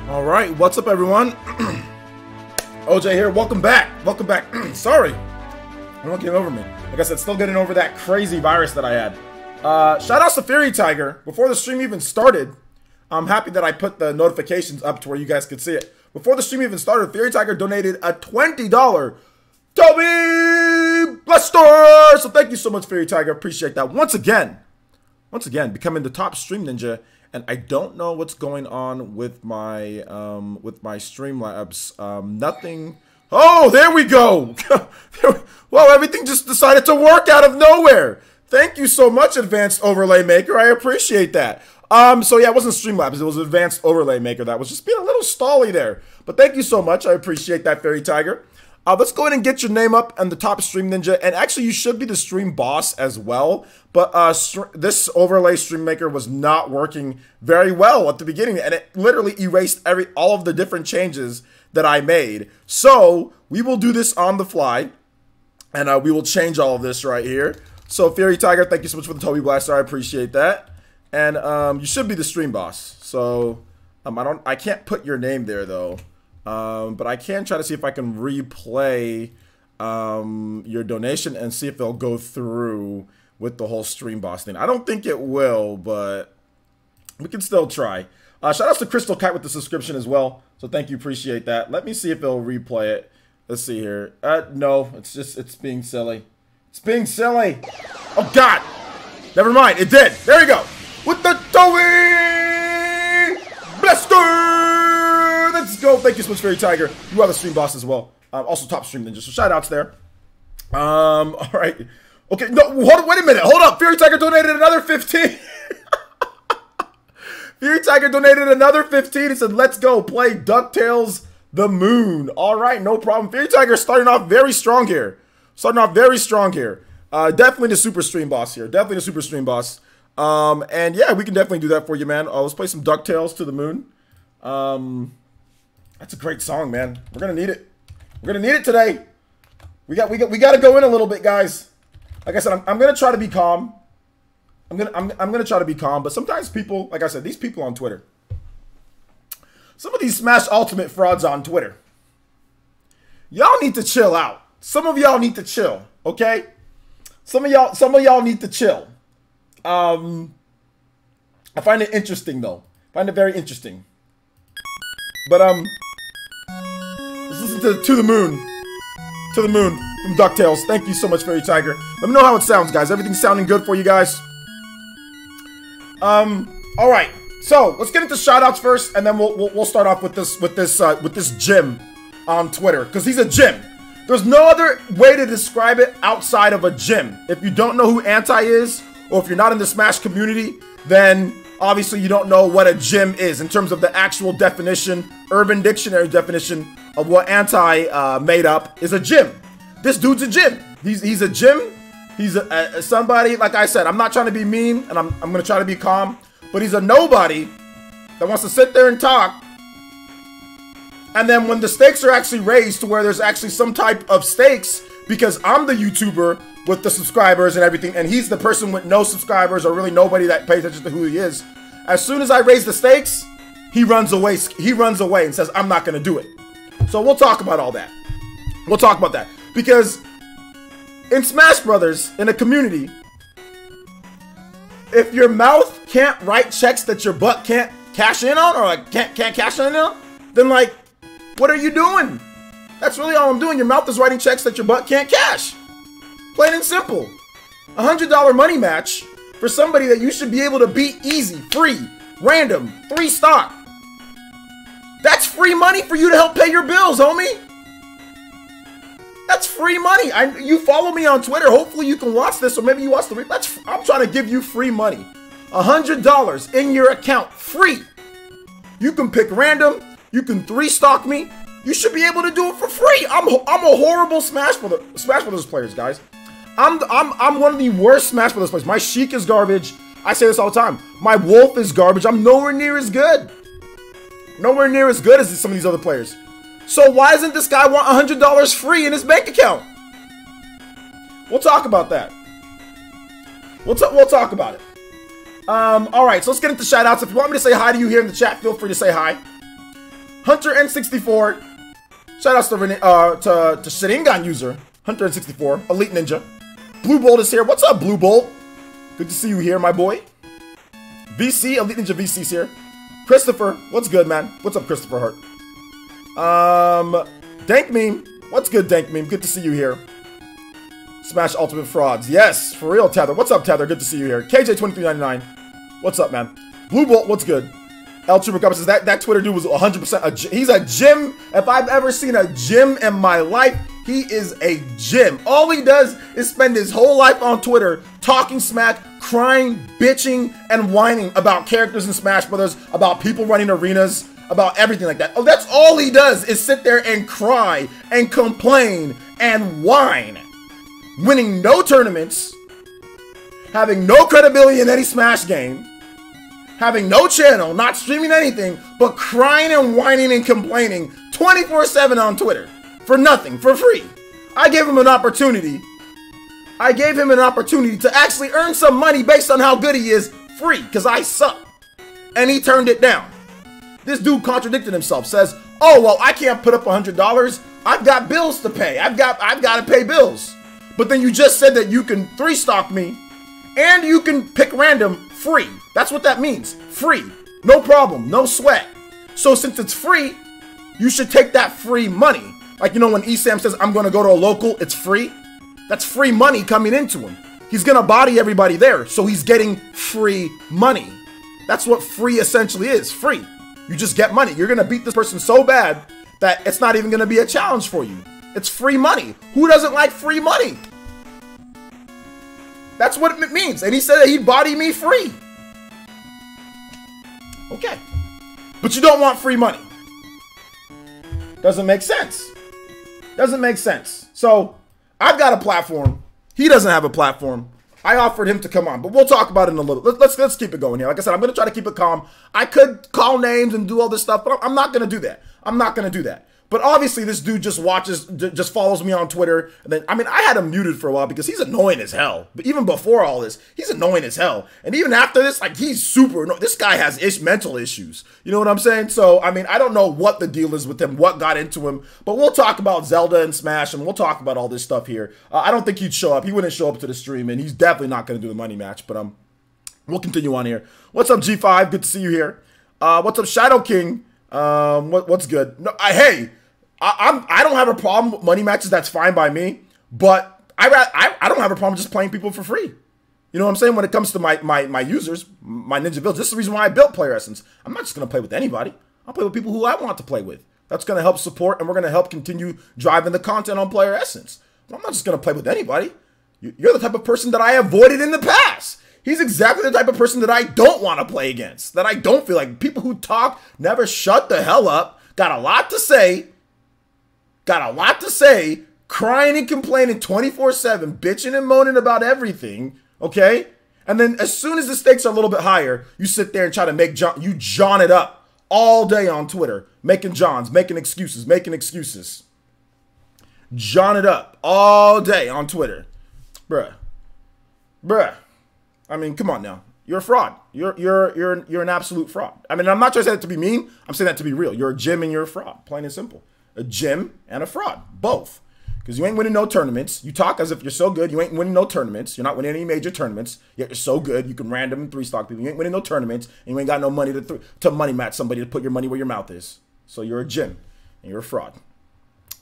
All right, what's up, everyone? OJ here. Welcome back. Welcome back. Sorry, I'm not getting over me. Like I said, still getting over that crazy virus that I had. Shout outs to Fury Tiger. Before the stream even started, I'm happy that I put the notifications up to where you guys could see it. Before the stream even started, Fury Tiger donated a $20 Toby Blaster. So thank you so much, Fury Tiger. Appreciate that. Once again, becoming the top stream ninja. And I don't know what's going on with my Streamlabs. Nothing. Oh, there we go. Well, everything just decided to work out of nowhere. Thank you so much, Advanced Overlay Maker. I appreciate that. So yeah, it wasn't Streamlabs. It was Advanced Overlay Maker that was just being a little stally there. But thank you so much. I appreciate that, Fairy Tiger. Let's go ahead and get your name up on the top stream ninja. And actually, you should be the stream boss as well. But this overlay stream maker was not working very well at the beginning. And it literally erased all of the different changes that I made. So we will do this on the fly. And we will change all of this right here. So Fury Tiger, thank you so much for the Toby Blaster. I appreciate that. And you should be the stream boss. So I can't put your name there though. But I can try to see if I can replay your donation and see if it'll go through with the whole stream boss thing. I don't think it will, but we can still try. Shout outs to Crystal Kite with the subscription as well. So thank you, appreciate that. Let me see if it'll replay it. Let's see here. No, it's being silly. It's being silly. Oh God, never mind. It did. There you go. With the Toby Blaster. Let's go. Thank you so much, Fairy Tiger. You are the stream boss as well. Also top stream ninja. So shout outs there. All right. Okay. No, hold on. Wait a minute. Hold up. Fairy Tiger donated another 15. Fury Tiger donated another 15. He said, let's go play DuckTales the Moon. All right. No problem. Fury Tiger starting off very strong here. Definitely the super stream boss here. Definitely the super stream boss. And yeah, we can definitely do that for you, man. Let's play some DuckTales to the Moon. That's a great song, man. We're gonna need it. We're gonna need it today. We got to go in a little bit, guys. Like I said, I'm gonna try to be calm. I'm gonna try to be calm. But sometimes people, like I said, these people on Twitter, some of these Smash Ultimate frauds on Twitter, y'all need to chill out. Some of y'all need to chill, okay? Some of y'all need to chill. I find it interesting though. I find it very interesting. But let's listen to the Moon. To the Moon from DuckTales. Thank you so much, Fairy Tiger. Let me know how it sounds, guys. Everything's sounding good for you guys? All right. So let's get into shoutouts first, and then we'll start off with this gym on Twitter, because he's a gym. There's no other way to describe it outside of a gym. If you don't know who Anti is, or if you're not in the Smash community, then obviously you don't know what a gym is in terms of the actual definition, Urban Dictionary definition of what Anti made up is a gym. This dude's a gym. He's a gym. He's somebody, like I said, I'm not trying to be mean, and I'm going to try to be calm, but he's a nobody that wants to sit there and talk. And then when the stakes are actually raised to where there's actually some type of stakes, because I'm the YouTuber with the subscribers and everything, and he's the person with no subscribers or really nobody that pays attention to who he is. As soon as I raise the stakes, he runs away. He runs away and says, I'm not going to do it. So we'll talk about all that. We'll talk about that. Because in Smash Brothers, in a community, if your mouth can't write checks that your butt can't cash in on, or like can't cash in on, then like, what are you doing? That's really all I'm doing. Your mouth is writing checks that your butt can't cash. Plain and simple. $100 money match for somebody that you should be able to beat easy, free, random, 3 stock. That's free money for you to help pay your bills, homie. That's free money. You follow me on Twitter. Hopefully you can watch this, or maybe you watch the. I'm trying to give you free money. $100 in your account, free. You can pick random. You can 3 stock me. You should be able to do it for free. I'm a horrible Smash Brothers players, guys. I'm one of the worst Smash Brothers players. My Sheik is garbage. I say this all the time. My Wolf is garbage. I'm nowhere near as good. Nowhere near as good as some of these other players. So why doesn't this guy want $100 free in his bank account? We'll talk about that. We'll talk about it. All right, so let's get into shout outs. If you want me to say hi to you here in the chat, feel free to say hi. Hunter N64. Shout outs to Sharingan user. Hunter N64. Elite Ninja. Blue Bolt is here. What's up, Blue Bolt? Good to see you here, my boy. VC, Elite Ninja VC's here. Christopher, what's good, man? What's up, Christopher Hart? Dank Meme. What's good, Dank Meme? Good to see you here. Smash Ultimate Frauds. Yes, for real, Tether. What's up, Tether? Good to see you here. KJ2399. What's up, man? Blue Bolt, what's good? El Trooper Cup says that Twitter dude was 100% he's a gym. If I've ever seen a gym in my life, he is a gym. All he does is spend his whole life on Twitter talking smack, crying, bitching, and whining about characters in Smash Brothers, about people running arenas, about everything like that. Oh, that's all he does is sit there and cry and complain and whine. Winning no tournaments, having no credibility in any Smash game, having no channel, not streaming anything, but crying and whining and complaining 24/7 on Twitter. For nothing, for free. I gave him an opportunity. I gave him an opportunity to actually earn some money based on how good he is, free, because I suck. And he turned it down. This dude contradicted himself, says, oh, well, I can't put up $100. I've got bills to pay. I've got to pay bills. But then you just said that you can 3-stock me and you can pick random free. That's what that means. Free. No problem. No sweat. So since it's free, you should take that free money. Like, you know, when Esam says, I'm going to go to a local, it's free. That's free money coming into him. He's going to body everybody there. So he's getting free money. That's what free essentially is. Free. You just get money. You're going to beat this person so bad that it's not even going to be a challenge for you. It's free money. Who doesn't like free money? That's what it means. And he said that he'd body me free. Okay. But you don't want free money. Doesn't make sense. Doesn't make sense. So, I've got a platform. He doesn't have a platform. I offered him to come on, but we'll talk about it in a little. Let's keep it going here. Like I said, I'm going to try to keep it calm. I could call names and do all this stuff, but I'm not going to do that. I'm not going to do that. But obviously, this dude just follows me on Twitter. And then, I mean, I had him muted for a while because he's annoying as hell. But even before all this, he's annoying as hell. And even after this, like, he's super annoying. This guy has mental issues. You know what I'm saying? So, I mean, I don't know what the deal is with him, what got into him. But we'll talk about Zelda and Smash, and we'll talk about all this stuff here. I don't think he'd show up. He wouldn't show up to the stream, and he's definitely not going to do the money match. But we'll continue on here. What's up, G5? Good to see you here. What's up, Shadow King? What's good? No, hey. I don't have a problem with money matches. That's fine by me. But I don't have a problem just playing people for free. You know what I'm saying? When it comes to my users, my Ninja Builds, this is the reason why I built Player Essence. I'm not just going to play with anybody. I'll play with people who I want to play with. That's going to help support, and we're going to help continue driving the content on Player Essence. But I'm not just going to play with anybody. You're the type of person that I avoided in the past. He's exactly the type of person that I don't want to play against. That I don't feel like. People who talk, never shut the hell up, got a lot to say. Crying and complaining 24/7, bitching and moaning about everything, okay? And then as soon as the stakes are a little bit higher, you sit there and try to make John it up all day on Twitter, making excuses. John it up all day on Twitter. Bruh. I mean, come on now. You're a fraud. You're an absolute fraud. I mean, I'm not trying to say that to be mean. I'm saying that to be real. You're a gym and you're a fraud, plain and simple. A gym and a fraud, both. Because you ain't winning no tournaments. You talk as if you're so good. You ain't winning no tournaments. You're not winning any major tournaments. Yet you're so good. You can random and 3-stock people. You ain't winning no tournaments. And you ain't got no money to money match somebody to put your money where your mouth is. So you're a gym and you're a fraud.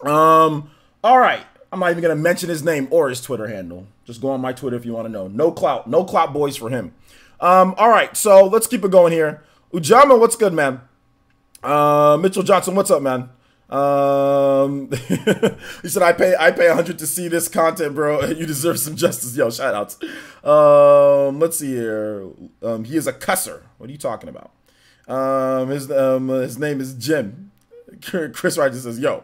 All right. I'm not even going to mention his name or his Twitter handle. Just go on my Twitter if you want to know. No clout. No clout boys for him. All right. So let's keep it going here. Ujama, what's good, man? Mitchell Johnson, what's up, man? He said, I pay 100 to see this content, bro. You deserve some justice. Yo, shout outs. Let's see here. He is a cusser. What are you talking about? His name is Jim. Chris Rogers says, yo.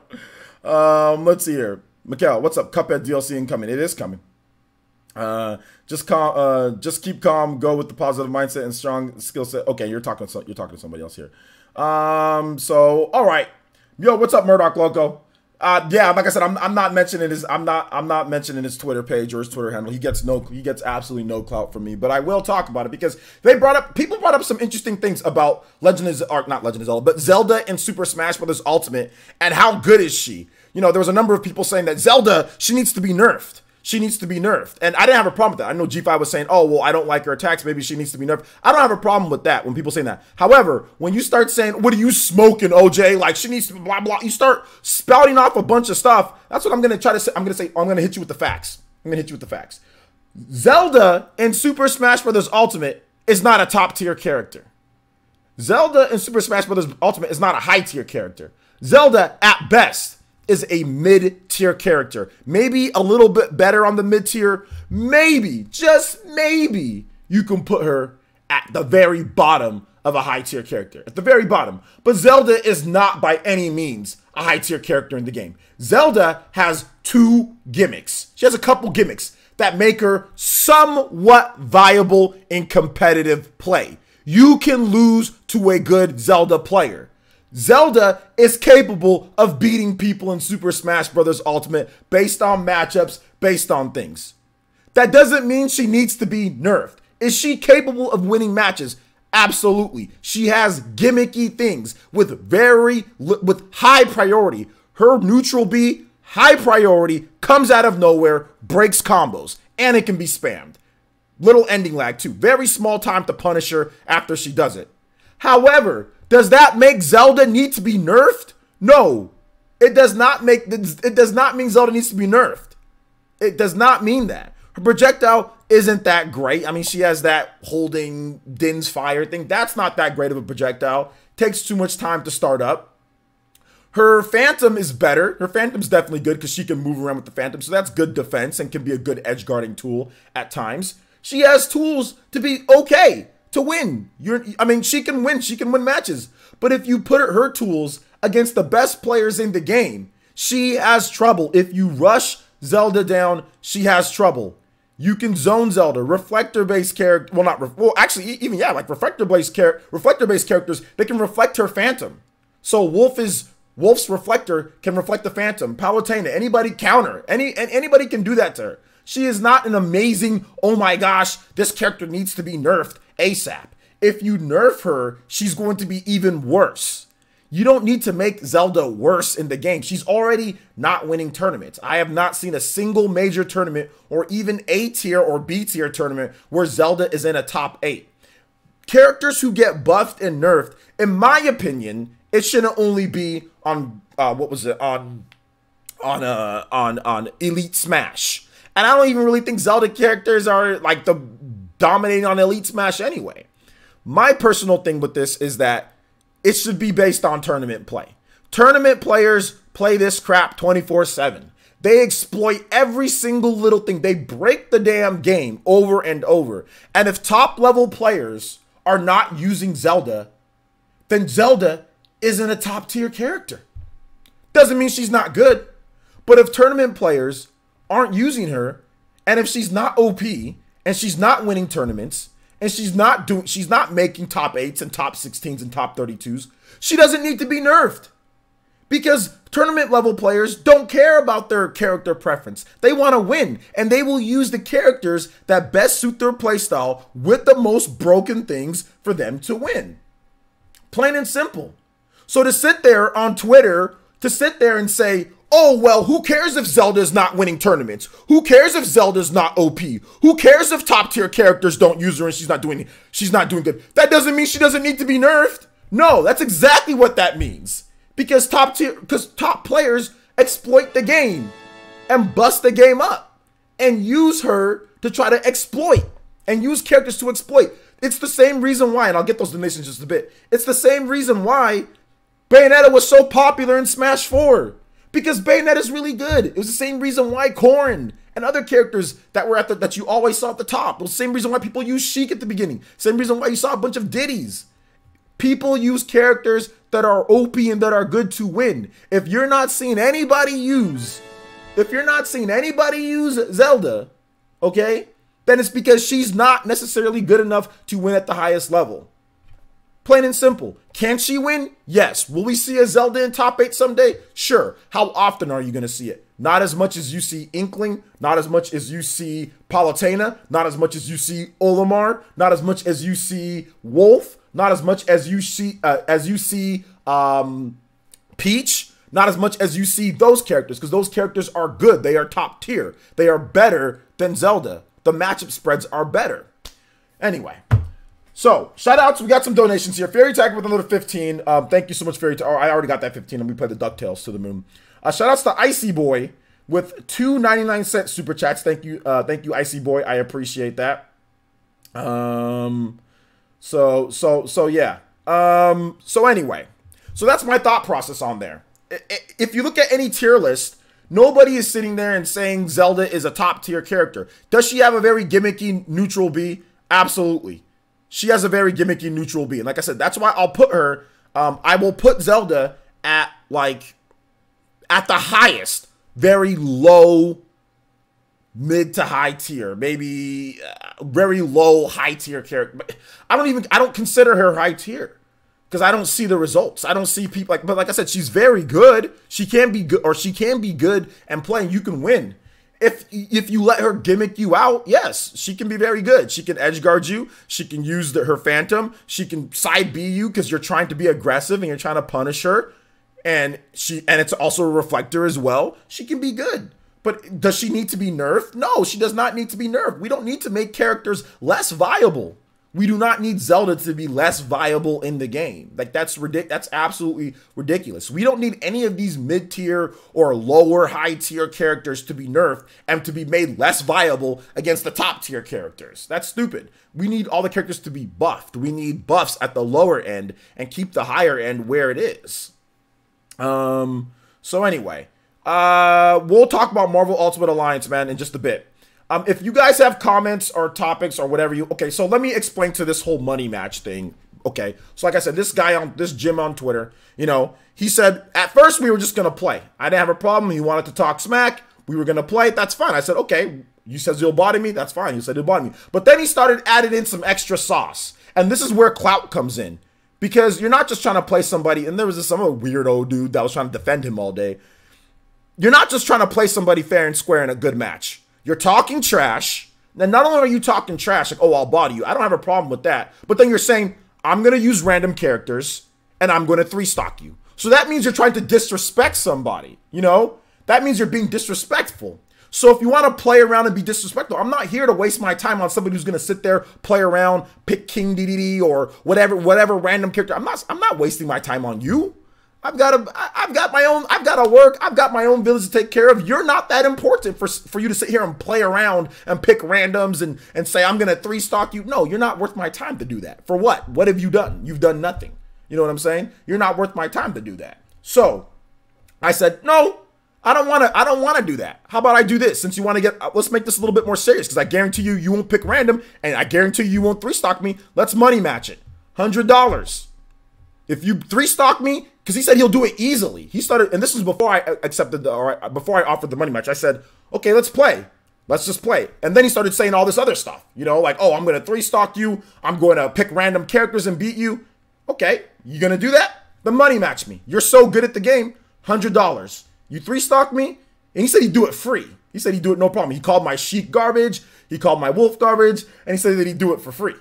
Let's see here. Mikhail, what's up? Cuphead DLC incoming. It is coming. Just keep calm, go with the positive mindset and strong skill set. Okay, you're talking to somebody else here. So all right. Yo, what's up, Murdoch Loco? Yeah, like I said, I'm not mentioning his Twitter page or his Twitter handle. He gets absolutely no clout from me. But I will talk about it because people brought up some interesting things about Zelda and Super Smash Bros. Ultimate and how good is she? You know, there was a number of people saying that Zelda, she needs to be nerfed. She needs to be nerfed. And I didn't have a problem with that. I know G5 was saying, oh, well, I don't like her attacks. Maybe she needs to be nerfed. I don't have a problem with that when people say that. However, when you start saying, what are you smoking, OJ? Like, she needs to blah, blah. You start spouting off a bunch of stuff. That's what I'm going to try to say. I'm going to hit you with the facts. Zelda in Super Smash Bros. Ultimate is not a top tier character. Zelda in Super Smash Bros. Ultimate is not a high tier character. Zelda, at best, is a mid-tier character. Maybe a little bit better on the mid-tier. Maybe, just maybe, you can put her at the very bottom of a high-tier character. At the very bottom. But Zelda is not by any means a high-tier character in the game. Zelda has 2 gimmicks. She has a couple gimmicks that make her somewhat viable in competitive play. You can lose to a good Zelda player. Zelda is capable of beating people in Super Smash Bros. Ultimate based on matchups, based on things. That doesn't mean she needs to be nerfed. Is she capable of winning matches? Absolutely. She has gimmicky things with high priority. Her neutral B, high priority, comes out of nowhere, breaks combos, and it can be spammed. Little ending lag too. Very small time to punish her after she does it. However, does that make Zelda need to be nerfed? No. It does not mean Zelda needs to be nerfed. It does not mean that. Her projectile isn't that great. I mean, she has that holding Din's fire thing. That's not that great of a projectile. Takes too much time to start up. Her Phantom is better. Her Phantom's definitely good because she can move around with the Phantom. So that's good defense and can be a good edge guarding tool at times. She has tools to be okay. To win. She can win. She can win matches. But if you put her tools against the best players in the game, she has trouble. If you rush Zelda down, she has trouble. You can zone Zelda, reflector-based character. Like reflector-based characters, they can reflect her Phantom. So Wolf's reflector can reflect the Phantom. Palutena, anybody counter. Anybody can do that to her. She is not an amazing, oh my gosh, this character needs to be nerfed ASAP. If you nerf her, she's going to be even worse. You don't need to make Zelda worse in the game. She's already not winning tournaments. I have not seen a single major tournament or even A tier or B tier tournament where Zelda is in a top 8. Characters who get buffed and nerfed, in my opinion, it shouldn't only be on Elite Smash. And I don't even really think Zelda characters are like the dominating on Elite Smash anyway. My personal thing with this is that it should be based on tournament play. Tournament players play this crap 24/7. They exploit every single little thing. They break the damn game over and over. And if top level players are not using Zelda, then Zelda isn't a top tier character. Doesn't mean she's not good. But if tournament players aren't using her, and if she's not OP, and she's not winning tournaments, and she's not making top 8s and top 16s and top 32s, she doesn't need to be nerfed. Because tournament level players don't care about their character preference. They want to win, and they will use the characters that best suit their playstyle with the most broken things for them to win. Plain and simple. So to sit there on Twitter, and say, oh, well, who cares if Zelda's not winning tournaments? Who cares if Zelda's not OP? Who cares if top tier characters don't use her and she's not doing good? That doesn't mean she doesn't need to be nerfed. No, that's exactly what that means. Because top players exploit the game and bust the game up and use her to try to exploit and use characters to exploit. It's the same reason why, and I'll get those donations just a bit. It's the same reason why Bayonetta was so popular in Smash 4. Because Bayonetta is really good. It was the same reason why Corrin and other characters that you always saw at the top. It was the same reason why people used Sheik at the beginning. Same reason why you saw a bunch of Diddies. People use characters that are OP and that are good to win. If you're not seeing anybody use Zelda, okay, then it's because she's not necessarily good enough to win at the highest level. Plain and simple. Can she win? Yes. Will we see a Zelda in top 8 someday? Sure. How often are you going to see it? Not as much as you see Inkling, not as much as you see Palutena, not as much as you see Olimar, not as much as you see Wolf, not as much as you see Peach, not as much as you see those characters, because those characters are good. They are top tier. They are better than Zelda. The matchup spreads are better. Anyway. So, shout outs. We got some donations here. Fairy Tag with another 15. Thank you so much, Fairy Tag. Oh, I already got that 15 and we played the DuckTales to the moon. Shout outs to Icy Boy with 2.99 super chats. Thank you, Icy Boy. I appreciate that. So yeah. So anyway. So that's my thought process on there. If you look at any tier list, nobody is sitting there and saying Zelda is a top tier character. Does she have a very gimmicky neutral B? Absolutely. She has a very gimmicky neutral B. And like I said, that's why I'll put her, I will put Zelda at the highest, very low, mid to high tier, maybe very low, high tier character. But I don't consider her high tier because I don't see the results. I don't see people but like I said, she's very good. She can be good, or she can be good and playing. You can win. If you let her gimmick you out, yes, she can be very good. She can edge guard you. She can use her Phantom. She can side B you because you're trying to be aggressive and you're trying to punish her. And it's also a reflector as well. She can be good. But does she need to be nerfed? No, she does not need to be nerfed. We don't need to make characters less viable. We do not need Zelda to be less viable in the game. Like, that's ridiculous. That's absolutely ridiculous. We don't need any of these mid-tier or lower high-tier characters to be nerfed and to be made less viable against the top-tier characters. That's stupid. We need all the characters to be buffed. We need buffs at the lower end and keep the higher end where it is. So anyway, we'll talk about Marvel Ultimate Alliance, man, in just a bit. If you guys have comments or topics or whatever okay, so let me explain to this whole money match thing. Okay, so like I said, this guy on this Jim on Twitter, he said, at first we were just going to play. I didn't have a problem. He wanted to talk smack. We were going to play. That's fine. I said, okay, you said you'll body me. That's fine. You said you'll body me. But then he started adding in some extra sauce. And this is where clout comes in. Because you're not just trying to play somebody, and there was some weirdo dude that was trying to defend him all day. You're not just trying to play somebody fair and square in a good match. You're talking trash. And not only are you talking trash, like, oh, I'll body you. I don't have a problem with that. But then you're saying, I'm going to use random characters, and I'm going to 3-stock you. So that means you're trying to disrespect somebody, That means you're being disrespectful. So if you want to play around and be disrespectful, I'm not here to waste my time on somebody who's going to sit there, play around, pick King DDD or whatever random character. I'm not wasting my time on you. I've got to work. I've got my own village to take care of. You're not that important for you to sit here and play around and pick randoms and say, I'm going to 3-stock you. No, you're not worth my time to do that. For what? What have you done? You've done nothing. You know what I'm saying? You're not worth my time to do that. So I said, no, I don't want to do that. How about I do this? Since you want to let's make this a little bit more serious, because I guarantee you won't pick random, and I guarantee you won't 3-stock me. Let's money match it. $100. If you 3-stock me, because he said he'll do it easily. He started, and this was before I accepted before I offered the money match. I said, okay, let's play. Let's just play. And then he started saying all this other stuff, like, oh, I'm going to 3-stock you. I'm going to pick random characters and beat you. Okay, you going to do that? Then money match me. You're so good at the game, $100. You 3-stock me? And he said he'd do it free. He said he'd do it no problem. He called my Sheik garbage. He called my Wolf garbage. And he said that he'd do it for free.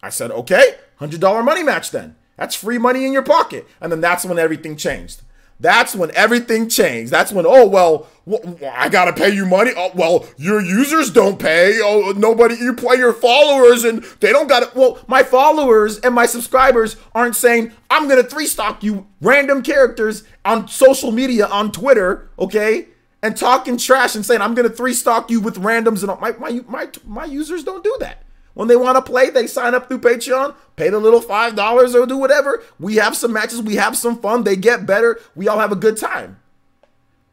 I said, okay, $100 money match then. That's free money in your pocket. And then that's when everything changed. That's when everything changed. That's when, oh, well, I got to pay you money. Oh, well, your users don't pay. Oh, you play your followers and they don't got it. Well, my followers and my subscribers aren't saying, I'm going to 3-stock you random characters on social media, on Twitter, okay? And talking trash and saying, I'm going to 3-stock you with randoms. And all. My users don't do that. When they want to play, they sign up through Patreon, pay the little $5 or do whatever. We have some matches. We have some fun. They get better. We all have a good time.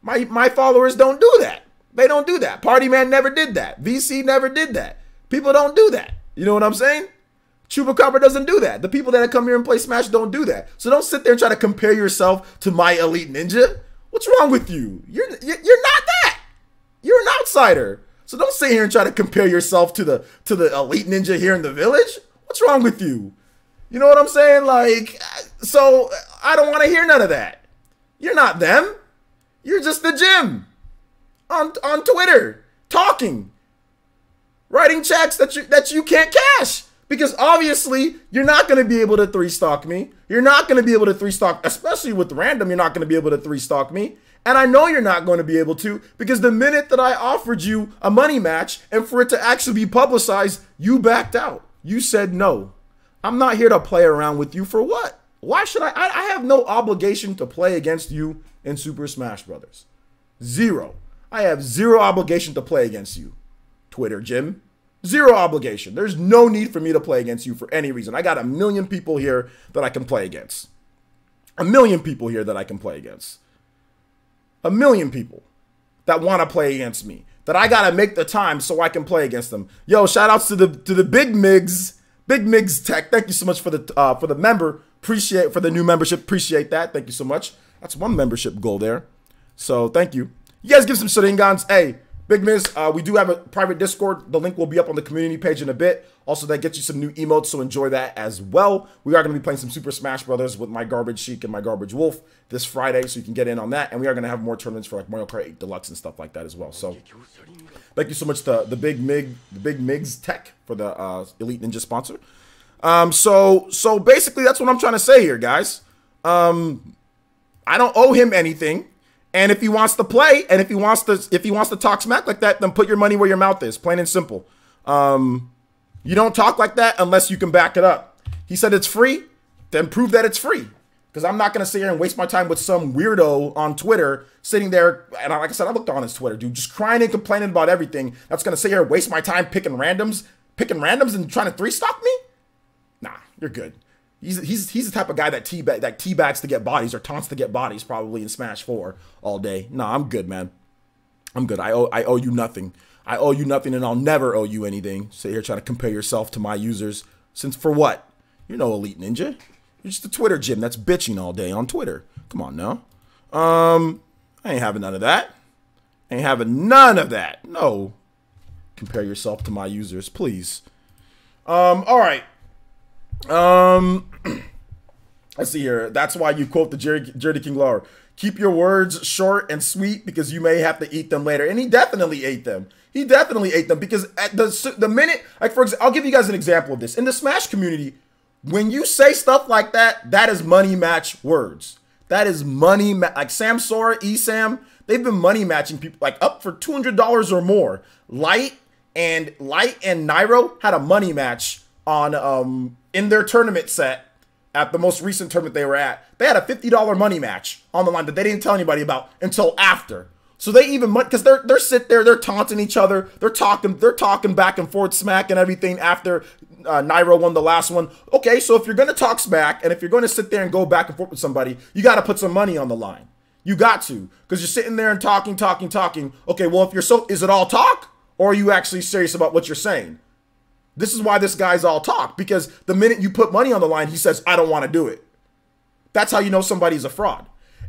My followers don't do that. They don't do that. Party Man never did that. VC never did that. People don't do that. You know what I'm saying? Chupacabra doesn't do that. The people that come here and play Smash don't do that. So don't sit there and try to compare yourself to my Elite Ninja. What's wrong with you? You're not that. You're an outsider. So don't sit here and try to compare yourself to the Elite Ninja here in the village. What's wrong with you? You know what I'm saying? Like, so I don't want to hear none of that. You're not them. You're just the gym on Twitter talking, writing checks that you can't cash. Because obviously, you're not going to be able to 3-stock me. You're not going to be able to 3-stock, especially with random, you're not going to be able to 3-stock me. And I know you're not going to be able to, because the minute that I offered you a money match and for it to actually be publicized, you backed out. You said no. I'm not here to play around with you for what? Why should I? I have no obligation to play against you in Super Smash Brothers. Zero. I have zero obligation to play against you, Twitter Jim. Zero obligation. There's no need for me to play against you for any reason. I got a million people here that I can play against. A million people here that I can play against. A million people that want to play against me. That I got to make the time so I can play against them. Yo, shout outs to the Big Migs. Big Migs Tech. Thank you so much for the member. Appreciate for the new membership. Appreciate that. Thank you so much. That's one membership goal there. So thank you. You guys give some Sharingans. Hey, Big Miz, we do have a private Discord. The link will be up on the community page in a bit. Also, that gets you some new emotes, so enjoy that as well. We are going to be playing some Super Smash Brothers with my Garbage Sheik and my Garbage Wolf this Friday, so you can get in on that. And we are going to have more tournaments for like Mario Kart 8 Deluxe and stuff like that as well. So, thank you so much to the Big Migs Tech for the Elite Ninja sponsor. So basically, that's what I'm trying to say here, guys. I don't owe him anything. And if he wants to play, and if he wants to talk smack like that, then put your money where your mouth is, plain and simple. You don't talk like that unless you can back it up. He said it's free, then prove that it's free. Because I'm not going to sit here and waste my time with some weirdo on Twitter sitting there, and like I said, I looked on his Twitter, dude, just crying and complaining about everything. That's going to sit here and waste my time picking randoms and trying to 3-stock me? Nah, you're good. He's the type of guy that teabags to get bodies or taunts to get bodies probably in Smash 4 all day. Nah, I'm good, man. I'm good. I owe you nothing. I owe you nothing, and I'll never owe you anything. Sit here trying to compare yourself to my users. Since for what? You're no Elite Ninja. You're just a Twitter Jim that's bitching all day on Twitter. Come on now. I ain't having none of that. Ain't having none of that. No. Compare yourself to my users, please. All right. Let's see here. That's why you quote the Jerry King Lawler. Keep your words short and sweet because you may have to eat them later. And he definitely ate them. He definitely ate them because at the minute, like for example, I'll give you guys an example of this. In the Smash community, when you say stuff like that, that is money match words. That is money like Sam Sora, Esam, they've been money matching people like up for $200 or more. Light and Nairo had a money match on in their tournament set at the most recent tournament they were at. They had a $50 money match on the line that they didn't tell anybody about until after. So they even, because they're sit there, they're taunting each other, they're talking back and forth smack and everything after Nairo won the last one. Okay, so if you're gonna talk smack and if you're gonna sit there and go back and forth with somebody, you got to put some money on the line. You got to, because you're sitting there and talking. Okay, well if you're is it all talk or are you actually serious about what you're saying? This is why this guy's all talk, because the minute you put money on the line, he says, I don't want to do it. That's how you know somebody's a fraud.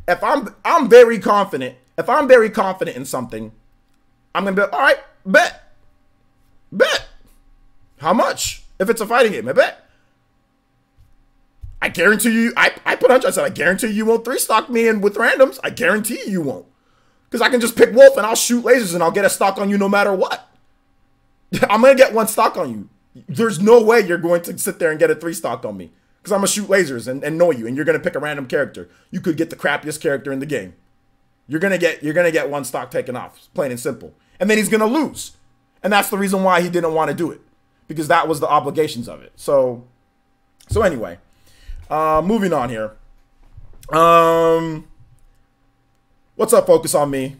If I'm very confident, in something, I'm going to be like, all right, bet. How much? If it's a fighting game, I bet. I guarantee you, I put 100, I said, I guarantee you won't 3-stock me in with randoms. I guarantee you won't. Because I can just pick Wolf and I'll shoot lasers and I'll get a stock on you no matter what. I'm going to get 1 stock on you. There's no way you're going to sit there and get a 3-stock on me. Because I'm going to shoot lasers and annoy you. And you're going to pick a random character. You could get the crappiest character in the game. You're going to get 1 stock taken off. Plain and simple. And then he's going to lose. And that's the reason why he didn't want to do it. Because that was the obligations of it. So anyway. Moving on here. What's up, Focus on Me?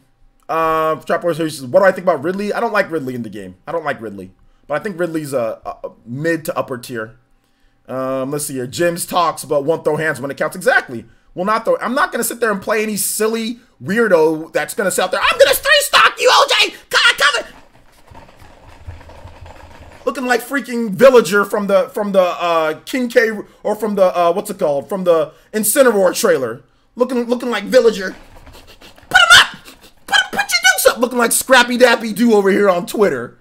Trapper says, what do I think about Ridley? I don't like Ridley in the game. I don't like Ridley. But I think Ridley's a mid to upper tier. Let's see here. Jim's talks but won't throw hands when it counts. Exactly. Will not throw. I'm not going to sit there and play any silly weirdo that's going to sit out there. I'm going to 3-stock you, OJ. Come it. Looking like freaking Villager from the King K or from the what's it called? From the Incineroar trailer. Looking like Villager. Put him up. Put your dukes up. Looking like Scrappy Dappy Doo over here on Twitter.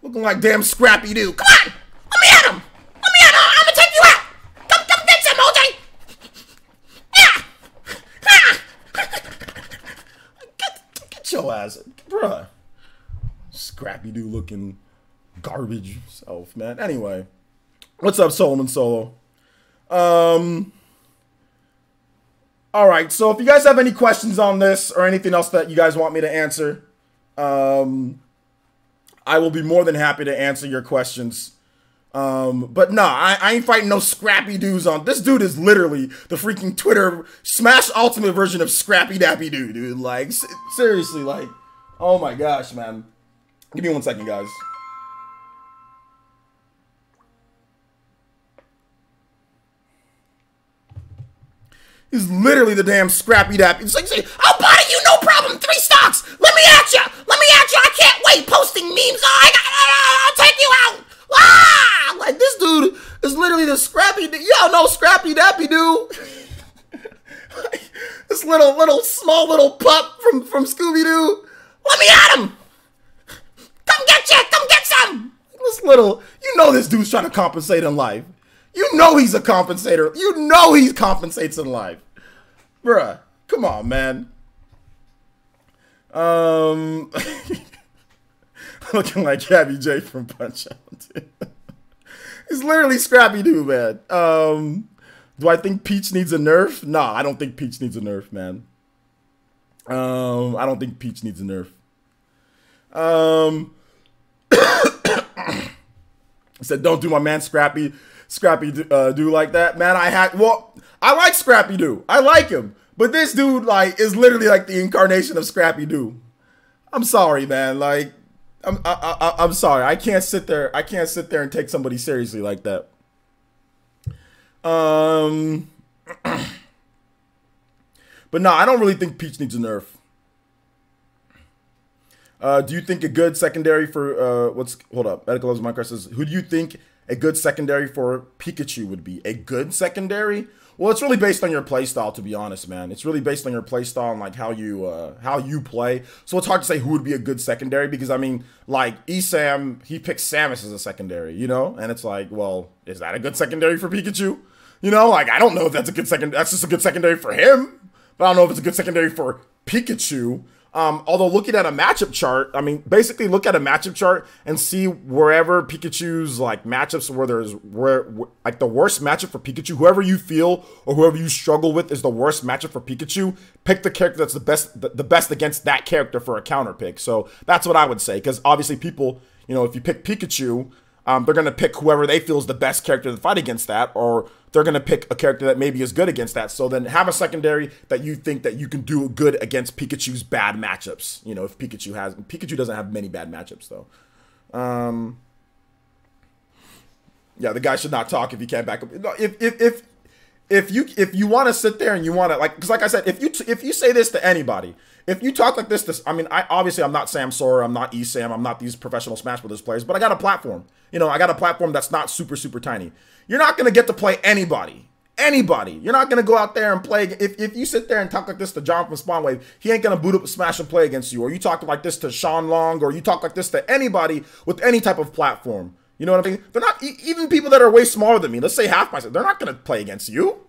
Looking like damn Scrappy Doo. Come on. Let me at him. I'm going to take you out. Come. your ass, bruh. Scrappy Doo looking garbage self, man. Anyway, what's up, Solomon Solo? All right, so if you guys have any questions on this or anything else that you guys want me to answer, I will be more than happy to answer your questions. But no, I ain't fighting no Scrappy Doos on. This dude is literally the freaking Twitter Smash Ultimate version of Scrappy Dappy Doo, dude. Like, seriously, like, oh my gosh, man. Give me 1 second, guys. He's literally the damn Scrappy Dappy. It's like, I'll buy you, no problem. 3 stocks. Let me at you. Let me at you. I can't wait. Posting memes. I'll take you out. Ah! Like, this dude is literally the Scrappy. Y'all know Scrappy Dappy Doo. This small little pup from Scooby Doo. Let me at him. Come get you. Come get some. This little, you know, this dude's trying to compensate in life. You know he's a compensator. You know he compensates in life. Bruh, come on, man. Looking like Gabby J from Punch-Out. He's literally Scrappy Doo, man. Do I think Peach needs a nerf? Nah, I don't think Peach needs a nerf, man. I don't think Peach needs a nerf. He said, don't do my man Scrappy Doo like that, man. I like Scrappy Doo. I like him, but this dude like is literally like the incarnation of Scrappy Doo. I'm sorry, man. Like, I'm sorry. I can't sit there and take somebody seriously like that. But no, I don't really think Peach needs a nerf. Do you think a good secondary for hold up? Medical Loves Minecraft says, who do you think a good secondary for Pikachu would be? A good secondary? Well, it's really based on your playstyle, to be honest, man. It's really based on your playstyle and like how you play. So it's hard to say who would be a good secondary because I mean, like Esam, he picks Samus as a secondary, you know, and it's like, well, is that a good secondary for Pikachu? You know, like I don't know if that's a good that's just a good secondary for him, but I don't know if it's a good secondary for Pikachu. Although looking at a matchup chart, I mean, basically look at a matchup chart and see wherever Pikachu's like matchups where like the worst matchup for Pikachu, whoever you feel or whoever you struggle with is the worst matchup for Pikachu, pick the character that's the best against that character for a counter pick. So that's what I would say, because obviously people, you know, if you pick Pikachu, they're going to pick whoever they feel is the best character to fight against that, or they're going to pick a character that maybe is good against that. So then have a secondary that you think that you can do good against Pikachu's bad matchups. You know, if Pikachu doesn't have many bad matchups though. Yeah, the guy should not talk if he can't back up. If you want to sit there and you want to like, because like I said, if you say this to anybody, if you talk like this, I mean, I'm not Sam Sora, I'm not Esam, I'm not these professional Smash Brothers players, but I got a platform. You know, I got a platform that's not super tiny. You're not gonna get to play anybody. You're not gonna go out there and play. If you sit there and talk like this to John from Spawnwave, he ain't gonna boot up a Smash and play against you. Or you talk like this to Sean Long, or you talk like this to anybody with any type of platform. You know what I mean? They're not even people that are way smaller than me. Let's say half my size. They're not gonna play against you.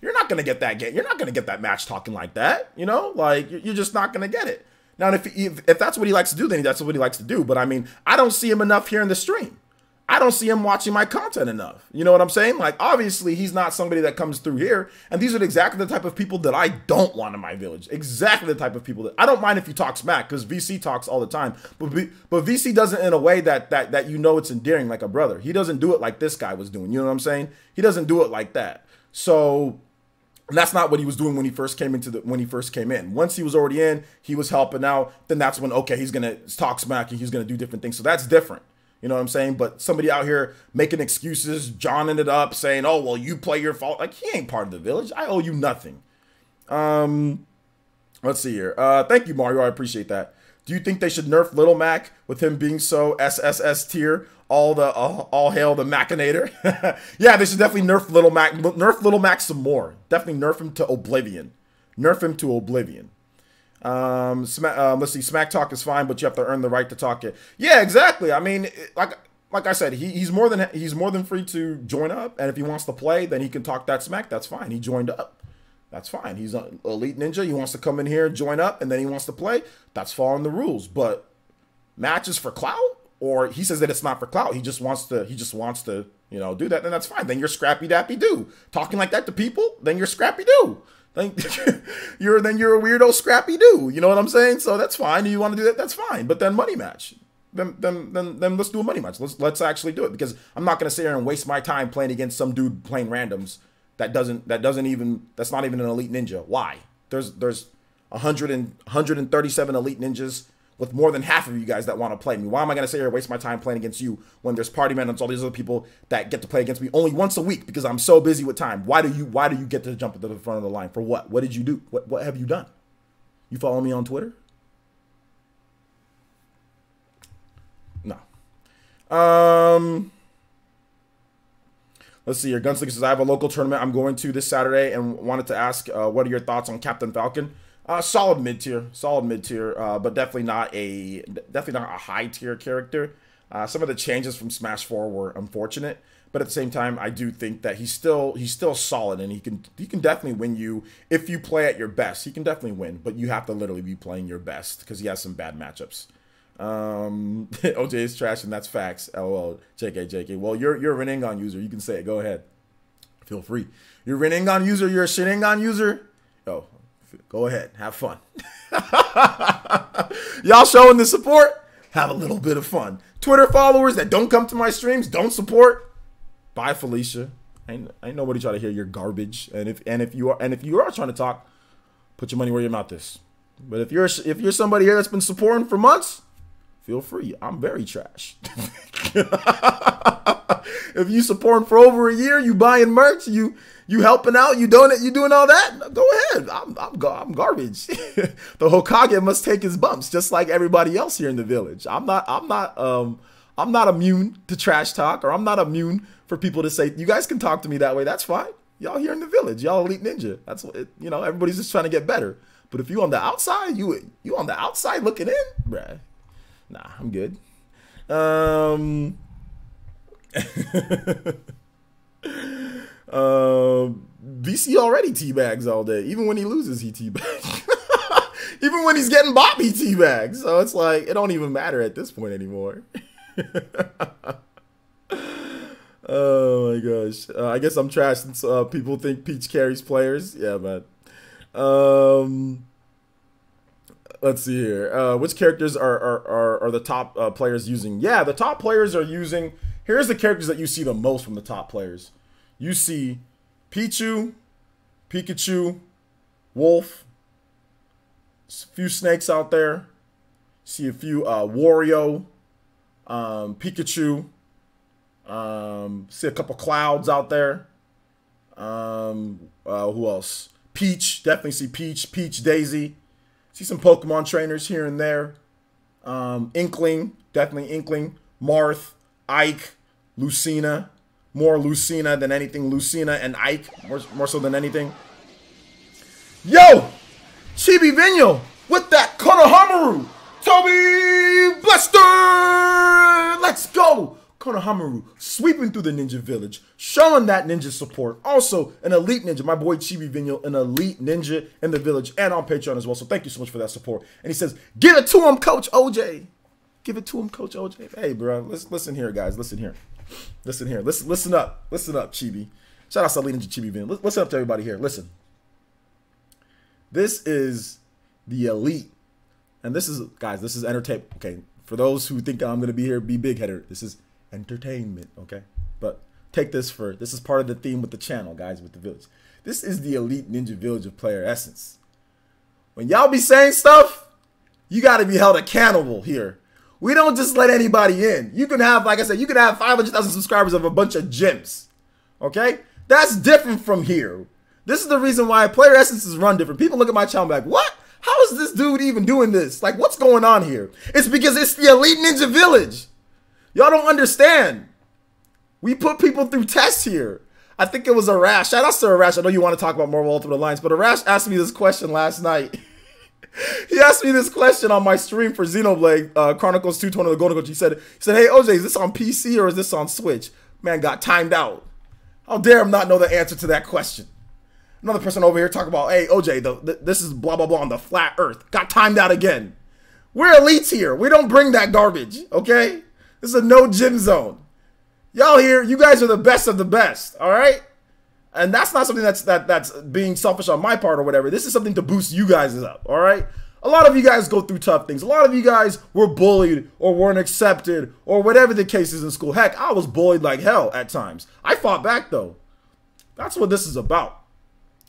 You're not gonna get that game. You're not gonna get that match talking like that. You know, like you're just not gonna get it. Now, if that's what he likes to do, then that's what he likes to do. But I mean, I don't see him enough here in the stream. I don't see him watching my content enough. You know what I'm saying? Like, obviously, he's not somebody that comes through here. And these are exactly the type of people that I don't want in my village. Exactly the type of people that I don't mind if you talk smack, because VC talks all the time. But VC doesn't in a way that you know it's endearing, like a brother. He doesn't do it like this guy was doing. You know what I'm saying? He doesn't do it like that. So that's not what he was doing when he first came in. Once he was already in, he was helping out. Then that's when, okay, he's gonna talk smack and he's gonna do different things. So that's different. You know what I'm saying? But somebody out here making excuses, Johning it up, saying, oh, well, you play your fault. Like, he ain't part of the village. I owe you nothing. Let's see here. Thank you, Mario. I appreciate that. Do you think they should nerf Little Mac with him being so SSS tier? All hail the Macinator. Yeah, they should definitely nerf Little Mac. Nerf Little Mac some more. Definitely nerf him to oblivion. Nerf him to oblivion. Let's see. Smack talk is fine, but you have to earn the right to talk it. Yeah, exactly. I mean, like I said, he's more than free to join up, and if he wants to play, then he can talk that smack. That's fine. He joined up. That's fine. He's an elite ninja. He wants to come in here, join up, and then he wants to play. That's following the rules. But matches for clout, or he says that it's not for clout. He just wants to, you know, do that. Then that's fine. Then you're Scrappy Dappy Doo. Talking like that to people, then you're Scrappy Doo. Then you're a weirdo Scrappy Doo. You know what I'm saying? So that's fine. You want to do that? That's fine. But then money match. Then let's do a money match. Let's actually do it, because I'm not gonna sit here and waste my time playing against some dude playing randoms that's not even an elite ninja. Why? There's 137 elite ninjas with more than half of you guys that want to play me. Why am I gonna sit here and waste my time playing against you when there's party man and all these other people that get to play against me only once a week because I'm so busy with time? Why do you get to jump into the front of the line? For what? What did you do? What have you done? You follow me on Twitter? No. Let's see here. Gunslinger says, I have a local tournament I'm going to this Saturday and wanted to ask, what are your thoughts on Captain Falcon? Solid mid tier, but definitely not a high tier character. Some of the changes from Smash 4 were unfortunate, but at the same time, I do think that he's still solid, and he can definitely win you if you play at your best. He can definitely win, but you have to literally be playing your best because he has some bad matchups. OJ is trash, and that's facts. LOL. JK. Well, you're a Rinnegan user. You can say it. Go ahead. Feel free. You're a Rinnegan user. You're a Shinnegan user. Yo, go ahead. Have fun. Y'all showing the support? Have a little bit of fun. Twitter followers that don't come to my streams, don't support. Bye, Felicia. Ain't nobody trying to hear your garbage. And if you are trying to talk, put your money where your mouth is. But if you're somebody here that's been supporting for months, feel free. I'm very trash. If you supporting for over a year, you buying merch, you helping out, you doing all that, go ahead. I'm garbage. The Hokage must take his bumps, just like everybody else here in the village. I'm not immune to trash talk, or I'm not immune for people to say, you guys can talk to me that way. That's fine. Y'all here in the village, y'all elite ninja. That's what you know. Everybody's just trying to get better. But if you on the outside, you on the outside looking in, bruh. Nah, I'm good. VC already teabags all day. Even when he loses, he teabags. Even when he's getting bopped, he teabags. So it's like, it don't even matter at this point anymore. Oh my gosh. I guess I'm trash since people think Peach carries players. Yeah, man. Let's see here. Which characters are the top players using? Yeah, the top players are using... Here's the characters that you see the most from the top players. You see Pichu, Pikachu, Wolf, a few snakes out there. See a few Wario, Pikachu. See a couple clouds out there. Who else? Peach. Definitely see Peach, Daisy. See some Pokemon trainers here and there. Inkling. Definitely Inkling. Marth. Ike. Lucina. More Lucina than anything. Lucina and Ike. More so than anything. Yo! Chibi Vino with that Konohamaru. Toby Buster! Let's go! Konohamaru sweeping through the ninja village, showing that ninja support. Also, an elite ninja, my boy Chibi Vino, an elite ninja in the village and on Patreon as well. So thank you so much for that support. And he says, give it to him, Coach OJ. Give it to him, Coach OJ. Hey, bro, listen here, guys. Listen here. Listen up, Chibi. Shout out to elite ninja Chibi Vino. Listen up to everybody here. Listen. This is the elite. And this is, guys, this is entertainment. Okay, for those who think I'm going to be here, be big-headed. This is entertainment, okay? But take this this is part of the theme with the channel, guys, with the village. This is the elite ninja village of player essence. When y'all be saying stuff, you got to be held accountable here. We don't just let anybody in. You can have, like I said, you can have 500,000 subscribers of a bunch of gyms, okay? That's different from here. This is the reason why player essence is run different. People look at my channel and be like, what? How is this dude even doing this? Like, what's going on here? It's because it's the elite ninja village. Y'all don't understand. We put people through tests here. I think it was Arash. Shout out to Arash. I know you want to talk about Marvel Ultimate Alliance, but Arash asked me this question last night. He asked me this question on my stream for Xenoblade Chronicles 220 the Golden Coach. He said, hey, OJ, is this on PC or is this on Switch? Man got timed out. How dare him not know the answer to that question? Another person over here talking about, hey, OJ, this is blah, blah, blah on the flat earth. Got timed out again. We're elites here. We don't bring that garbage, okay? This is a no gym zone. Y'all here, you guys are the best of the best, all right? And that's not something that's being selfish on my part or whatever. This is something to boost you guys up, all right? A lot of you guys go through tough things. A lot of you guys were bullied or weren't accepted or whatever the case is in school. Heck, I was bullied like hell at times. I fought back, though. That's what this is about.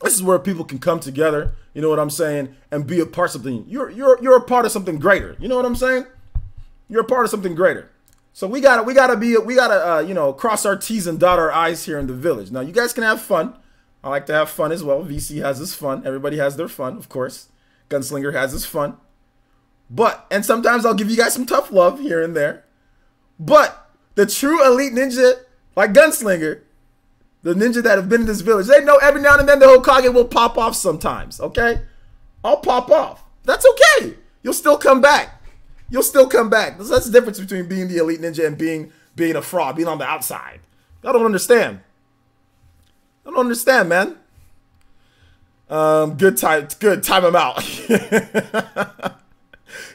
This is where people can come together, you know what I'm saying, and be a part of something. You're a part of something greater. You know what I'm saying? You're a part of something greater. So we gotta you know, cross our T's and dot our I's here in the village. Now you guys can have fun. I like to have fun as well. VC has his fun. Everybody has their fun, of course. Gunslinger has his fun. And sometimes I'll give you guys some tough love here and there. But the true elite ninja, like Gunslinger, the ninja that have been in this village, they know every now and then the Hokage will pop off sometimes, okay? I'll pop off. That's okay. You'll still come back. You'll still come back. That's the difference between being the elite ninja and being a fraud, being on the outside. I don't understand. I don't understand, man. Good time him out.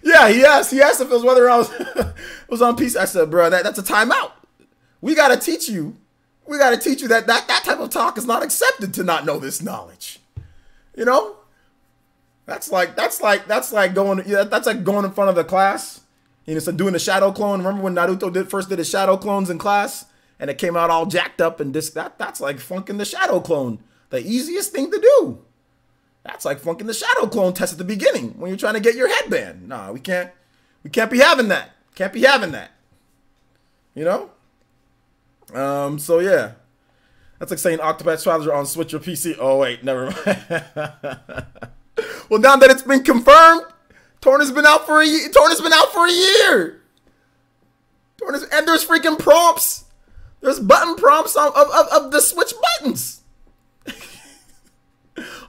Yeah, he asked if it was whether I was on PC. I said, bro, that's a timeout. We gotta teach you. We gotta teach you that type of talk is not accepted to not know this knowledge. You know? That's like going in front of the class. You know, so doing the shadow clone. Remember when Naruto first did his shadow clones in class? And it came out all jacked up and that's like funking the shadow clone. The easiest thing to do. That's like funking the shadow clone test at the beginning when you're trying to get your headband. Nah, we can't be having that. Can't be having that. You know? So yeah. That's like saying Octopath Traveler on Switch or PC. Oh wait, never mind. Well, now that it's been confirmed, Torna's been out for a year. And there's freaking prompts. There's button prompts of the Switch buttons.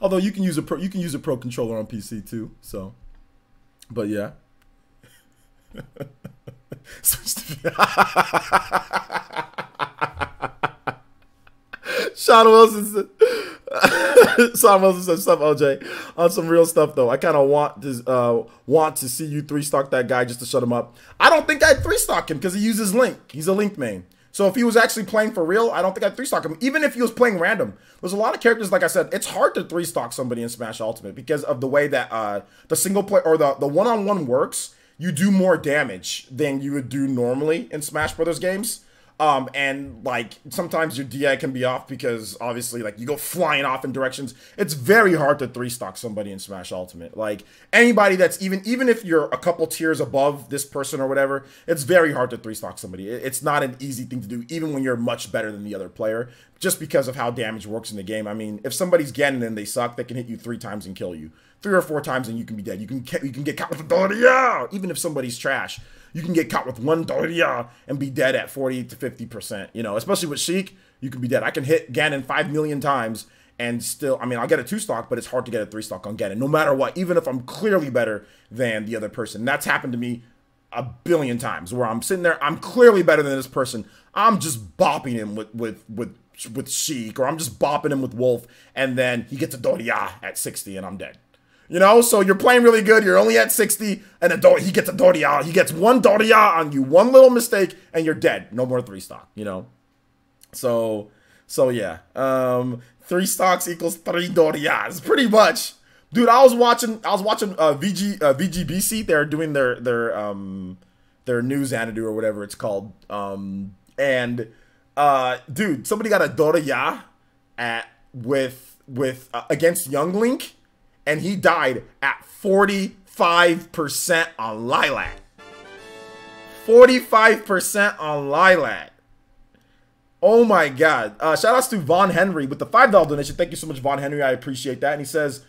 Although you can use a pro controller on PC too. So, but yeah. Sean Wilson said, "Stuff, OJ, on some real stuff though. I kind of want to see you 3-stock that guy just to shut him up. I don't think I'd 3-stock him because he uses Link. He's a Link main. So if he was actually playing for real, I don't think I'd 3-stock him. Even if he was playing random, there's a lot of characters. Like I said, it's hard to 3-stock somebody in Smash Ultimate because of the way that the single player or the one-on-one works. You do more damage than you would do normally in Smash Brothers games. And like sometimes your DI can be off because obviously like you go flying off in directions. It's very hard to 3-stock somebody in Smash Ultimate. Like anybody that's even if you're a couple tiers above this person or whatever, it's very hard to 3-stock somebody. It's not an easy thing to do, even when you're much better than the other player, just because of how damage works in the game. I mean, if somebody's Ganon and they suck, they can hit you 3 times and kill you. 3 or 4 times and you can be dead. You can get caught with a Doria, even if somebody's trash. You can get caught with 1 Doria and be dead at 40 to 50%. You know, especially with Sheik, you can be dead. I can hit Ganon 5 million times and still, I mean, I'll get a 2-stock, but it's hard to get a 3-stock on Ganon, no matter what, even if I'm clearly better than the other person. That's happened to me a billion times where I'm sitting there, I'm clearly better than this person. I'm just bopping him with Sheik, or I'm just bopping him with Wolf, and then he gets a Doria at 60 and I'm dead. You know, so you're playing really good. You're only at 60, and he gets a Doria. He gets 1 Doria on you. 1 little mistake, and you're dead. No more 3-stock. You know, so yeah. 3 stocks equals 3 Dorias, pretty much, dude. I was watching VGBC. They're doing their news anecdote or whatever it's called. Dude, somebody got a Doria against Young Link. And he died at 45% on Lilac. 45% on Lilac. Oh my God. Shout outs to Von Henry with the $5 donation. Thank you so much, Von Henry. I appreciate that. And he says,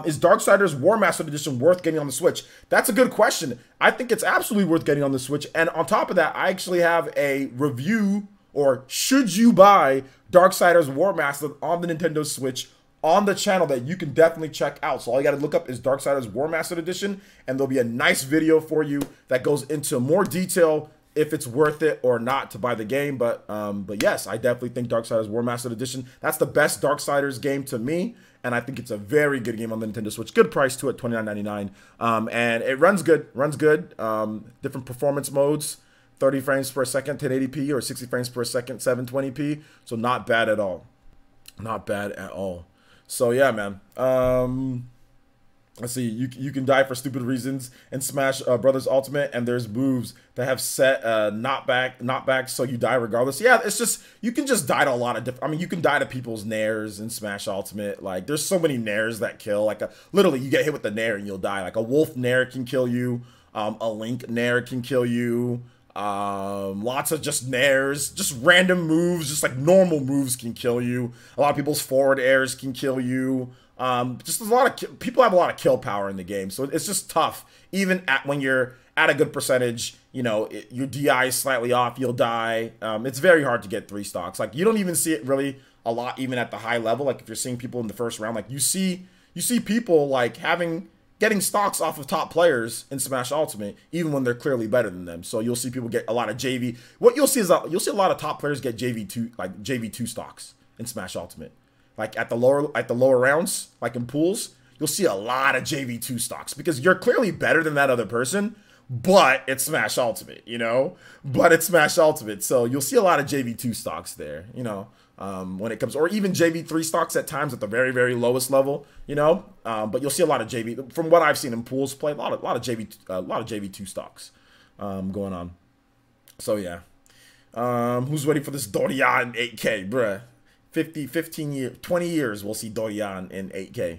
is Darksiders War Master Edition worth getting on the Switch? That's a good question. I think it's absolutely worth getting on the Switch. And on top of that, I actually have a review, or should you buy Darksiders War Master on the Nintendo Switch on the channel that you can definitely check out. So all you got to look up is Darksiders War Master Edition, and there'll be a nice video for you that goes into more detail if it's worth it or not to buy the game. But yes, I definitely think Darksiders War Master Edition, that's the best Darksiders game to me, and I think it's a very good game on the Nintendo Switch. Good price to it, $29.99. And it runs good. Different performance modes, 30 frames per second, 1080p, or 60 frames per second, 720p. So not bad at all. Not bad at all. So yeah, man. Let's see. You can die for stupid reasons in Smash Brothers Ultimate, and there's moves that have set knockback, so you die regardless. Yeah, it's just you can just die to a lot of different. I mean, you can die to people's nairs in Smash Ultimate. Like, there's so many nairs that kill. Like, literally, you get hit with the nair and you'll die. Like, a wolf nair can kill you. A link nair can kill you. Lots of just nairs, just random moves, just like normal moves can kill you. A lot of people's forward airs can kill you. Just a lot of people have a lot of kill power in the game, so it's just tough. Even when you're at a good percentage, you know, your DI is slightly off, you'll die. It's very hard to get 3 stocks. Like, you don't even see it really a lot, even at the high level. Like, if you're seeing people in the first round, like you see people like getting stocks off of top players in Smash Ultimate, even when they're clearly better than them. So you'll see people get a lot of JV. What you'll see is you'll see a lot of top players get JV2 stocks in Smash Ultimate. Like at the lower rounds, like in pools, you'll see a lot of JV2 stocks because you're clearly better than that other person, but it's Smash Ultimate, you know? But it's Smash Ultimate, so you'll see a lot of JV2 stocks there, you know? When it comes, or even JV3 stocks at times at the very, very lowest level, you know. But you'll see a lot of JV. From what I've seen in pools play, a lot of JV2 stocks going on. So yeah, who's waiting for this Doria in 8K, bruh? 15 years, 20 years, we'll see Doria in 8K.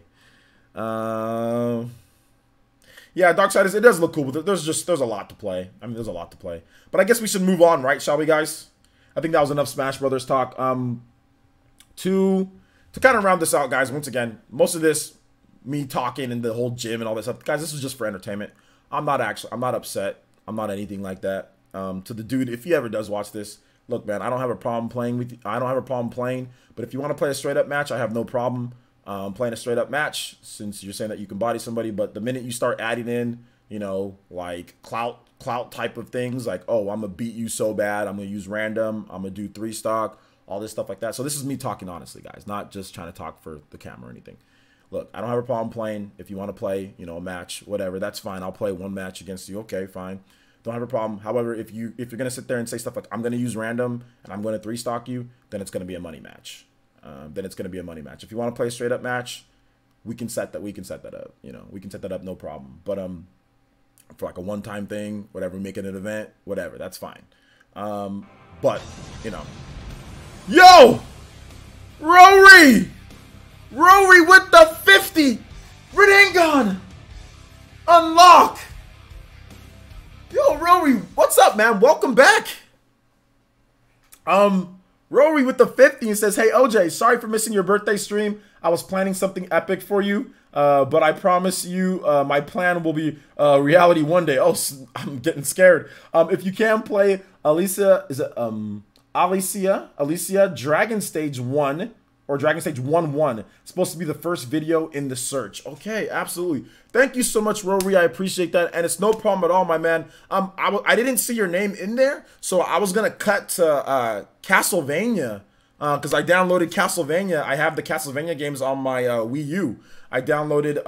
Yeah, Darksiders, it does look cool, but there's a lot to play. I mean, there's a lot to play. But I guess we should move on, right? Shall we, guys? I think that was enough Smash Brothers talk. To kind of round this out, guys, once again, most of this, me talking and the whole gym and all this stuff, guys, this is just for entertainment. I'm not upset. I'm not anything like that. To the dude, if he ever does watch this, look, man, I don't have a problem playing with you. I don't have a problem playing, but if you want to play a straight up match, I have no problem playing a straight up match, since you're saying that you can body somebody. But the minute you start adding in, you know, like clout type of things, like, oh, I'm gonna beat you so bad, I'm gonna use random, I'm gonna do 3 stock, all this stuff like that. So this is me talking honestly, guys, not just trying to talk for the camera or anything. Look, I don't have a problem playing. If you want to play, you know, a match, whatever, that's fine. I'll play 1 match against you. Okay, fine. Don't have a problem. However, if you're gonna sit there and say stuff like, I'm gonna use random and I'm gonna 3 stock you, then it's gonna be a money match. If you want to play a straight up match, we can set that up. You know, we can set that up, no problem. But for like a one-time thing, whatever, make it an event, whatever, that's fine. But, you know. Yo! Rory with the 50! Ridingon! Unlock! Yo, Rory, what's up, man? Welcome back! Rory with the 50 and says, hey, OJ, sorry for missing your birthday stream. I was planning something epic for you. But I promise you, my plan will be reality one day. Oh, I'm getting scared. If you can play Alicia, is it Alicia Dragon Stage 1 or Dragon Stage 1-1. It's supposed to be the first video in the search. Okay, absolutely. Thank you so much, Rory. I appreciate that, and it's no problem at all, my man. I didn't see your name in there, so I was gonna cut to Castlevania. Because I downloaded Castlevania. I have the Castlevania games on my Wii U. I downloaded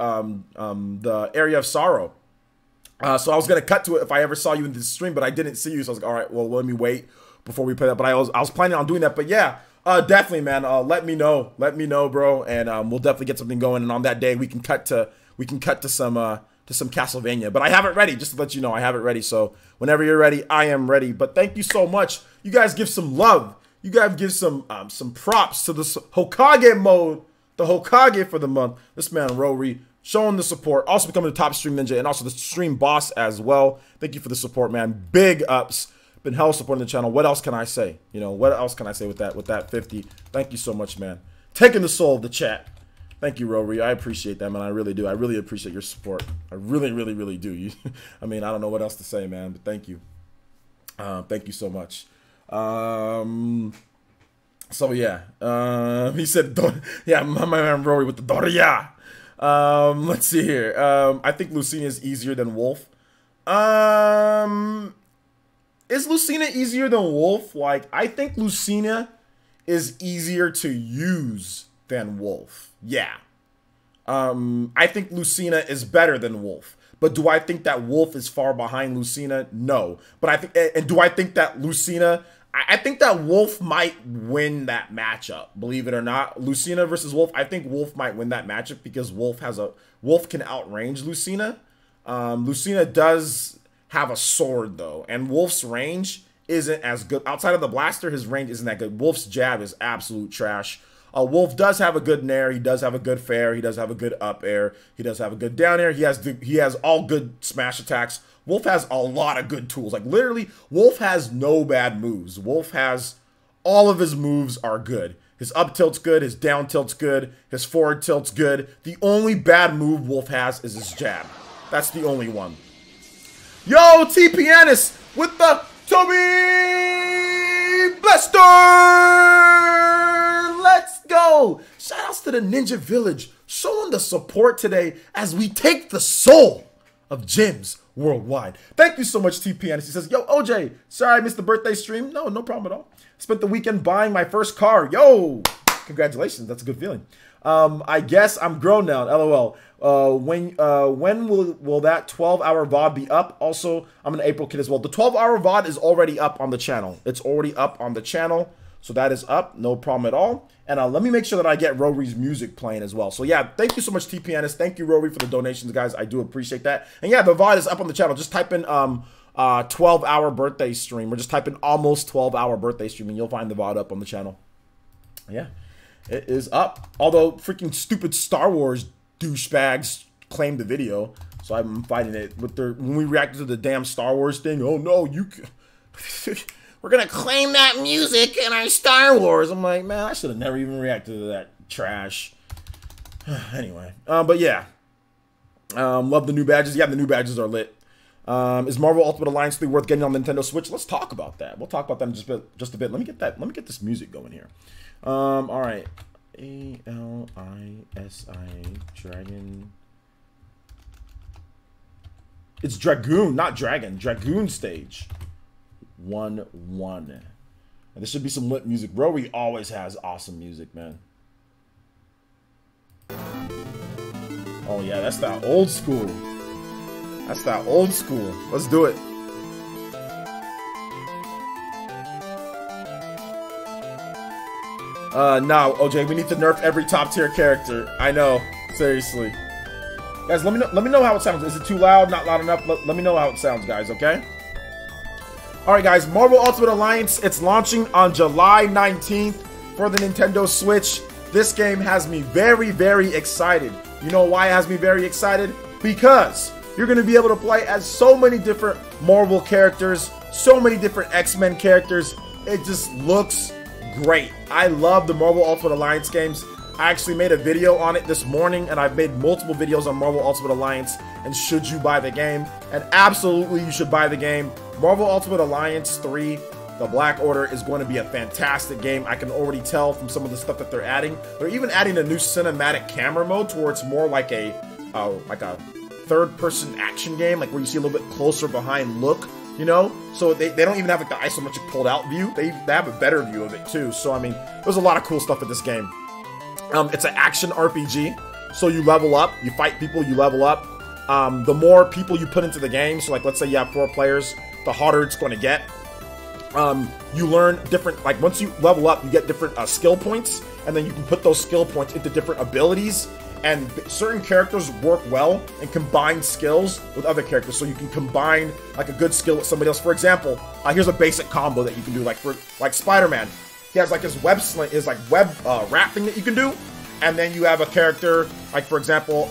the Area of Sorrow. So I was going to cut to it if I ever saw you in this stream, but I didn't see you. So I was like, all right, well, let me wait before we play that. But I was planning on doing that. But yeah, definitely, man. Let me know. Let me know, bro. And we'll definitely get something going. And on that day, we can cut to some Castlevania. But I have it ready, just to let you know. I have it ready. So whenever you're ready, I am ready. But thank you so much. You guys give some love. You guys give some props to this Hokage mode, the Hokage for the month. This man, Rory, showing the support. Also becoming the top stream ninja and also the stream boss as well. Thank you for the support, man. Big ups. Been hell supporting the channel. What else can I say? You know, what else can I say with that 50? Thank you so much, man. Taking the soul of the chat. Thank you, Rory. I appreciate that, man. I really do. I really appreciate your support. I really, really, really do. I mean, I don't know what else to say, man, but thank you. Thank you so much. So yeah, he said, yeah, my man Rory with the Doria. Let's see here. I think Lucina is easier than Wolf. Is Lucina easier than Wolf? Like, I think Lucina is easier to use than Wolf. Yeah. I think Lucina is better than Wolf. But do I think that Wolf is far behind Lucina? No. But I think, and do I think that Lucina, I think that Wolf might win that matchup, believe it or not. Lucina versus Wolf, I think Wolf might win that matchup because Wolf can outrange Lucina. Lucina does have a sword though, and Wolf's range isn't as good. Outside of the blaster, his range isn't that good. Wolf's jab is absolute trash. Wolf does have a good nair. He does have a good fair. He does have a good up air. He does have a good down air. He has all good smash attacks. Wolf has a lot of good tools. Like literally, Wolf has no bad moves. Wolf has all of his moves are good. His up tilt's good. His down tilt's good. His forward tilt's good. The only bad move Wolf has is his jab. That's the only one. Yo, T Pianist with the Toby Blaster! Let's go! Shoutouts to the Ninja Village showing the support today as we take the soul of gyms worldwide. Thank you so much, T Pianist. He says, yo, OJ, sorry I missed the birthday stream. No problem at all. Spent the weekend buying my first car. Yo, congratulations. That's a good feeling. I guess I'm grown now. LOL. When will that 12-hour VOD be up? Also, I'm an April kid as well. The 12-hour VOD is already up on the channel. It's already up on the channel. So that is up. No problem at all. And let me make sure that I get Rory's music playing as well. So yeah, thank you so much, T Pianist. Thank you, Rory, for the donations, guys. I do appreciate that. And yeah, the VOD is up on the channel. Just type in 12-hour birthday stream, or just type in almost 12-hour birthday stream, and you'll find the VOD up on the channel. Yeah. It is up. Although freaking stupid Star Wars douchebags claimed the video, so I'm fighting it with their when we reacted to the damn Star Wars thing. Oh no, we're gonna claim that music in our Star Wars. I'm like, man, I should have never even reacted to that trash. Anyway, but yeah, love the new badges. Yeah, the new badges are lit. Is Marvel Ultimate Alliance 3 worth getting on Nintendo Switch? Let's talk about that. We'll talk about that in just a bit. Let me get this music going here. All right. ALISI Dragon. It's Dragoon, not Dragon. Dragoon stage. 1-1. And there should be some lit music. Rory always has awesome music, man. Oh yeah, that's that old school. That's that old school. Let's do it. No, OJ, we need to nerf every top tier character. I know, seriously. Guys, let me know how it sounds. Is it too loud? Not loud enough? Let me know how it sounds, guys, okay? Alright, guys, Marvel Ultimate Alliance, it's launching on July 19th for the Nintendo Switch. This game has me very, very excited. You know why it has me very excited? Because you're going to be able to play as so many different Marvel characters, so many different X-Men characters. It just looks great. I love the Marvel Ultimate Alliance games. I actually made a video on it this morning, and I've made multiple videos on Marvel Ultimate Alliance and should you buy the game. And absolutely you should buy the game. Marvel Ultimate Alliance 3, The Black Order, is going to be a fantastic game. I can already tell from some of the stuff that they're adding. They're even adding a new cinematic camera mode to where it's more like a third-person action game, like where you see a little bit closer behind look. You know, so they don't even have like the isometric pulled out view. They have a better view of it too. So I mean, there's a lot of cool stuff with this game. It's an action RPG, so you level up, you fight people, you level up. The more people you put into the game, so like let's say you have 4 players, the harder it's going to get. You learn different, like once you level up, you get different skill points, and then you can put those skill points into different abilities. And certain characters work well and combine skills with other characters. So you can combine like a good skill with somebody else. For example, here's a basic combo that you can do. Like for Spider-Man, he has like his web sling, his like web wrap thing that you can do. And then you have a character like, for example,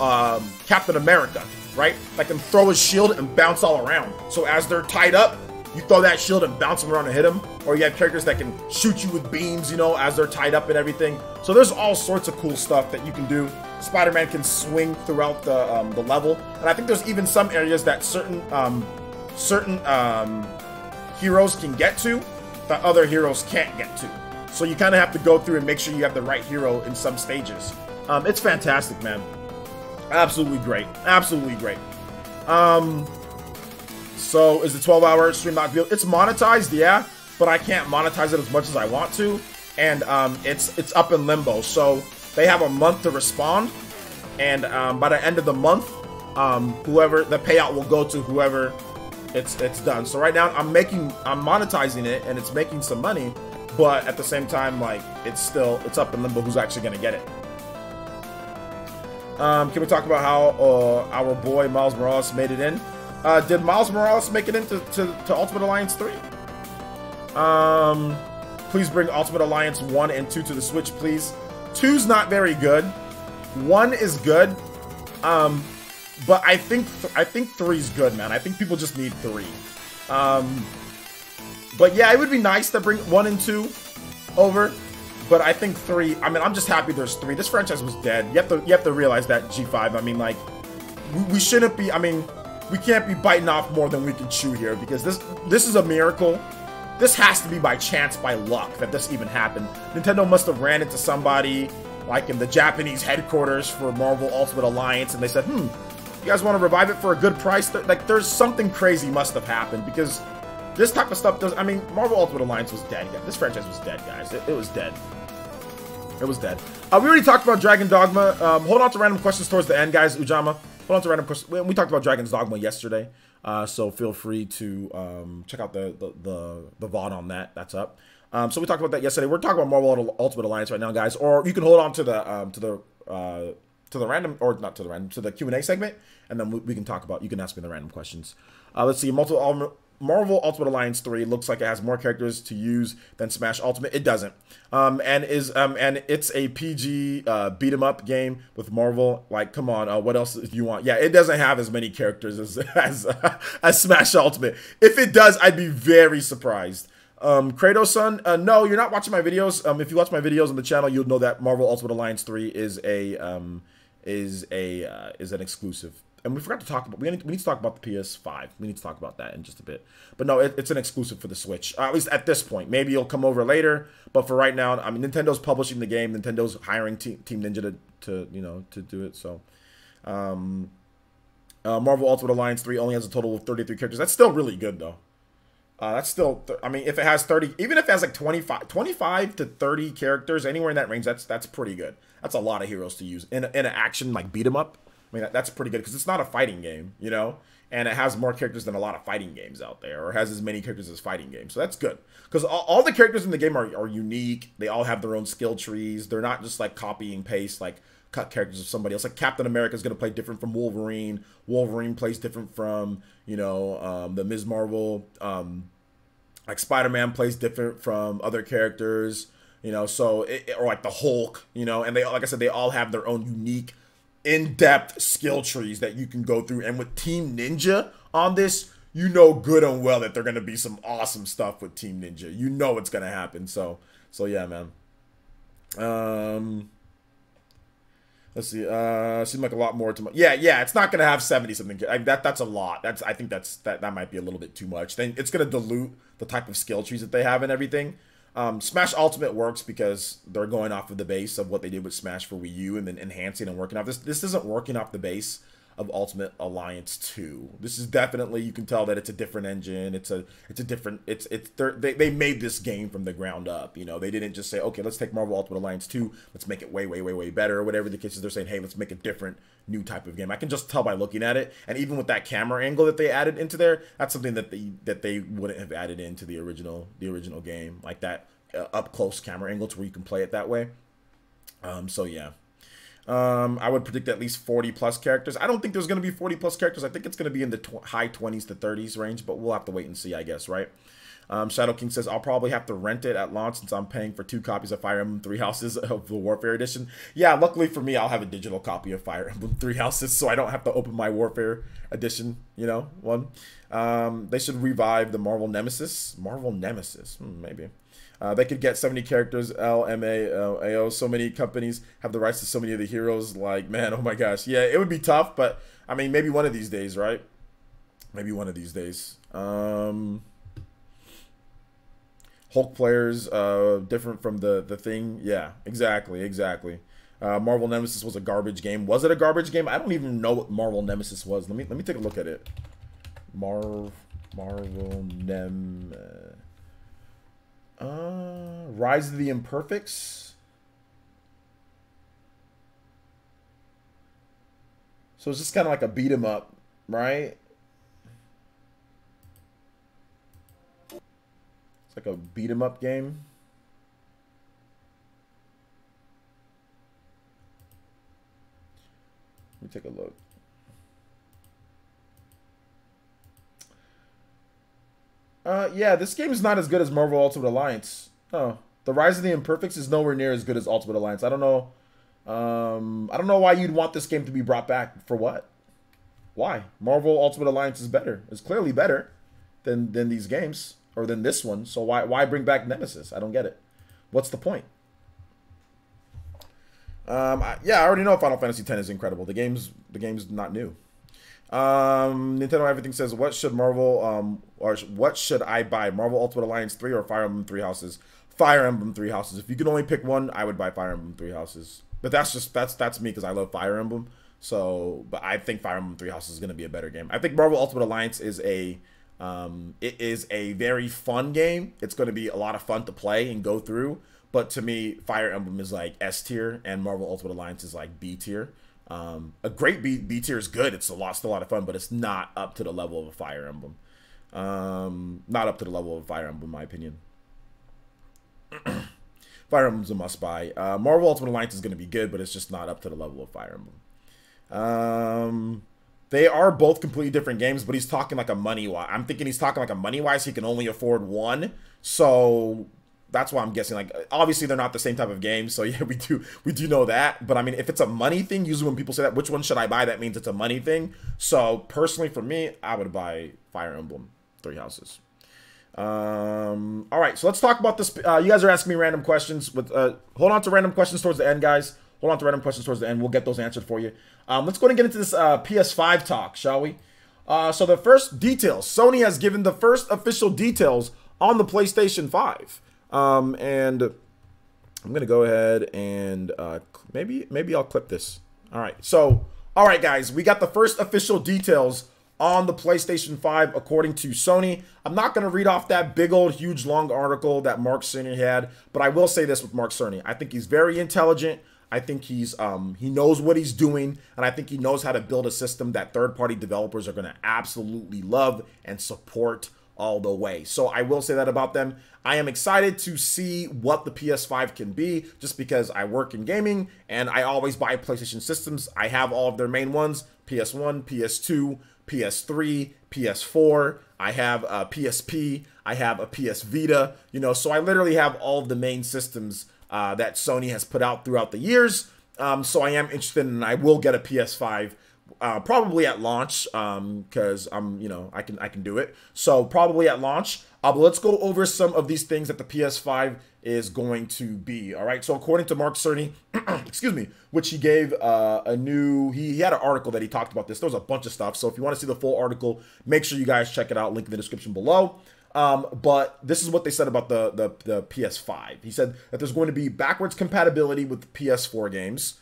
Captain America, right? That can throw his shield and bounce all around. So as they're tied up, you throw that shield and bounce them around and hit them. Or you have characters that can shoot you with beams, you know, as they're tied up and everything. So there's all sorts of cool stuff that you can do. Spider-Man can swing throughout the level, and I think there's even some areas that certain heroes can get to that other heroes can't get to. So you kind of have to go through and make sure you have the right hero in some stages. It's fantastic, man. Absolutely great. Absolutely great. So is the 12-hour stream not real? It's monetized, yeah, but I can't monetize it as much as I want to, and it's up in limbo. So they have a month to respond, and by the end of the month, whoever the payout will go to whoever it's done. So right now I'm monetizing it, and it's making some money, but at the same time, like, it's up in limbo who's actually gonna get it. Can we talk about how our boy Miles Morales made it in? Did Miles Morales make it into to Ultimate Alliance 3? Please bring Ultimate Alliance 1 and 2 to the Switch, please. 2's not very good. 1 is good. But I think 3's good, man. I think people just need 3. But yeah, it would be nice to bring 1 and 2 over. But I think 3, I mean, I'm just happy there's 3. This franchise was dead. You have to realize that, G5. I mean, like, we shouldn't be, I mean, we can't be biting off more than we can chew here, because this is a miracle. This has to be by chance, by luck, that this even happened. Nintendo must have ran into somebody, like in the Japanese headquarters for Marvel Ultimate Alliance, and they said, you guys want to revive it for a good price? Like, there's something crazy must have happened, because this type of stuff does, I mean, Marvel Ultimate Alliance was dead. This franchise was dead, guys. It was dead. It was dead. We already talked about Dragon Dogma. Hold on to random questions towards the end, guys. Ujama, hold on to random questions. We talked about Dragon's Dogma yesterday, so feel free to check out the VOD on that. That's up. So we talked about that yesterday. We're talking about Marvel Ultimate Alliance right now, guys. Or you can hold on to the random, or not to the random, to the Q&A segment, and then we can talk about. You can ask me the random questions. Let's see. Marvel Ultimate Alliance 3 looks like it has more characters to use than Smash Ultimate. It doesn't, and it's a PG beat 'em up game with Marvel. Like, come on, what else do you want? Yeah, it doesn't have as many characters as Smash Ultimate. If it does, I'd be very surprised. Kratos-san, no, you're not watching my videos. If you watch my videos on the channel, you'll know that Marvel Ultimate Alliance 3 is an exclusive. And we forgot to talk about, we need to talk about the PS5. We need to talk about that in just a bit. But no, it's an exclusive for the Switch. At least at this point. Maybe it'll come over later. But for right now, I mean, Nintendo's publishing the game. Nintendo's hiring Team Ninja to do it. So, Marvel Ultimate Alliance 3 only has a total of 33 characters. That's still really good, though. That's still, I mean, if it has 30, even if it has like 25 to 30 characters, anywhere in that range, that's pretty good. That's a lot of heroes to use in an action like beat 'em up. I mean, that's pretty good, because it's not a fighting game, you know? And it has more characters than a lot of fighting games out there, or has as many characters as fighting games. So that's good. Because all the characters in the game are unique. They all have their own skill trees. They're not just like copy and paste, like cut characters of somebody else. Like Captain America is going to play different from Wolverine. Wolverine plays different from, the Ms. Marvel. Like Spider-Man plays different from other characters, so, or like the Hulk, and they, like I said, they all have their own unique in-depth skill trees that you can go through. And with Team Ninja on this, you know good and well that they're going to be some awesome stuff with Team Ninja. You know it's going to happen. So yeah, man. Let's see. Seems like a lot more to yeah. It's not going to have 70 something. That's a lot. I think that might be a little bit too much. Then it's going to dilute the type of skill trees that they have and everything. Smash Ultimate works because they're going off of the base of what they did with Smash for Wii U and then enhancing and working off this. This isn't working off the base of Ultimate Alliance 2. This is definitely, you can tell that it's a different engine. They made this game from the ground up. They didn't just say, okay, let's take Marvel Ultimate Alliance 2, let's make it way better, or whatever the case is. They're saying, hey, let's make a different new type of game. I can just tell by looking at it. And even with that camera angle that they added into there, that's something that they wouldn't have added into the original game, like that up close camera angle to where you can play it that way. So yeah. I would predict at least 40 plus characters. I don't think there's going to be 40 plus characters. I think it's going to be in the high 20s to 30s range, but we'll have to wait and see, I guess, right? Shadow King says, I'll probably have to rent it at launch since I'm paying for 2 copies of Fire Emblem 3 Houses of the Warfare Edition. Yeah, luckily for me, I'll have a digital copy of Fire Emblem 3 Houses, so I don't have to open my Warfare Edition, one. They should revive the Marvel Nemesis. Marvel Nemesis, maybe. They could get 70 characters, LMAO. So many companies have the rights to so many of the heroes. Like, man, oh my gosh. Yeah, it would be tough, but, I mean, maybe one of these days, right? Maybe one of these days. Hulk players, different from the thing. Yeah, exactly. Marvel Nemesis was a garbage game. Was it a garbage game? I don't even know what Marvel Nemesis was. Let me take a look at it. Marvel Nemesis. Rise of the Imperfects. So it's just kind of like a beat 'em up, right? It's like a beat 'em up game. Let me take a look. Yeah, this game is not as good as Marvel Ultimate Alliance. Oh, the Rise of the Imperfects is nowhere near as good as Ultimate Alliance. I don't know. I don't know why you'd want this game to be brought back. For what? Why? Marvel Ultimate Alliance is better. It's clearly better than these games, or than this one. So why bring back Nemesis? I don't get it. What's the point? Yeah, I already know Final Fantasy X is incredible. The game's not new. Nintendo Everything says, what should Marvel or what should I buy? Marvel Ultimate Alliance 3 or Fire Emblem 3 Houses? Fire Emblem 3 Houses. If you could only pick one, I would buy Fire Emblem 3 Houses. But that's me because I love Fire Emblem. So, but I think Fire Emblem 3 Houses is going to be a better game. I think Marvel Ultimate Alliance is a very fun game. It's going to be a lot of fun to play and go through. But to me, Fire Emblem is like S tier, and Marvel Ultimate Alliance is like B tier. A great B tier is good. It's still a lot of fun, but it's not up to the level of a Fire Emblem. Not up to the level of a Fire Emblem, in my opinion. Fire Emblem's a must-buy. Marvel Ultimate Alliance is going to be good, but it's just not up to the level of Fire Emblem. They are both completely different games, but he's talking like a money-wise. I'm thinking he's talking like a money-wise. He can only afford one, so that's why I'm guessing. Like, obviously they're not the same type of game, so yeah, we do know that. But I mean, if it's a money thing, usually when people say that, which one should I buy? That means it's a money thing. So personally, for me, I would buy Fire Emblem 3 Houses. All right, so let's talk about this. You guys are asking me random questions. Hold on to random questions towards the end, guys. Hold on to random questions towards the end. We'll get those answered for you. Let's go ahead and get into this PS5 talk, shall we? So the first details. Sony has given the first official details on the PlayStation 5. And I'm going to go ahead and maybe I'll clip this. All right. So, all right, guys, we got the first official details on the PlayStation 5 according to Sony. I'm not going to read off that big old huge long article that Mark Cerny had, but I will say this with Mark Cerny. I think he's very intelligent. I think he knows what he's doing, and I think he knows how to build a system that third-party developers are going to absolutely love and support all the way. So I will say that about them. I am excited to see what the PS5 can be, just because I work in gaming and I always buy PlayStation systems. I have all of their main ones: PS1, PS2, PS3, PS4. I have a PSP. I have a PS Vita. You know, so I literally have all of the main systems that Sony has put out throughout the years. So I am interested, and I will get a PS5 probably at launch, because I can do it. So probably at launch. But let's go over some of these things that the PS5 is going to be. All right. So according to Mark Cerny, excuse me, which he gave he had an article that he talked about this. There was a bunch of stuff. So if you want to see the full article, make sure you guys check it out. Link in the description below. But this is what they said about the PS5. He said that there's going to be backwards compatibility with PS4 games.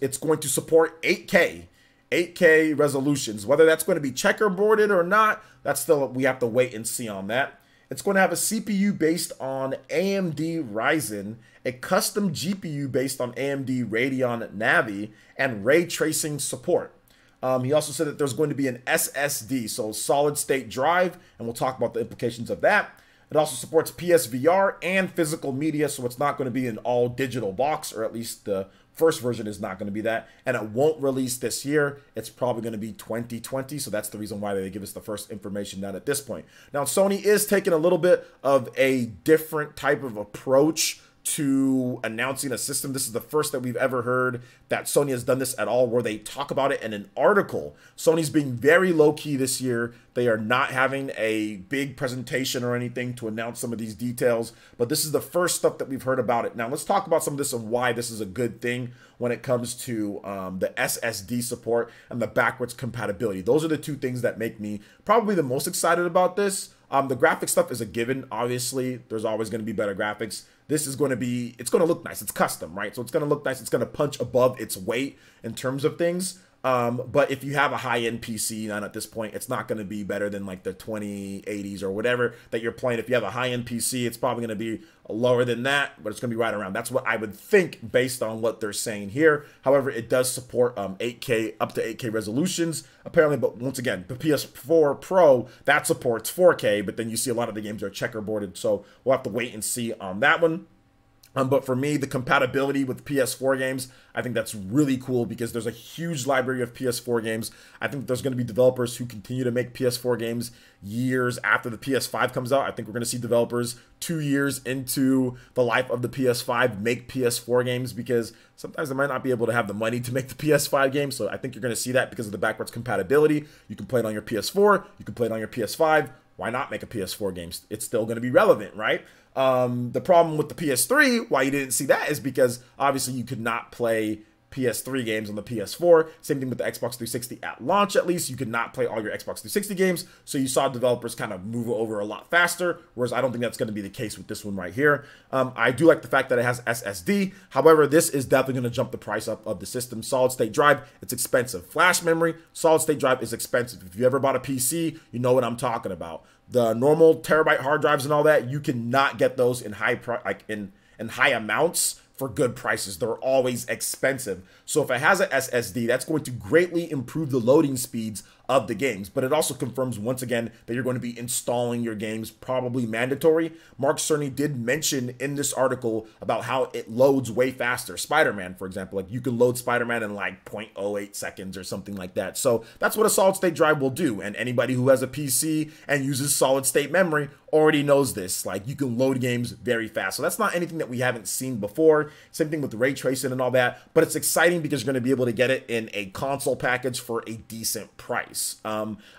It's going to support 8K resolutions. Whether that's going to be checkerboarded or not, that's still, we have to wait and see on that. It's going to have a CPU based on AMD Ryzen, a custom GPU based on AMD Radeon Navi, and ray tracing support. He also said that there's going to be an SSD, so solid state drive, and we'll talk about the implications of that. It also supports PSVR and physical media, so it's not going to be an all digital box, or at least the first version is not going to be that, and it won't release this year. It's probably going to be 2020, so that's the reason why they give us the first information out at this point. Now, Sony is taking a little bit of a different type of approach to announcing a system. This is the first that we've ever heard that Sony has done this at all, where they talk about it in an article. Sony's being very low-key this year. They are not having a big presentation or anything to announce some of these details, but this is the first stuff that we've heard about it. Now, let's talk about some of this and why this is a good thing when it comes to the SSD support and the backwards compatibility. Those are the two things that make me probably the most excited about this. The graphic stuff is a given. Obviously, there's always going to be better graphics. This is going to be, it's going to look nice. It's custom, right? So it's going to look nice. It's going to punch above its weight in terms of things. But if you have a high-end PC, then at this point, it's not going to be better than like the 2080s or whatever that you're playing. If you have a high-end PC, it's probably going to be lower than that, but it's going to be right around. That's what I would think based on what they're saying here. However, it does support 8K, up to 8K resolutions, apparently. But once again, the PS4 Pro, that supports 4K, but then you see a lot of the games are checkerboarded. So we'll have to wait and see on that one. But for me, the compatibility with PS4 games, I think that's really cool because there's a huge library of PS4 games. I think there's going to be developers who continue to make PS4 games years after the PS5 comes out. I think we're going to see developers 2 years into the life of the PS5 make PS4 games because sometimes they might not be able to have the money to make the PS5 game. So I think you're going to see that because of the backwards compatibility. You can play it on your PS4. You can play it on your PS5. Why not make a PS4 game? It's still going to be relevant, right? The problem with the PS3, why you didn't see that is because obviously you could not play PS3 games on the PS4. Same thing with the Xbox 360 at launch, at least. You could not play all your Xbox 360 games. So you saw developers kind of move over a lot faster, whereas I don't think that's going to be the case with this one right here. I do like the fact that it has SSD. However, this is definitely going to jump the price up of the system. Solid state drive, it's expensive. Flash memory, solid state drive is expensive. If you ever bought a PC, you know what I'm talking about. The normal terabyte hard drives and all that, you cannot get those in high amounts for good prices. They're always expensive. So if it has an SSD, that's going to greatly improve the loading speeds of the games. But it also confirms once again that you're going to be installing your games, probably mandatory. Mark Cerny did mention in this article about how it loads way faster. Spider-Man, for example, like you can load Spider-Man in like 0.08 seconds or something like that. So that's what a solid state drive will do. And anybody who has a PC and uses solid state memory already knows this. Like you can load games very fast. So that's not anything that we haven't seen before. Same thing with ray tracing and all that. But it's exciting because you're going to be able to get it in a console package for a decent price.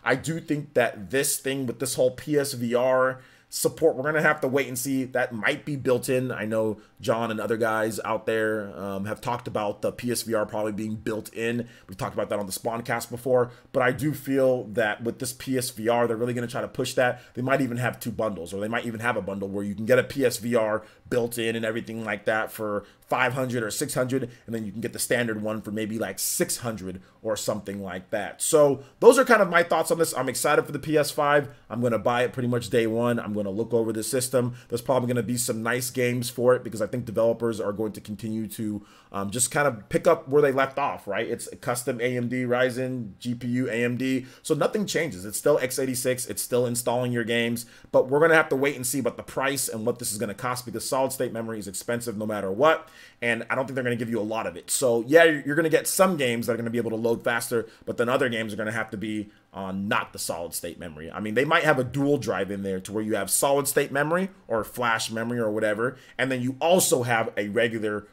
I do think that this thing with this whole PSVR support, we're going to have to wait and see. That might be built in. I know John and other guys out there have talked about the PSVR probably being built in. We've talked about that on the Spawncast before, but I do feel that with this PSVR, they're really going to try to push that. They might even have two bundles, or they might even have a bundle where you can get a PSVR built in and everything like that for 500 or 600, and then you can get the standard one for maybe like 600 or something like that. So those are kind of my thoughts on this. I'm excited for the PS5. I'm going to buy it pretty much day one. I'm going to look over the system. There's probably going to be some nice games for it because I think developers are going to continue to just kind of pick up where they left off, right? It's a custom AMD Ryzen GPU AMD, so nothing changes. It's still x86. It's still installing your games, but we're going to have to wait and see what the price and what this is going to cost because solid state memory is expensive no matter what, and I don't think they're going to give you a lot of it. So yeah, you're going to get some games that are going to be able to load faster, but then other games are going to have to be on not the solid state memory. I mean, they might have a dual drive in there to where you have solid state memory or flash memory or whatever, and then you also have a regular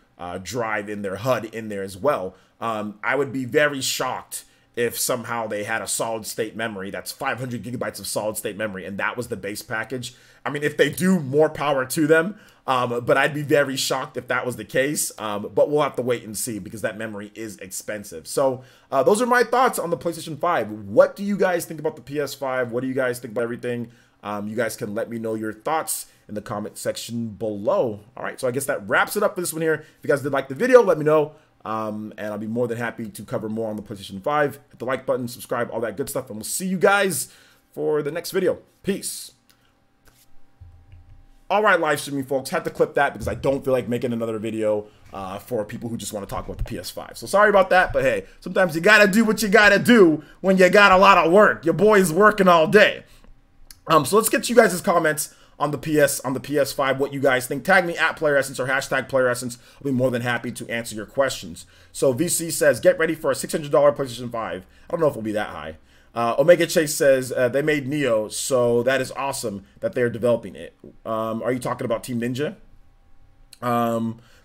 drive in their HUD in there as well. I would be very shocked if somehow they had a solid state memory that's 500 gigabytes of solid state memory and that was the base package. I mean, if they do, more power to them, but I'd be very shocked if that was the case. But we'll have to wait and see because that memory is expensive. So those are my thoughts on the PlayStation 5. What do you guys think about the PS5? What do you guys think about everything? You guys can let me know your thoughts in the comment section below. All right, so I guess that wraps it up for this one here. If you guys did like the video, let me know. And I'll be more than happy to cover more on the PlayStation 5. Hit the like button, subscribe, all that good stuff. And we'll see you guys for the next video. Peace. All right, live streaming folks, had to clip that because I don't feel like making another video for people who just want to talk about the PS5. So sorry about that, but hey, sometimes you got to do what you got to do when you got a lot of work. Your boy's working all day. So let's get you guys' comments on the PS5, what you guys think. Tag me at PlayerEssence or hashtag PlayerEssence. I'll be more than happy to answer your questions. So VC says, get ready for a $600 PlayStation 5. I don't know if it'll be that high. Omega Chase says, they made Neo, so that is awesome that they're developing it. Are you talking about Team Ninja?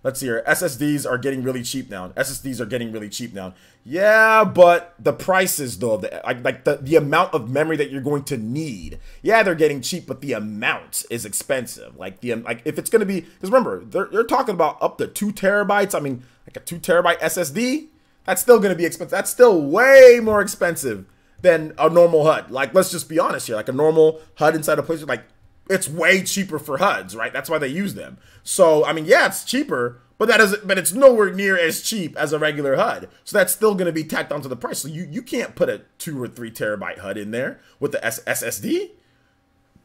Let's see here. SSDs are getting really cheap now. SSDs are getting really cheap now. Yeah, but the prices though, the amount of memory that you're going to need. Yeah, they're getting cheap, but the amount is expensive. Like if it's going to be, because remember, they're talking about up to 2 terabytes. I mean, like a 2 terabyte SSD, that's still going to be expensive. That's still way more expensive than a normal HUD. Like, let's just be honest here. Like a normal HUD inside a PlayStation, like, it's way cheaper for HUDs, right? That's why they use them. So, I mean, yeah, it's cheaper, But that doesn't. But it's nowhere near as cheap as a regular HUD. So that's still going to be tacked onto the price. So you can't put a 2 or 3 terabyte HUD in there with the SSD.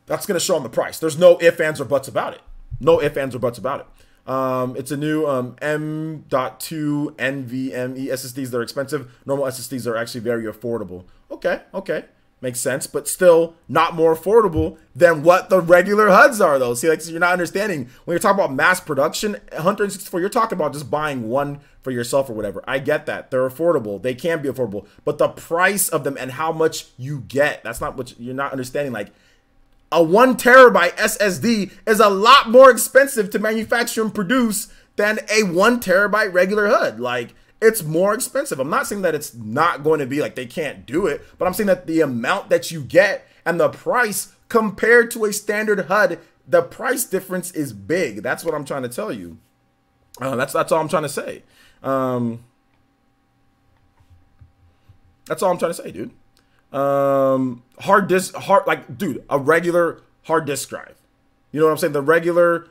That's going to show on the price. There's no ifs, ands, or buts about it. No ifs, ands, or buts about it. It's a new M.2 NVMe SSDs. They're expensive. Normal SSDs are actually very affordable. Okay. Makes sense, but still not more affordable than what the regular HUDs are, though. See, like, so you're not understanding. When you're talking about mass production, 164, you're talking about just buying one for yourself or whatever. I get that. They're affordable. They can be affordable. But the price of them and how much you get, that's not what you're not understanding. Like, a 1 terabyte SSD is a lot more expensive to manufacture and produce than a 1 terabyte regular HUD. Like, it's more expensive. I'm not saying that it's not going to be like they can't do it, but I'm saying that the amount that you get and the price compared to a standard HUD, the price difference is big. That's what I'm trying to tell you. That's all I'm trying to say. That's all I'm trying to say, dude. Dude, a regular hard disk drive. You know what I'm saying? The regular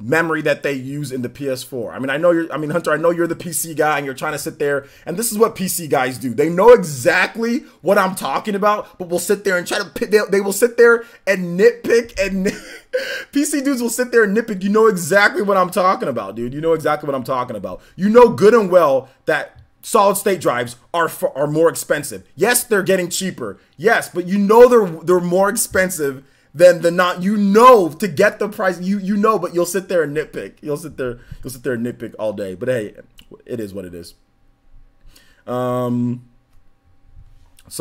memory that they use in the PS4. Hunter, I know you're the PC guy and you're trying to sit there, and this is what PC guys do. They know exactly what I'm talking about, but will sit there and try to, they will sit there and nitpick, and PC dudes will sit there and nitpick. You know exactly what I'm talking about, dude. You know exactly what I'm talking about. You know good and well that solid state drives are more expensive. Yes, they're getting cheaper. Yes, but you know they're more expensive than the not, to get the price, but you'll sit there and nitpick. You'll sit there and nitpick all day. But hey, it is what it is. So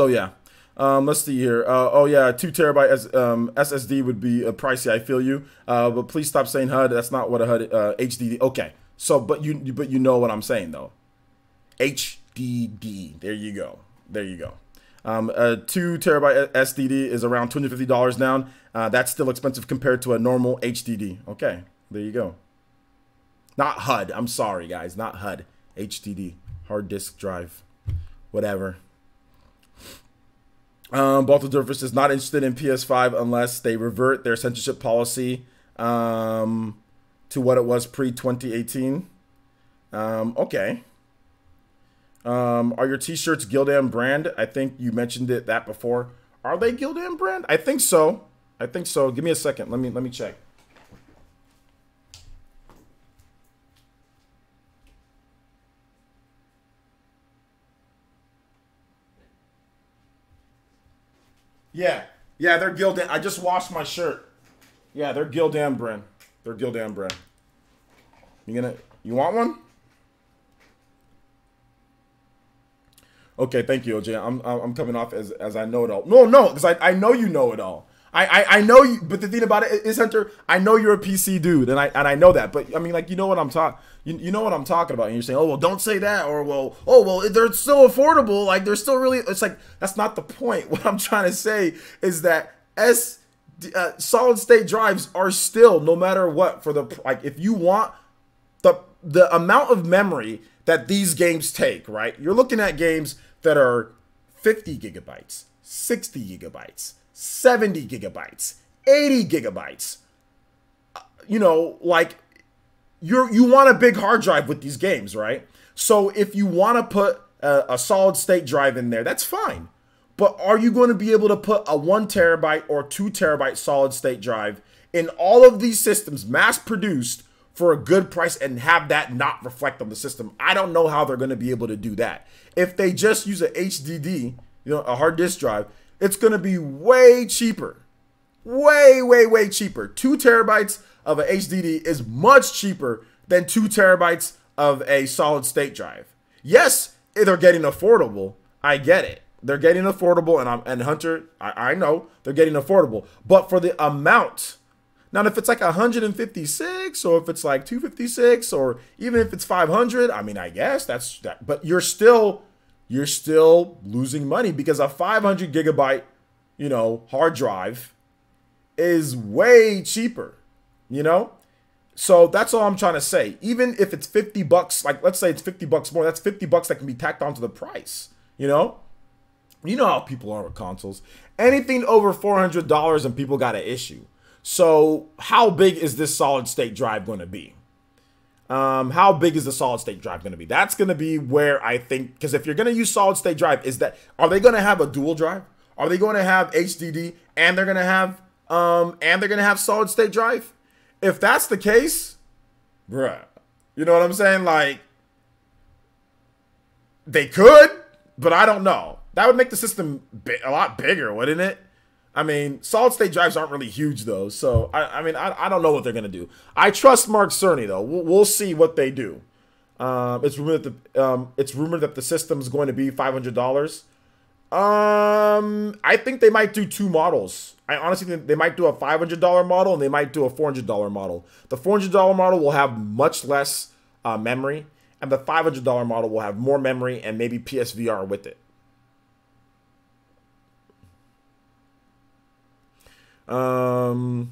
yeah. Let's see here. Oh yeah, 2 terabyte SSD would be pricey. I feel you. But please stop saying HUD. That's not what a HUD HDD. Okay. So but you know what I'm saying though. HDD. There you go. A 2 terabyte SSD is around $250 now. That's still expensive compared to a normal HDD. Okay, there you go. Not HUD. I'm sorry, guys. Not HUD. HDD. Hard disk drive. Whatever. Baltimore Durfish is not interested in PS5 unless they revert their censorship policy to what it was pre-2018. Okay. Are your t-shirts Gildan brand? I think you mentioned that before. Are they Gildan brand? I think so. Give me a second. Let me check. Yeah, they're Gildan. I just washed my shirt. Yeah, they're Gildan brand. You want one? Okay, thank you, OJ. I'm coming off as I know it all. No, because I know you know it all. I know you, but the thing about it is, Hunter, I know you're a PC dude, and I know that. But I mean, like, you know what I'm you know what I'm talking about. And you're saying, oh well, don't say that, or well, they're still affordable. Like, they're still really. It's like, that's not the point. What I'm trying to say is that solid state drives are still, no matter what, for the, like, if you want the amount of memory that these games take, right? You're looking at games that are 50 gigabytes, 60 gigabytes, 70 gigabytes, 80 gigabytes. You know, like, you want a big hard drive with these games, right? So if you want to put a solid state drive in there, that's fine. But are you going to be able to put a 1 terabyte or 2 terabyte solid state drive in all of these systems, mass produced, for a good price and have that not reflect on the system? I don't know how they're going to be able to do that. If they just use a HDD, a hard disk drive, it's going to be way cheaper. Way cheaper. 2 terabytes of a HDD is much cheaper than 2 terabytes of a solid state drive. Yes, they're getting affordable. I get it. They're getting affordable, and Hunter, I know they're getting affordable. But for the amount, now if it's like 156, or if it's like 256, or even if it's 500, I mean, I guess that's that. But you're still losing money, because a 500 gigabyte, hard drive is way cheaper, So that's all I'm trying to say. Even if it's $50, like, let's say it's $50 more, that's $50 that can be tacked onto the price, You know how people are with consoles. Anything over $400 and people got an issue. So how big is this solid state drive going to be? How big is the solid state drive going to be? That's going to be where I think, because if you're going to use solid state drive, are they going to have a dual drive? Are they going to have HDD and they're going to have solid state drive? If that's the case, bruh, you know what I'm saying? Like, they could, but I don't know. That would make the system a lot bigger, wouldn't it? I mean, solid state drives aren't really huge though, so I mean, I don't know what they're gonna do. I trust Mark Cerny though. We'll see what they do. It's rumored that the system's going to be $500. I think they might do two models. I honestly think they might do a $500 model and they might do a $400 model. The $400 model will have much less memory, and the $500 model will have more memory and maybe PSVR with it. Chibi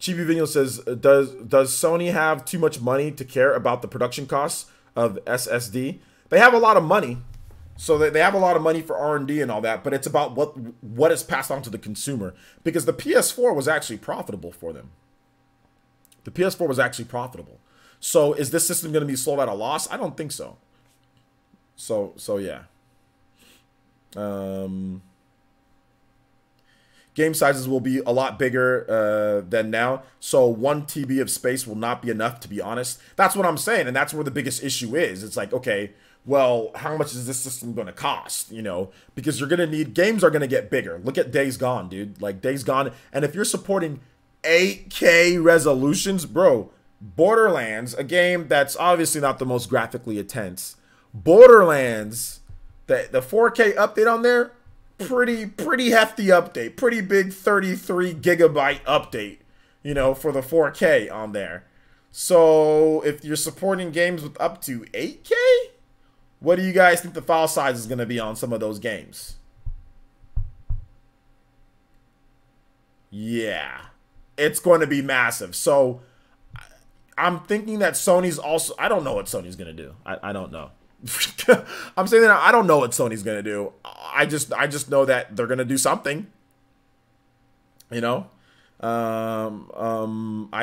Vigno says, does Sony have too much money to care about the production costs of SSD? They have a lot of money. So they have a lot of money for R&D and all that, but it's about what is passed on to the consumer. Because the PS4 was actually profitable for them. The PS4 was actually profitable. So is this system going to be sold at a loss? I don't think so. So yeah. Game sizes will be a lot bigger than now. So 1 TB of space will not be enough, to be honest. That's what I'm saying, and that's where the biggest issue is. It's like, okay, well, how much is this system going to cost? You know, because you're going to need, games are going to get bigger. Look at Days Gone, dude. Like Days Gone. And if you're supporting 8K resolutions, bro, Borderlands, a game that's obviously not the most graphically intense. Borderlands, the 4K update on there, pretty hefty update. Pretty big 33 gigabyte update, you know, for the 4K on there. So if you're supporting games with up to 8K, what do you guys think the file size is going to be on some of those games? Yeah, it's going to be massive. So I'm thinking that Sony's also, I don't know what Sony's going to do. I don't know. I'm saying that I don't know what Sony's going to do. I just know that they're going to do something. You know? I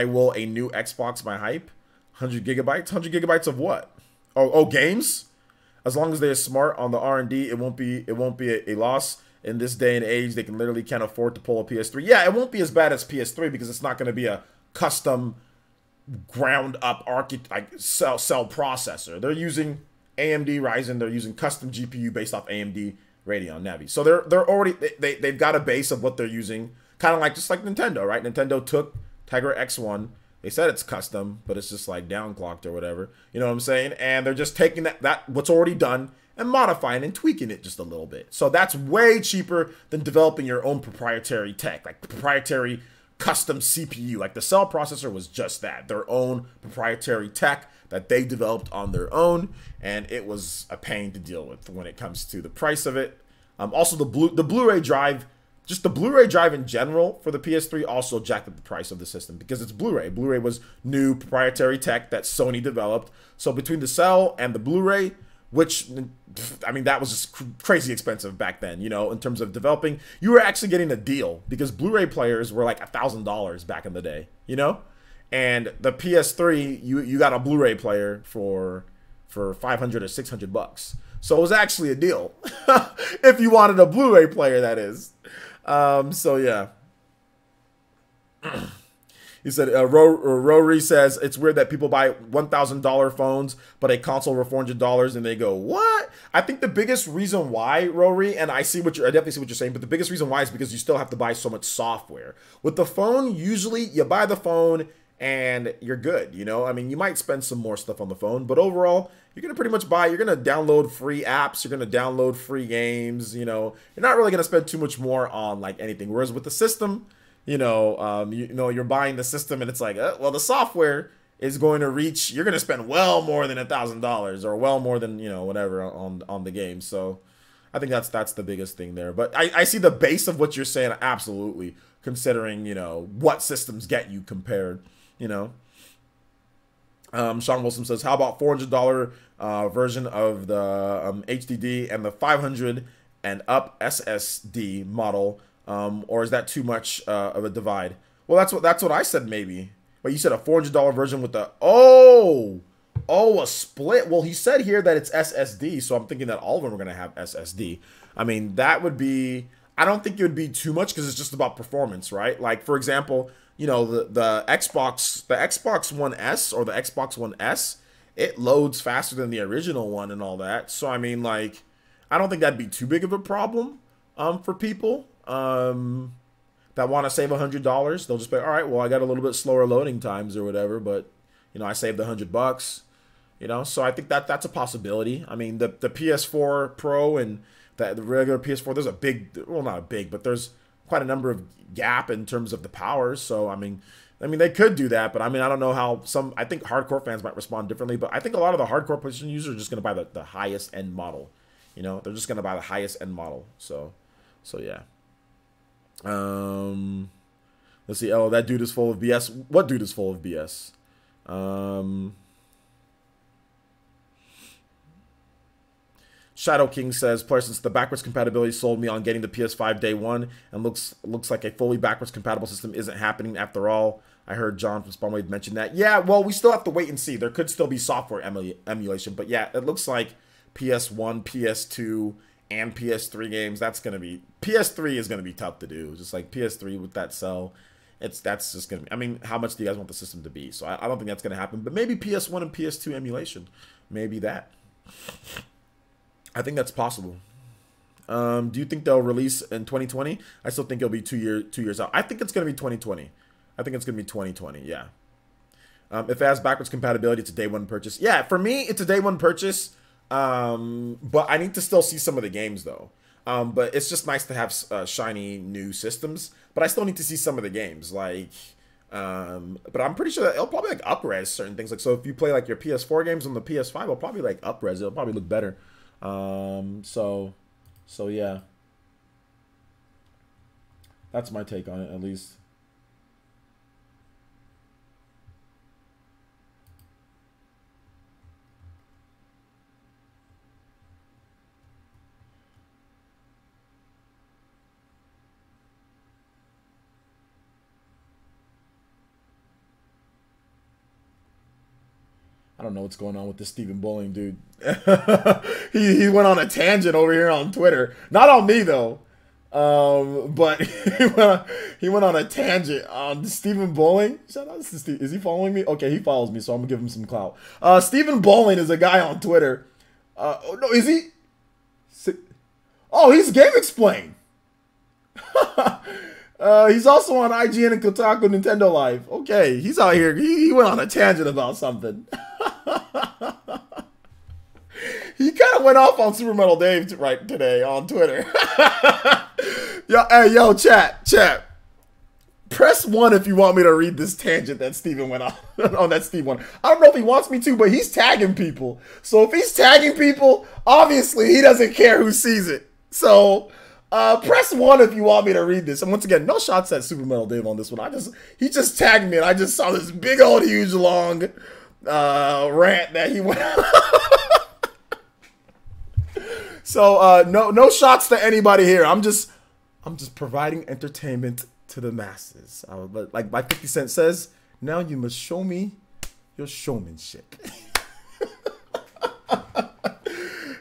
will a new Xbox my hype. 100 gigabytes? 100 gigabytes of what? Oh, games? As long as they're smart on the R&D, it won't be a loss. In this day and age, they can literally can't afford to pull a PS3. Yeah, it won't be as bad as PS3 because it's not going to be a custom ground up cell processor. They're using AMD Ryzen. They're using custom GPU based off AMD Radeon Navi. So they're already they've got a base of what they're using, kind of like just like Nintendo, right? Nintendo took Tegra X1. They said it's custom, but it's just like downclocked or whatever. You know what I'm saying? And they're just taking that what's already done and modifying and tweaking it just a little bit. So that's way cheaper than developing your own proprietary tech, like proprietary custom CPU. Like the cell processor was just that, their own proprietary tech that they developed on their own, and it was a pain to deal with when it comes to the price of it. Also, the Blu-ray drive, just the Blu-ray drive in general for the PS3 also jacked up the price of the system because it's Blu-ray. Blu-ray was new proprietary tech that Sony developed. So between the cell and the Blu-ray, which, I mean, that was just crazy expensive back then, you know, in terms of developing. You were actually getting a deal because Blu-ray players were like $1,000 back in the day, you know? And the PS3, you got a Blu-ray player for 500 or 600 bucks. So it was actually a deal. If you wanted a Blu-ray player, that is. So yeah. He said, Rory says, it's weird that people buy $1,000 phones, but a console for $400 and they go, what? I think the biggest reason why, Rory, and I definitely see what you're saying, but the biggest reason why is because you still have to buy so much software. With the phone, usually you buy the phone and you're good, you know? I mean, you might spend some more stuff on the phone, but overall, you're going to pretty much you're going to download free apps, you're going to download free games, you know? You're not really going to spend too much more on like anything. Whereas with the system, you know, you're buying the system and it's like, well, the software is going to reach, you're going to spend well more than $1,000 or well more than, you know, whatever on the game. So I think that's the biggest thing there. But I see the base of what you're saying, absolutely, considering, you know, what systems get you compared, you know. Sean Wilson says, how about $400 version of the HDD and the 500 and up SSD model? Or is that too much of a divide? Well, that's what I said maybe. But you said a $400 version with the a split. Well, he said here that it's SSD, so I'm thinking that all of them are gonna have SSD. I mean, that would be. I don't think it would be too much because it's just about performance, right? Like for example, you know, the Xbox One S or the Xbox One S, it loads faster than the original one and all that. So I mean, like, I don't think that'd be too big of a problem for people that want to save $100. They'll just be, all right, well, I got a little bit slower loading times or whatever, but you know, I saved $100. You know, so I think that that's a possibility. I mean, the PS4 Pro and the regular PS4, there's a big, well, not a big, but there's quite a number of gap in terms of the powers. So I mean, they could do that, but I mean, I don't know how some. I think hardcore fans might respond differently, but I think a lot of the hardcore PlayStation users are just going to buy the highest end model. You know, they're just going to buy the highest end model. So yeah. Let's see. Oh, that dude is full of BS. What dude is full of BS? Shadow King says, player, since the backwards compatibility sold me on getting the PS5 day one, and looks like a fully backwards compatible system isn't happening after all. I heard John from Spawnwave mention that. Yeah, well, we still have to wait and see. There could still be software emulation, but yeah, it looks like PS1, PS2, and PS3 games. That's gonna be PS3 is gonna be tough to do. Just like PS3 with that cell, that's just gonna be. I mean, how much do you guys want the system to be? So I don't think that's gonna happen. But maybe PS1 and PS2 emulation, maybe that. I think that's possible. Do you think they'll release in 2020? I still think it'll be 2 years out. I think it's gonna be 2020. I think it's gonna be 2020. Yeah. If it has backwards compatibility, it's a day one purchase. Yeah, for me, it's a day one purchase. But I need to still see some of the games though. But it's just nice to have shiny new systems. But I still need to see some of the games. Like, but I'm pretty sure that it'll probably like up-res certain things. Like, so if you play like your PS4 games on the PS5, it'll probably like up-res. It'll probably look better. So yeah. That's my take on it, at least. I don't know what's going on with this Stephen Bowling dude. he went on a tangent over here on Twitter. Not on me though. But he went on a tangent on Stephen Bowling. Shout out to Steve. Is he following me? Okay, he follows me, so I'm gonna give him some clout. Stephen Bowling is a guy on Twitter. Oh no, is he? Oh, he's Game Explain. He's also on IGN and Kotaku Nintendo Live. Okay, he's out here. He went on a tangent about something. He kind of went off on Super Metal Dave right today on Twitter. Yo, chat. Press 1 if you want me to read this tangent that Steven went on that Steve one. I don't know if he wants me to, but he's tagging people. So if he's tagging people, obviously he doesn't care who sees it. So press 1 if you want me to read this. And once again, no shots at Super Metal Dave on this one. He just tagged me and I just saw this big old huge long rant that he went on. So no shots to anybody here. I'm just providing entertainment to the masses. Like my 50 Cent says, now you must show me your showmanship.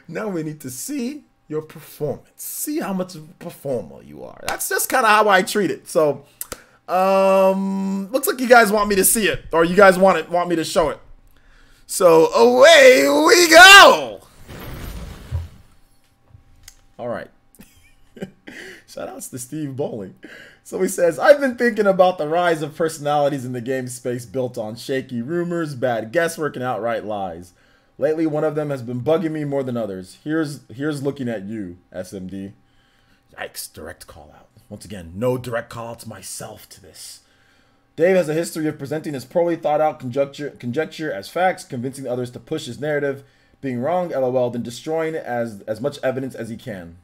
Now we need to see your performance. See how much of a performer you are. That's just kind of how I treat it. So looks like you guys want me to see it, or you guys want me to show it. So away we go. All right. Shout outs to Steve Bowling. So he says, I've been thinking about the rise of personalities in the game space built on shaky rumors, bad guesswork, and outright lies. Lately, one of them has been bugging me more than others. Here's looking at you, SMD. Yikes, direct call out. Once again, no direct call out to myself to this. Dave has a history of presenting his poorly thought out conjecture as facts, convincing others to push his narrative, being wrong, LOL, then destroying as much evidence as he can.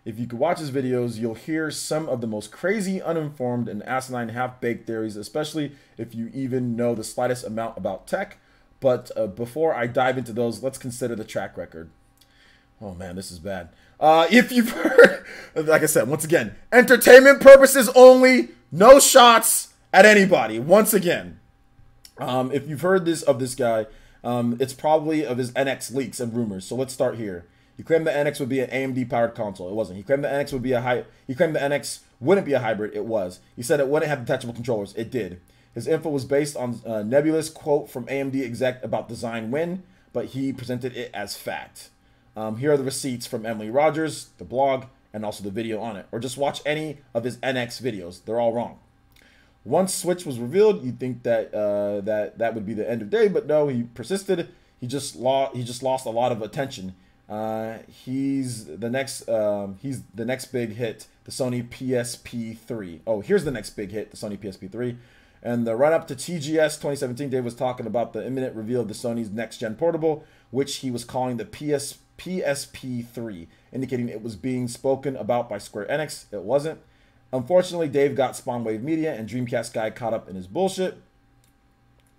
If you could watch his videos, you'll hear some of the most crazy, uninformed, and asinine half-baked theories, especially if you even know the slightest amount about tech. But before I dive into those, let's consider the track record. Oh man, this is bad. If you've heard, like I said, once again, entertainment purposes only, no shots at anybody. Once again, If you've heard this guy, it's probably of his NX leaks and rumors. So let's start here. He claimed the NX would be an AMD powered console. It wasn't. He claimed the NX would be He claimed the NX wouldn't be a hybrid. It was. He said it wouldn't have detachable controllers. It did. His info was based on a nebulous quote from AMD exec about design win, but he presented it as fact. Here are the receipts from Emily Rogers, the blog, and also the video on it. Or just watch any of his NX videos. They're all wrong. Once Switch was revealed, you'd think that that would be the end of day, but no, he persisted. He just lost a lot of attention. He's the next big hit, the Sony PSP3. Oh, here's the next big hit, the Sony PSP3. And the run-up to TGS 2017, Dave was talking about the imminent reveal of the Sony's next-gen portable, which he was calling the PSP3, indicating it was being spoken about by Square Enix. It wasn't. Unfortunately, Dave got Spawnwave Media and Dreamcast guy caught up in his bullshit,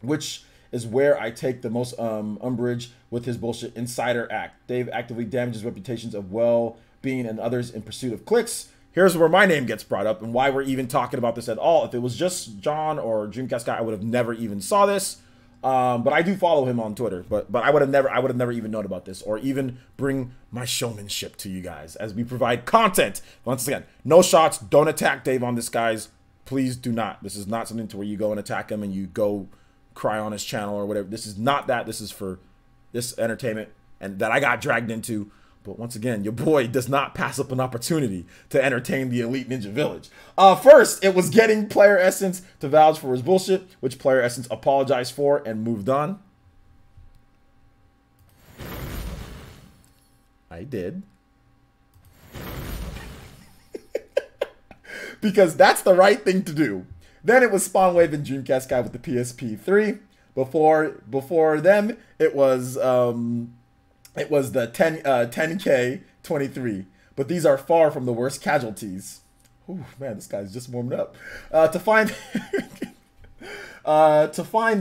which is where I take the most umbrage with his bullshit insider act. Dave actively damages reputations of well-being and others in pursuit of clicks. Here's where my name gets brought up and why we're even talking about this at all. If it was just John or Dreamcast guy, I would have never even saw this. But I do follow him on Twitter. But I would have never even known about this or even bring my showmanship to you guys as we provide content. Once again, no shots. Don't attack Dave on this, guys. Please do not. This is not something to where you go and attack him and you go cry on his channel or whatever. This is not that. This is for this entertainment and that I got dragged into. But once again, your boy does not pass up an opportunity to entertain the Elite Ninja Village. First, it was getting Player Essence to vouch for his bullshit, which Player Essence apologized for and moved on. I did. Because that's the right thing to do. Then it was Spawnwave and Dreamcast guy with the PSP3. Before them, it was the 10K23. But these are far from the worst casualties. Ooh, man, this guy's just warming up. To find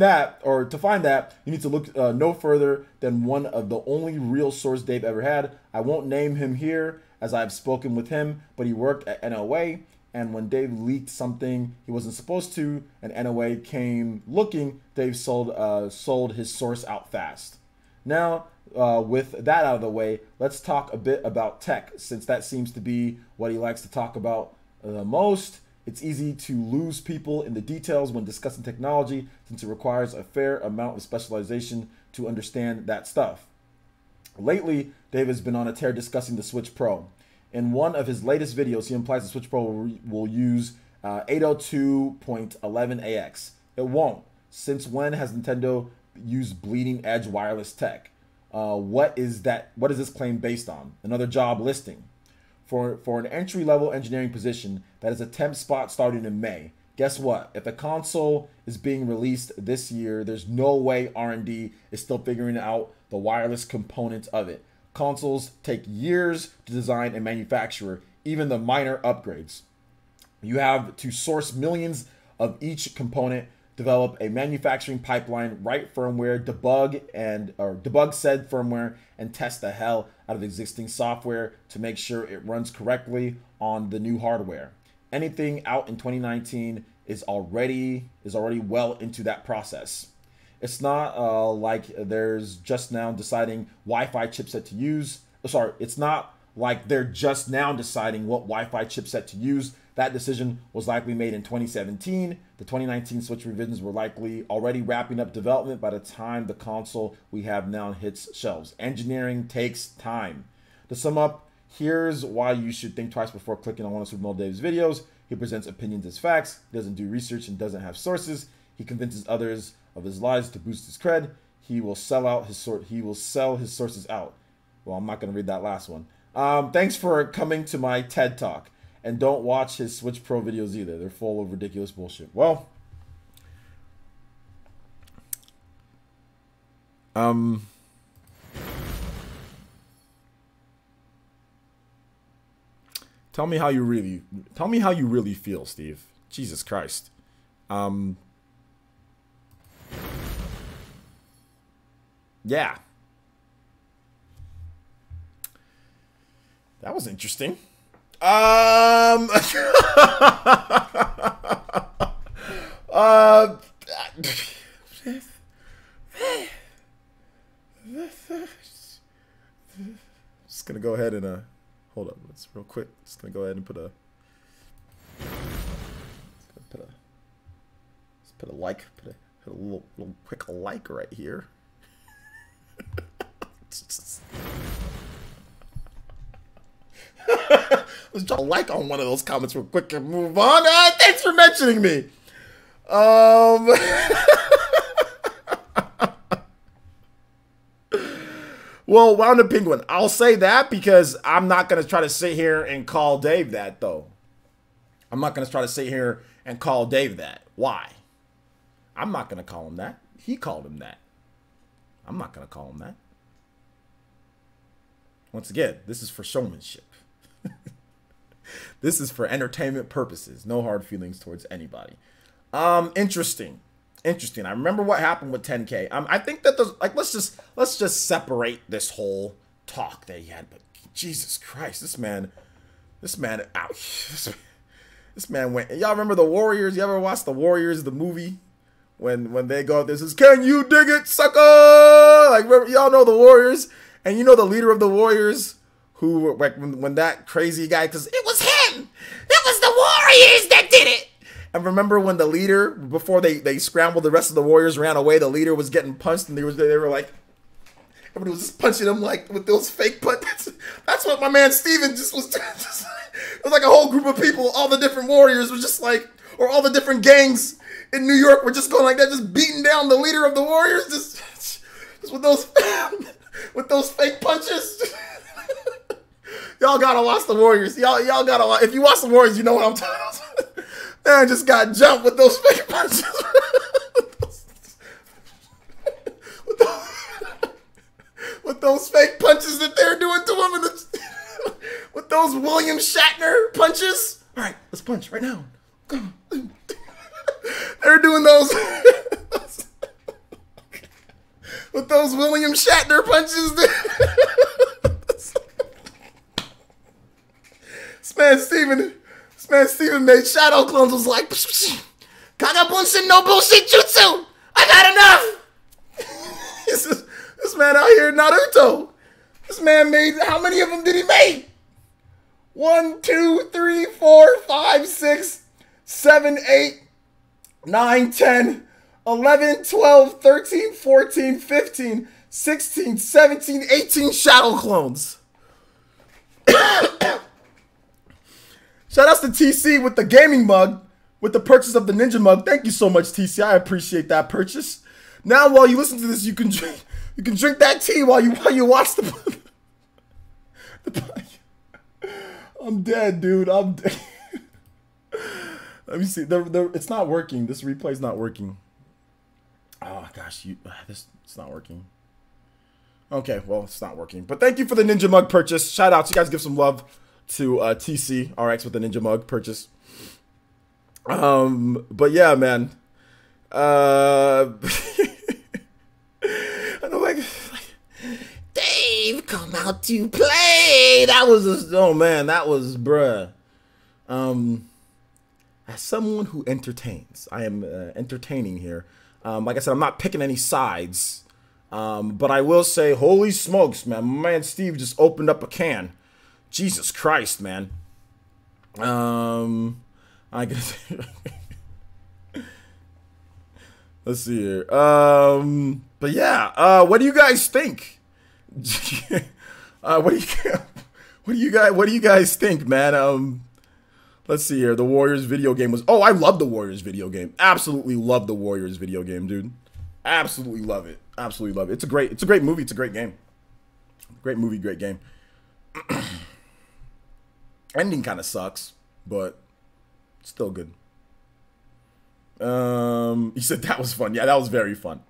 that, you need to look no further than one of the only real source Dave ever had. I won't name him here as I've spoken with him, but he worked at NOA. And when Dave leaked something he wasn't supposed to, and NOA came looking, Dave sold his source out fast. Now, with that out of the way, let's talk a bit about tech, since that seems to be what he likes to talk about the most. It's easy to lose people in the details when discussing technology, since it requires a fair amount of specialization to understand that stuff. Lately, Dave has been on a tear discussing the Switch Pro. In one of his latest videos, he implies the Switch Pro will use 802.11ax. It won't. Since when has Nintendo used bleeding edge wireless tech? What is this claim based on? Another job listing. For an entry-level engineering position, that is a temp spot starting in May. Guess what? If a console is being released this year, there's no way R&D is still figuring out the wireless components of it. Consoles take years to design and manufacture, even the minor upgrades. You have to source millions of each component, develop a manufacturing pipeline, write firmware, debug said firmware, and test the hell out of existing software to make sure it runs correctly on the new hardware. Anything out in 2019 is already well into that process. It's not like there's just now deciding Wi-Fi chipset to use. It's not like they're just now deciding what Wi-Fi chipset to use. That decision was likely made in 2017. The 2019 Switch revisions were likely already wrapping up development by the time the console we have now hits shelves. Engineering takes time. To sum up, here's why you should think twice before clicking on one of Super Bowl Dave's videos. He presents opinions as facts, doesn't do research, and doesn't have sources. He convinces others of his lies to boost his cred. He will sell his sources out. Well, I'm not going to read that last one. Thanks for coming to my TED Talk. And don't watch his Switch Pro videos either. They're full of ridiculous bullshit. Well, tell me how you really feel, Steve. Jesus Christ. Yeah. That was interesting. Just gonna go ahead and hold up. Let's real quick. Just gonna go ahead and put a like, put a little quick like right here. Let's drop a like on one of those comments real quick and move on. Thanks for mentioning me. Well, Wound Up Penguin. I'll say that because I'm not going to try to sit here and call Dave that, though. I'm not going to try to sit here and call Dave that. Why? I'm not going to call him that. He called him that. I'm not going to call him that. Once again, this is for showmanship. This is for entertainment purposes. No hard feelings towards anybody. Interesting. I remember what happened with 10K. I think that let's just separate this whole talk that he had. But Jesus Christ, this man, ouch. This man went. Y'all remember the Warriors? You ever watch the Warriors, the movie? When they go, this is, can you dig it, sucker? Like, y'all know the Warriors, and you know the leader of the Warriors, who, like, when that crazy guy, because it was him, it was the Warriors that did it. And remember when the leader, before they scrambled, the rest of the Warriors ran away, the leader was getting punched, and they were like, everybody was just punching him like with those fake punches. That's what my man Steven just was doing. It was like a whole group of people, all the different Warriors were just like, or all the different gangs in New York were just going like that, just beating down the leader of the Warriors, just with those with those fake punches. Y'all gotta watch the Warriors. Y'all gotta watch. If you watch the Warriors, you know what I'm talking about. Man just got jumped with those fake punches. with those fake punches that they're doing to him, with those William Shatner punches. All right, let's punch right now. Come on. They're doing those with those William Shatner punches. This man Steven made shadow clones, was like, Kaga bunshin no bullshit jutsu. I got enough. This man out here, Naruto. This man made, how many of them did he make? 1, 2, 3, 4, 5, 6, 7, 8, 9, 10, 11, 12, 13, 14, 15, 16, 17, 18 shadow clones. Shout outs to TC with the gaming mug, with the purchase of the ninja mug. Thank you so much, TC. I appreciate that purchase. Now, while you listen to this, you can drink that tea while you watch the I'm dead, dude. I'm dead. Let me see. It's not working. This replay's not working. Oh gosh, it's not working. Okay, well, it's not working. But thank you for the ninja mug purchase. Shout outs. You guys give some love to TC RX with the ninja mug purchase. But yeah, man. I know, like Dave, come out to play. That was just, oh man, that was bruh. As someone who entertains, I am entertaining here. Like I said, I'm not picking any sides. But I will say, holy smokes, man. My man Steve just opened up a can. Jesus Christ, man. I guess. Let's see here. But yeah, what do you guys think? What do you guys think, man? Let's see here. The Warriors video game was. Oh, I love the Warriors video game. Absolutely love the Warriors video game, dude. Absolutely love it. Absolutely love it. It's a great movie. It's a great game. Great movie, great game. Ending kind of sucks, but still good. He said that was fun. Yeah, that was very fun.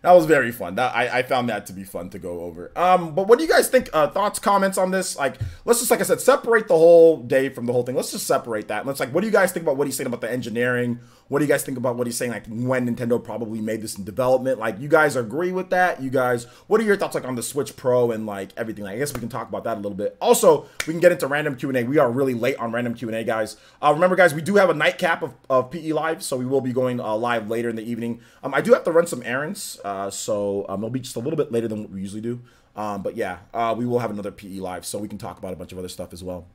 That was very fun. I found that to be fun to go over. But what do you guys think? Thoughts, comments on this? Like, let's just, like I said, separate the whole Dave from the whole thing. Let's just separate that. And let's, like, what do you guys think about what he's saying about the engineering? What do you guys think about what he's saying, like, when Nintendo probably made this in development? Like, you guys agree with that? You guys, what are your thoughts, like, on the Switch Pro and, like, everything? Like, I guess we can talk about that a little bit. Also, we can get into random Q&A. We are really late on random Q&A, guys. Remember, guys, we do have a nightcap of PE Live, so we will be going live later in the evening. I do have to run some errands, so it'll be just a little bit later than what we usually do. But yeah, we will have another PE live, so we can talk about a bunch of other stuff as well.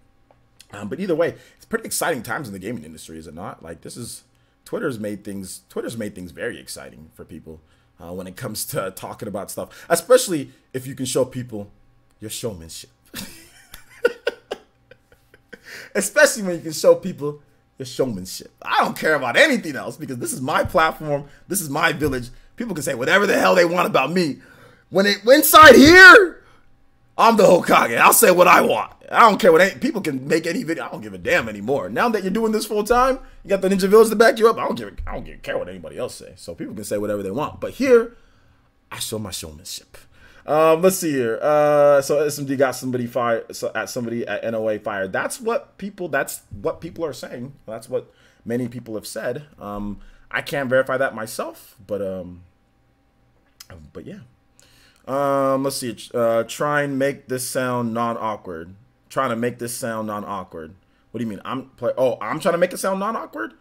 But either way, it's pretty exciting times in the gaming industry, is it not? Like, this is Twitter's made things very exciting for people when it comes to talking about stuff, especially if you can show people your showmanship. Especially when you can show people your showmanship. I don't care about anything else because this is my platform. This is my village. People can say whatever the hell they want about me. When inside here, I'm the Hokage. I'll say what I want. I don't care what people can make any video. I don't give a damn anymore. Now that you're doing this full time, you got the Ninja Village to back you up. I don't care what anybody else say. So people can say whatever they want. But here, I show my showmanship. Let's see here. So SMD got somebody fired. So at somebody at NOA fired. That's what people are saying. That's what many people have said. I can't verify that myself, but yeah. Let's see. Try and make this sound non-awkward. Trying to make this sound non-awkward. What do you mean? I'm trying to make it sound non-awkward?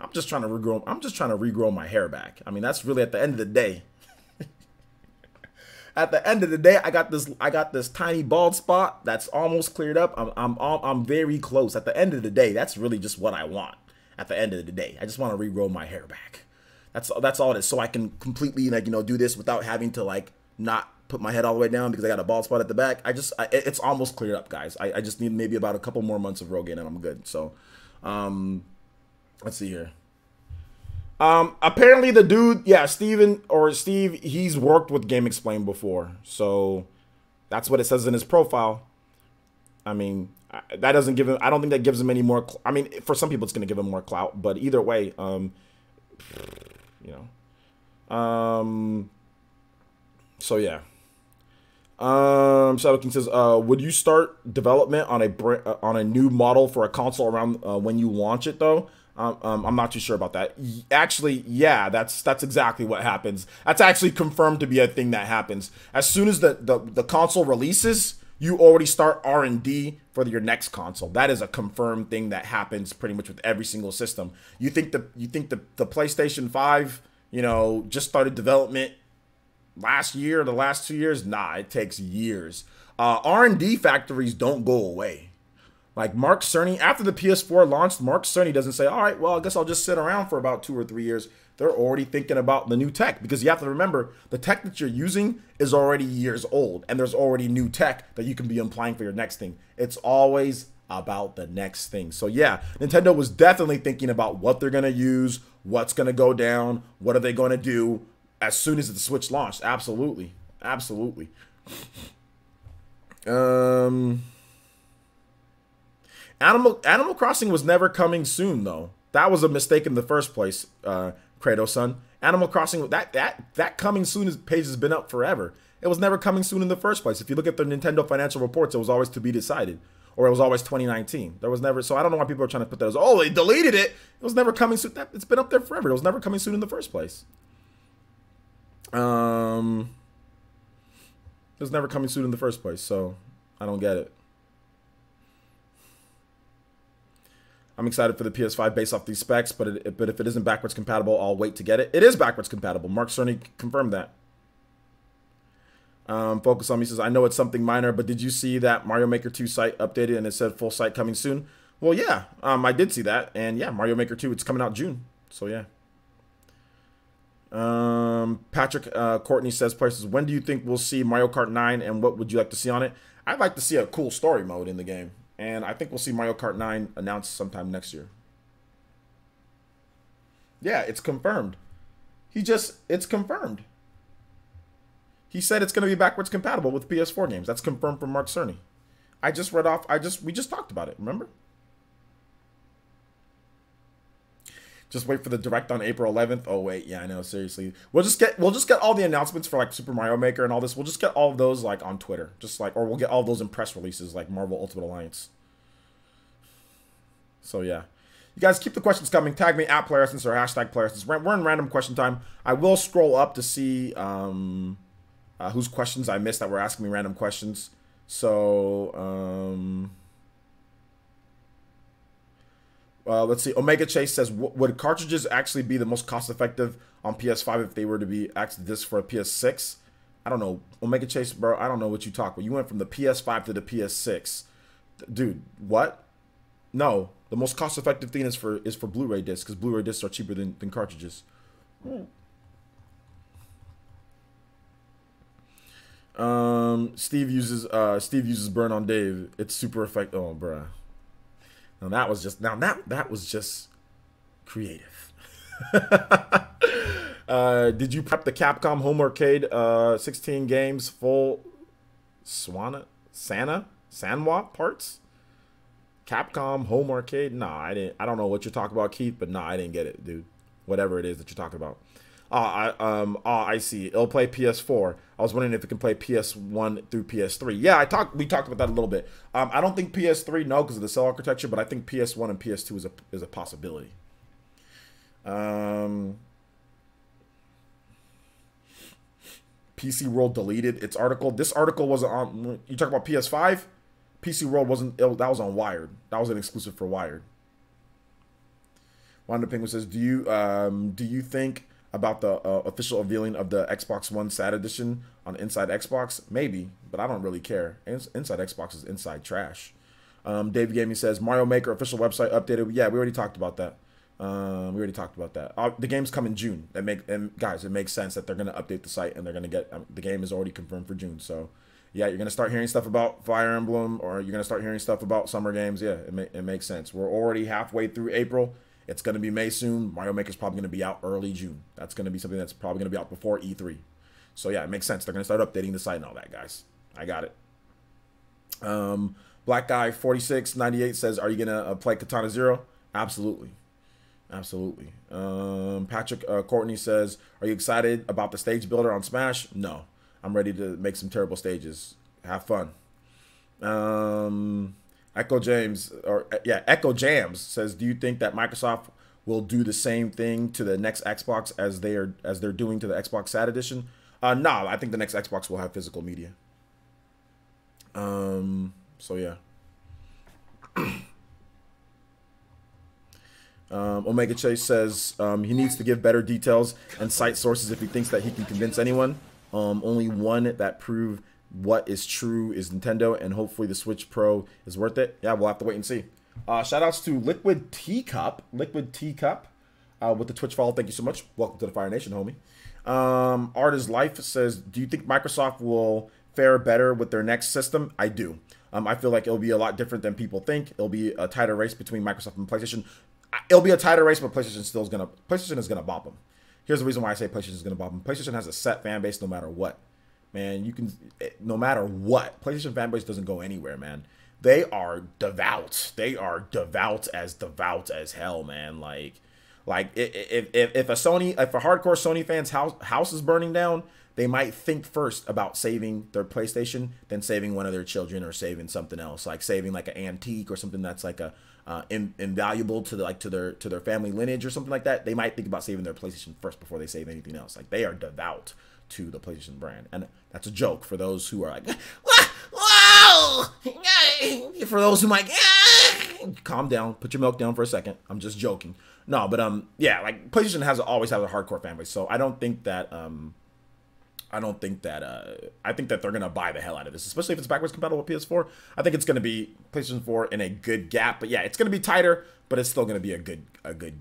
I'm just trying to regrow my hair back. I mean, that's really at the end of the day. At the end of the day, I got this tiny bald spot that's almost cleared up. I'm very close. At the end of the day, that's really just what I want. At the end of the day, I just want to regrow my hair back. That's all it is. So I can completely do this without having to not put my head all the way down because I got a bald spot at the back. It's almost cleared up, guys. I just need maybe about a couple more months of Rogaine and I'm good. So, let's see here. Apparently the dude, yeah, Steve, he's worked with Game Explain before. So that's what it says in his profile. I mean, that doesn't give him, I don't think that gives him any more, I mean, for some people it's going to give him more clout, but either way, so yeah. Shadow King says, would you start development on a new model for a console around when you launch it though? I'm not too sure about that. Actually, yeah, that's exactly what happens. That's actually confirmed to be a thing that happens. As soon as the console releases, you already start R&D for your next console. That is a confirmed thing that happens pretty much with every single system. You think the PlayStation 5, just started development last year or the last 2 years? Nah, it takes years. R&D factories don't go away. Like Mark Cerny, after the PS4 launched, Mark Cerny doesn't say, all right, well, I guess I'll just sit around for about 2 or 3 years. They're already thinking about the new tech because you have to remember the tech that you're using is already years old and there's already new tech that you can be applying for your next thing. It's always about the next thing. So yeah, Nintendo was definitely thinking about what they're going to use, what's going to go down, what are they going to do as soon as the Switch launched. Absolutely. Absolutely. Animal Crossing was never coming soon, though. That was a mistake in the first place, Kratos-san. Animal Crossing, that coming soon page has been up forever. It was never coming soon in the first place. If you look at the Nintendo financial reports, it was always to be decided. Or it was always 2019. There was never, so I don't know why people are trying to put that as, oh, they deleted it. It was never coming soon. It's been up there forever. It was never coming soon in the first place. It was never coming soon in the first place, so I don't get it. I'm excited for the PS5 based off these specs, but if it isn't backwards compatible, I'll wait to get it. It is backwards compatible. Mark Cerny confirmed that. Focus on Me says, I know it's something minor, but did you see that Mario Maker 2 site updated and it said full site coming soon? Well, yeah, I did see that. And yeah, Mario Maker 2, it's coming out June. So yeah. Patrick Courtney says, places, when do you think we'll see Mario Kart 9 and what would you like to see on it? I'd like to see a cool story mode in the game. And I think we'll see Mario Kart 9 announced sometime next year. Yeah, it's confirmed. It's confirmed. He said it's going to be backwards compatible with PS4 games. That's confirmed from Mark Cerny. We just talked about it, remember? Just wait for the direct on April 11th. Oh wait, yeah, I know, seriously. We'll just get all the announcements for like Super Mario Maker and all this. We'll just get all of those like on Twitter. Or we'll get all those in press releases like Marvel Ultimate Alliance. So yeah. You guys keep the questions coming. Tag me at PlayerEssence or hashtag PlayerEssence. We're in random question time. I will scroll up to see whose questions I missed that were asking me random questions. So Let's see. Omega Chase says, would cartridges actually be the most cost-effective on PS5 if they were to be access disc for a PS6? I don't know. Omega Chase, bro, I don't know what you talk about. You went from the PS5 to the PS6. Dude, what? No. The most cost-effective thing is for Blu-ray discs, because Blu-ray discs are cheaper than cartridges. Steve uses Burn on Dave. It's super effective. Oh, bruh. Now that was just creative. Did you prep the Capcom home arcade 16 games full Sanwa parts? Capcom home arcade? Nah, I didn't. I don't know what you're talking about, Keith, but nah, I didn't get it, dude. Whatever it is that you're talking about. I see. It'll play PS4. I was wondering if it can play PS1 through PS3. Yeah, we talked about that a little bit. I don't think PS3, no, because of the cell architecture, but I think PS1 and PS2 is a possibility. PC World deleted its article. This article wasn't on. You talk about PS5? PC World wasn't. That was on Wired. That was an exclusive for Wired. Wanda Penguin says, "Do you think about the official unveiling of the Xbox One SAT edition on Inside Xbox? Maybe, but I don't really care. Inside Xbox is inside trash." Dave Gaming says, Mario Maker official website updated. Yeah, we already talked about that. The game's come in June. Guys, it makes sense that they're going to update the site and they're going to get the game is already confirmed for June. So, yeah, you're going to start hearing stuff about Fire Emblem, or you're going to start hearing stuff about summer games. Yeah, it makes sense. We're already halfway through April. It's going to be May soon. Mario Maker's probably going to be out early June. That's going to be something that's probably going to be out before E3. So, yeah, it makes sense. They're going to start updating the site and all that, guys. I got it. Black Guy 4698 says, are you going to play Katana Zero? Absolutely. Absolutely. Patrick Courtney says, are you excited about the stage builder on Smash? No. I'm ready to make some terrible stages. Have fun. Echo Jams says, do you think that Microsoft will do the same thing to the next Xbox as they're doing to the Xbox SAT edition? No, I think the next Xbox will have physical media. So yeah. Omega Chase says he needs to give better details and cite sources if he thinks that he can convince anyone. Only one that prove what is true is Nintendo, and hopefully the Switch Pro is worth it. Yeah, we'll have to wait and see. Shout outs to Liquid Teacup with the Twitch follow. Thank you so much. Welcome to the Fire Nation, homie. Art is Life says, do you think Microsoft will fare better with their next system? I do. I feel like it'll be a lot different than people think. It'll be a tighter race between Microsoft and PlayStation. It'll be a tighter race, but PlayStation is gonna bop them. Here's the reason why I say PlayStation is gonna bop them. PlayStation has a set fan base no matter what. Man, no matter what, PlayStation fan base doesn't go anywhere, man. They are devout. They are devout as hell, man. Like if a hardcore Sony fan's house is burning down, they might think first about saving their PlayStation than saving one of their children or saving something else, like saving like an antique or something that's like a invaluable to their family lineage or something like that. They might think about saving their PlayStation first before they save anything else. Like, they are devout to the PlayStation brand, and that's a joke for those who are like, wow. For those who might, calm down, put your milk down for a second. I'm just joking. No, but yeah, like PlayStation always has a hardcore fan base, so I think that they're gonna buy the hell out of this, especially if it's backwards compatible with PS4. I think it's gonna be PlayStation 4 in a good gap, but yeah, it's gonna be tighter, but it's still gonna be a good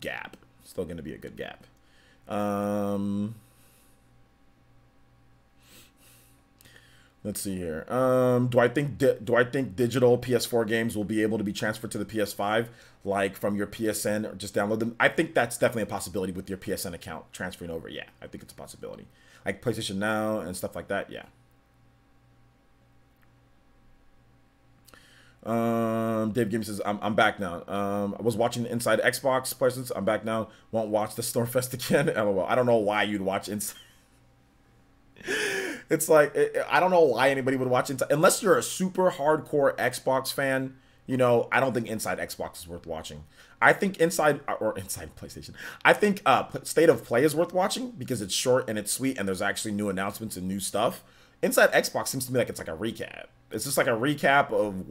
gap. Still gonna be a good gap. Let's see here. Do I think digital PS4 games will be able to be transferred to the PS5, like from your PSN, or just download them? I think that's definitely a possibility with your PSN account transferring over. Yeah, I think it's a possibility. Like PlayStation Now and stuff like that. Yeah. Dave Gibbs says, I'm back now. I was watching Inside Xbox presents. I'm back now. Won't watch the Stormfest again. LOL. I don't know why you'd watch Inside. It's like, I don't know why anybody would watch Inside. Unless you're a super hardcore Xbox fan, I don't think Inside Xbox is worth watching. I think Inside PlayStation, I think State of Play is worth watching because it's short and it's sweet and there's actually new announcements and new stuff. Inside Xbox seems to me like it's like a recap. It's just like a recap of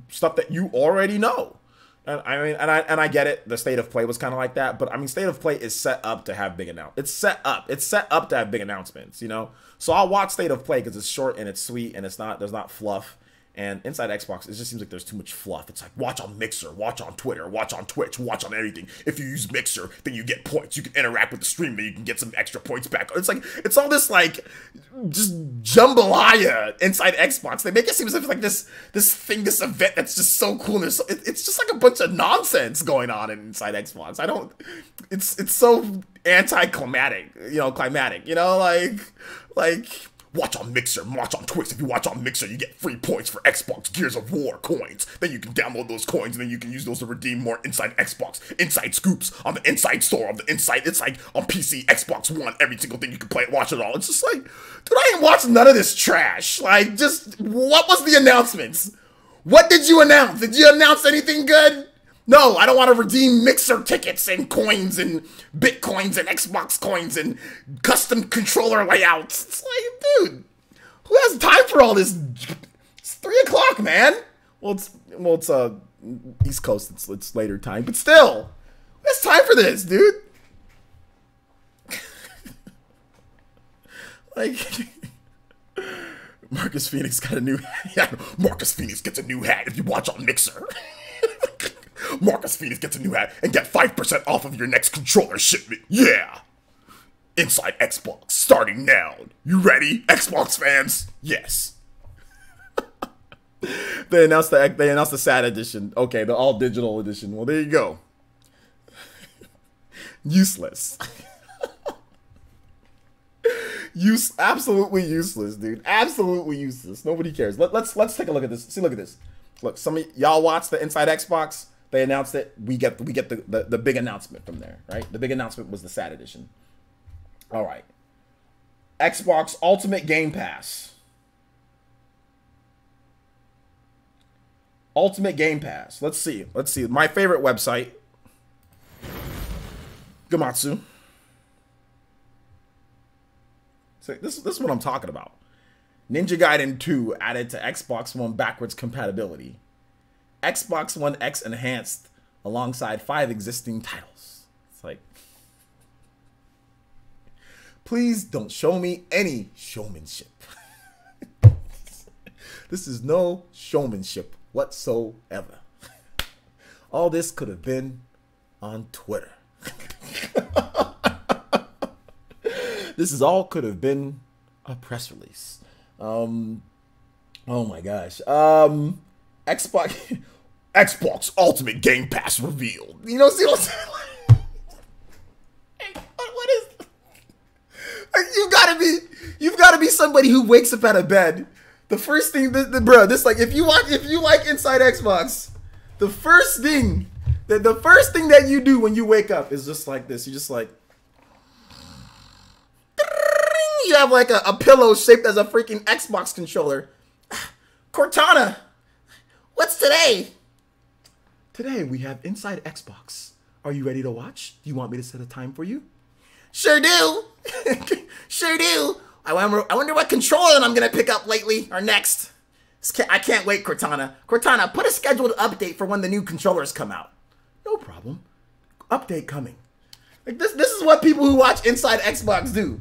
stuff that you already know. And I mean, and I get it. The state of play was kind of like that, but I mean, state of play is set up to have big announcements. It's set up to have big announcements, you know. So I'll watch state of play because it's short and it's sweet and there's not fluff. And inside Xbox, it just seems like there's too much fluff. It's like, watch on Mixer, watch on Twitter, watch on Twitch, watch on everything. If you use Mixer, then you get points. You can interact with the stream, then you can get some extra points back. It's like, it's all this, like, just jambalaya inside Xbox. They make it seem as if it's like this event that's just so cool. And it's just like a bunch of nonsense going on inside Xbox. It's so anticlimactic, climatic, like, watch on Mixer, watch on Twitch. If you watch on Mixer, you get free points for Xbox Gears of War coins. Then you can download those coins, and then you can use those to redeem more inside Xbox, inside scoops on the inside store, on the inside. It's like on PC, Xbox One, every single thing you can play, watch it all. It's just like, dude, I ain't watching none of this trash. Like, just, what was the announcements? What did you announce? Did you announce anything good? No, I don't want to redeem Mixer tickets and coins and Bitcoins and Xbox coins and custom controller layouts. It's like, dude, who has time for all this? It's 3 o'clock, man. Well, it's East Coast. It's later time, but still, who has time for this, dude? Like, Marcus Phoenix got a new hat. Yeah, Marcus Phoenix gets a new hat if you watch on Mixer. Marcus Phoenix gets a new hat and get 5% off of your next controller shipment. Yeah! Inside Xbox, starting now. You ready, Xbox fans? Yes. They announced the SAT edition. Okay, the all digital edition. Well, there you go. Useless. Absolutely useless, dude. Absolutely useless. Nobody cares. Let's take a look at this. See, look at this. Look, some of y'all watch the Inside Xbox. They announced it. We get the big announcement from there, right? The big announcement was the SAT edition. All right. Xbox Ultimate Game Pass. Ultimate Game Pass. Let's see. My favorite website. Gamatsu. So this is what I'm talking about. Ninja Gaiden 2 added to Xbox One backwards compatibility. Xbox One X enhanced alongside 5 existing titles. It's like, please don't show me any showmanship. This is no showmanship whatsoever. All this could have been on Twitter. This is all could have been a press release. Oh my gosh. Xbox Ultimate Game Pass revealed. See what I'm saying? What is? You've gotta be somebody who wakes up out of bed. The first thing, bro, this, like, if you like Inside Xbox, the first thing that you do when you wake up is just like this. You just like, you have like a pillow shaped as a freaking Xbox controller. Cortana, what's today? Today we have Inside Xbox. Are you ready to watch? Do you want me to set a time for you? Sure do. Sure do. I wonder what controller I'm gonna pick up lately or next. I can't wait, Cortana. Cortana, put a scheduled update for when the new controllers come out. No problem. Update coming. Like this is what people who watch Inside Xbox do.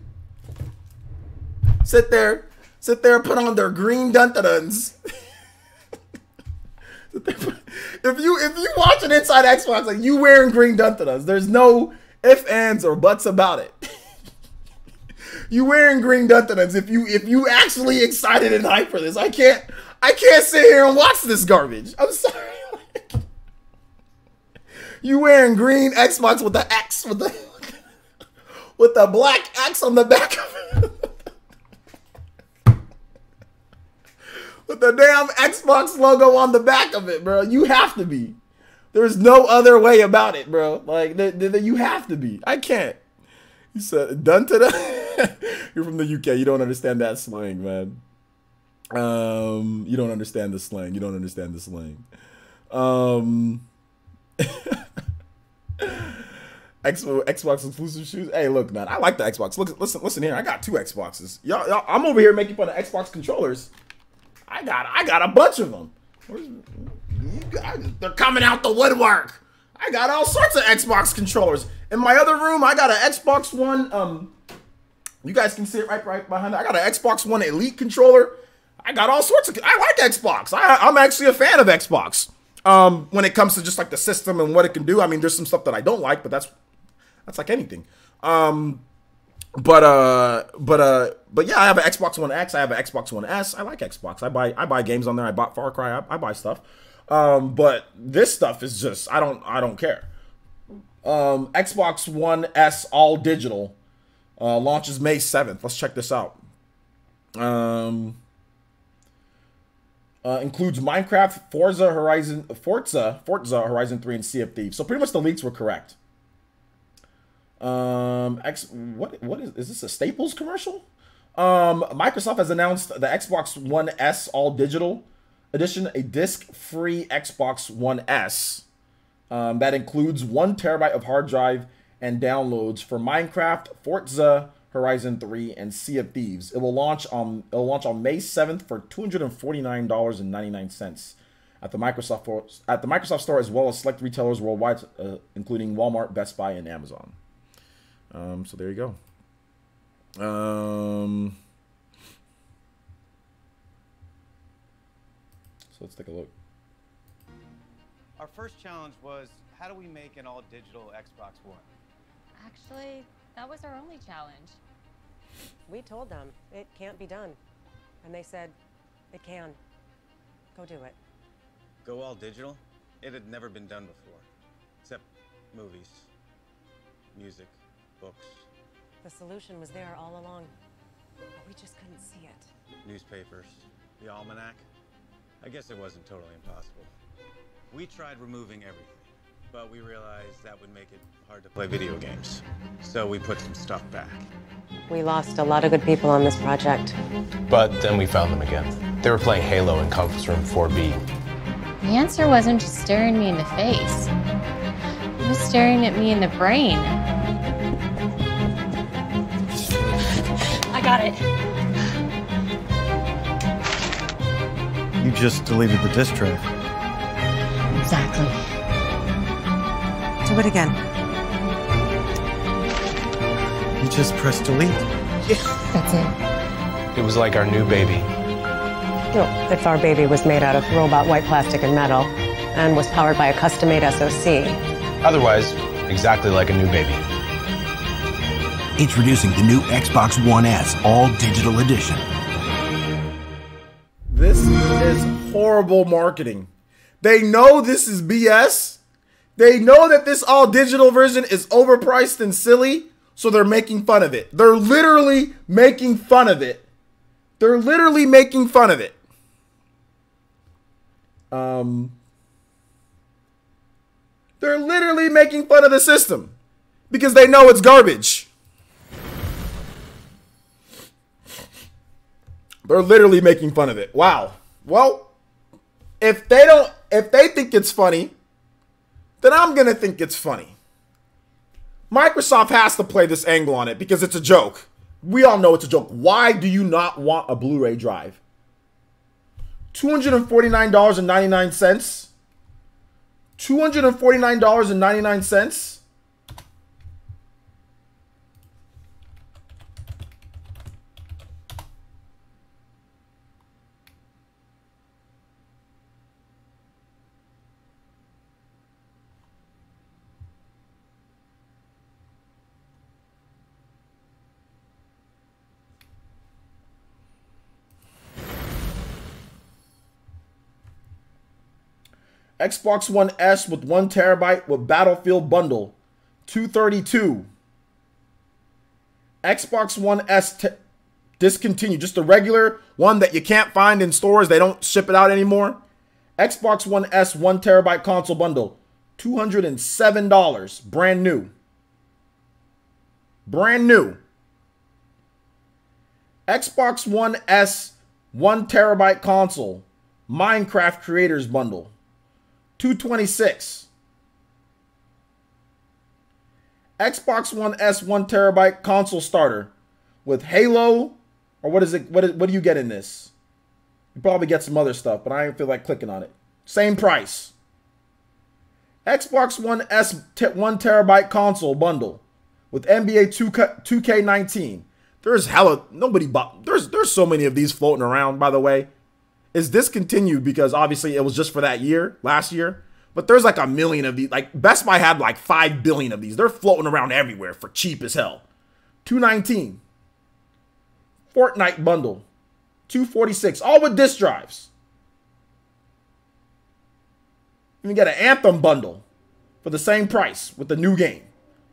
Sit there, put on their green dun-dun-duns. If you watch an Inside Xbox, like, you wearing green dun-dun-duns, there's no ifs, ands, or buts about it. You wearing green dun-dun-duns if you actually excited and hyped for this. I can't sit here and watch this garbage. I'm sorry. You wearing green Xbox with the X with the black X on the back of it. With the damn Xbox logo on the back of it, bro. You have to be. There's no other way about it, bro. Like, you have to be. I can't. You said, done to the... You're from the UK. You don't understand that slang, man. You don't understand the slang. You don't understand the slang. Xbox exclusive shoes. Hey, look, man. I like the Xbox. Look, listen here. I got 2 Xboxes. Y'all, I'm over here making fun of Xbox controllers. I got a bunch of them. They're coming out the woodwork. I got all sorts of Xbox controllers. In my other room, I got an Xbox One. You guys can see it right behind it. I got an Xbox One Elite controller. I got all sorts of. I like Xbox. I'm actually a fan of Xbox. When it comes to just like the system and what it can do. I mean, there's some stuff that I don't like, but that's like anything. But yeah, I have an Xbox One X. I have an Xbox One S. I like Xbox. I buy games on there. I bought Far Cry. I buy stuff. But this stuff is just I don't care. Xbox One S all digital launches May 7th. Let's check this out. Includes Minecraft, Forza Horizon 3, and Sea of Thieves. So pretty much the leaks were correct. What is this a Staples commercial? Microsoft has announced the Xbox One S all digital edition, a disc-free Xbox One S that includes 1 terabyte of hard drive and downloads for Minecraft, Forza Horizon 3, and Sea of Thieves. It will launch on May 7th for $249.99 at the Microsoft Store, as well as select retailers worldwide, including Walmart, Best Buy, and Amazon. So there you go. So let's take a look. Our first challenge was, how do we make an all-digital Xbox One? Actually, that was our only challenge. We told them it can't be done. And they said, it can. Go do it. Go all digital? It had never been done before. Except movies, music, books. The solution was there all along, but we just couldn't see it. Newspapers, the almanac. I guess it wasn't totally impossible. We tried removing everything, but we realized that would make it hard to play video games. So we put some stuff back. We lost a lot of good people on this project. But then we found them again. They were playing Halo in conference room 4B. The answer wasn't just staring me in the face. It was staring at me in the brain. I got it. You just deleted the disk drive. Exactly. Do it again. You just pressed delete. That's it. It was like our new baby. No, if our baby was made out of robot white plastic and metal and was powered by a custom-made SoC. Otherwise, exactly like a new baby. Introducing the new Xbox One S all-digital edition. This is horrible marketing. They know this is BS. They know that this all-digital version is overpriced and silly, so they're making fun of it. They're literally making fun of it. They're literally making fun of it. They're literally making fun of the system because they know it's garbage. They're literally making fun of it. Wow. Well, if they think it's funny, then I'm going to think it's funny. Microsoft has to play this angle on it because it's a joke. We all know it's a joke. Why do you not want a Blu-ray drive? $249.99. $249.99. Xbox One S with 1 terabyte with Battlefield bundle, $232. Xbox One S discontinued, just a regular one that you can't find in stores. They don't ship it out anymore. Xbox One S 1 terabyte console bundle, $207, brand new. Brand new. Xbox One S 1 terabyte console, Minecraft Creators Bundle, $226. Xbox One S 1 terabyte console starter with Halo, or what is it? What do you get in this? You probably get some other stuff, but I don't feel like clicking on it. Same price. Xbox One S 1 terabyte console bundle with NBA 2K19. There's hella nobody bought. There's so many of these floating around. By the way, is discontinued because obviously it was just for that year, last year. But there's like a million of these. Like Best Buy had like 5 billion of these. They're floating around everywhere for cheap as hell. 219. Fortnite bundle, 246. All with disc drives. You can get an Anthem bundle for the same price with the new game.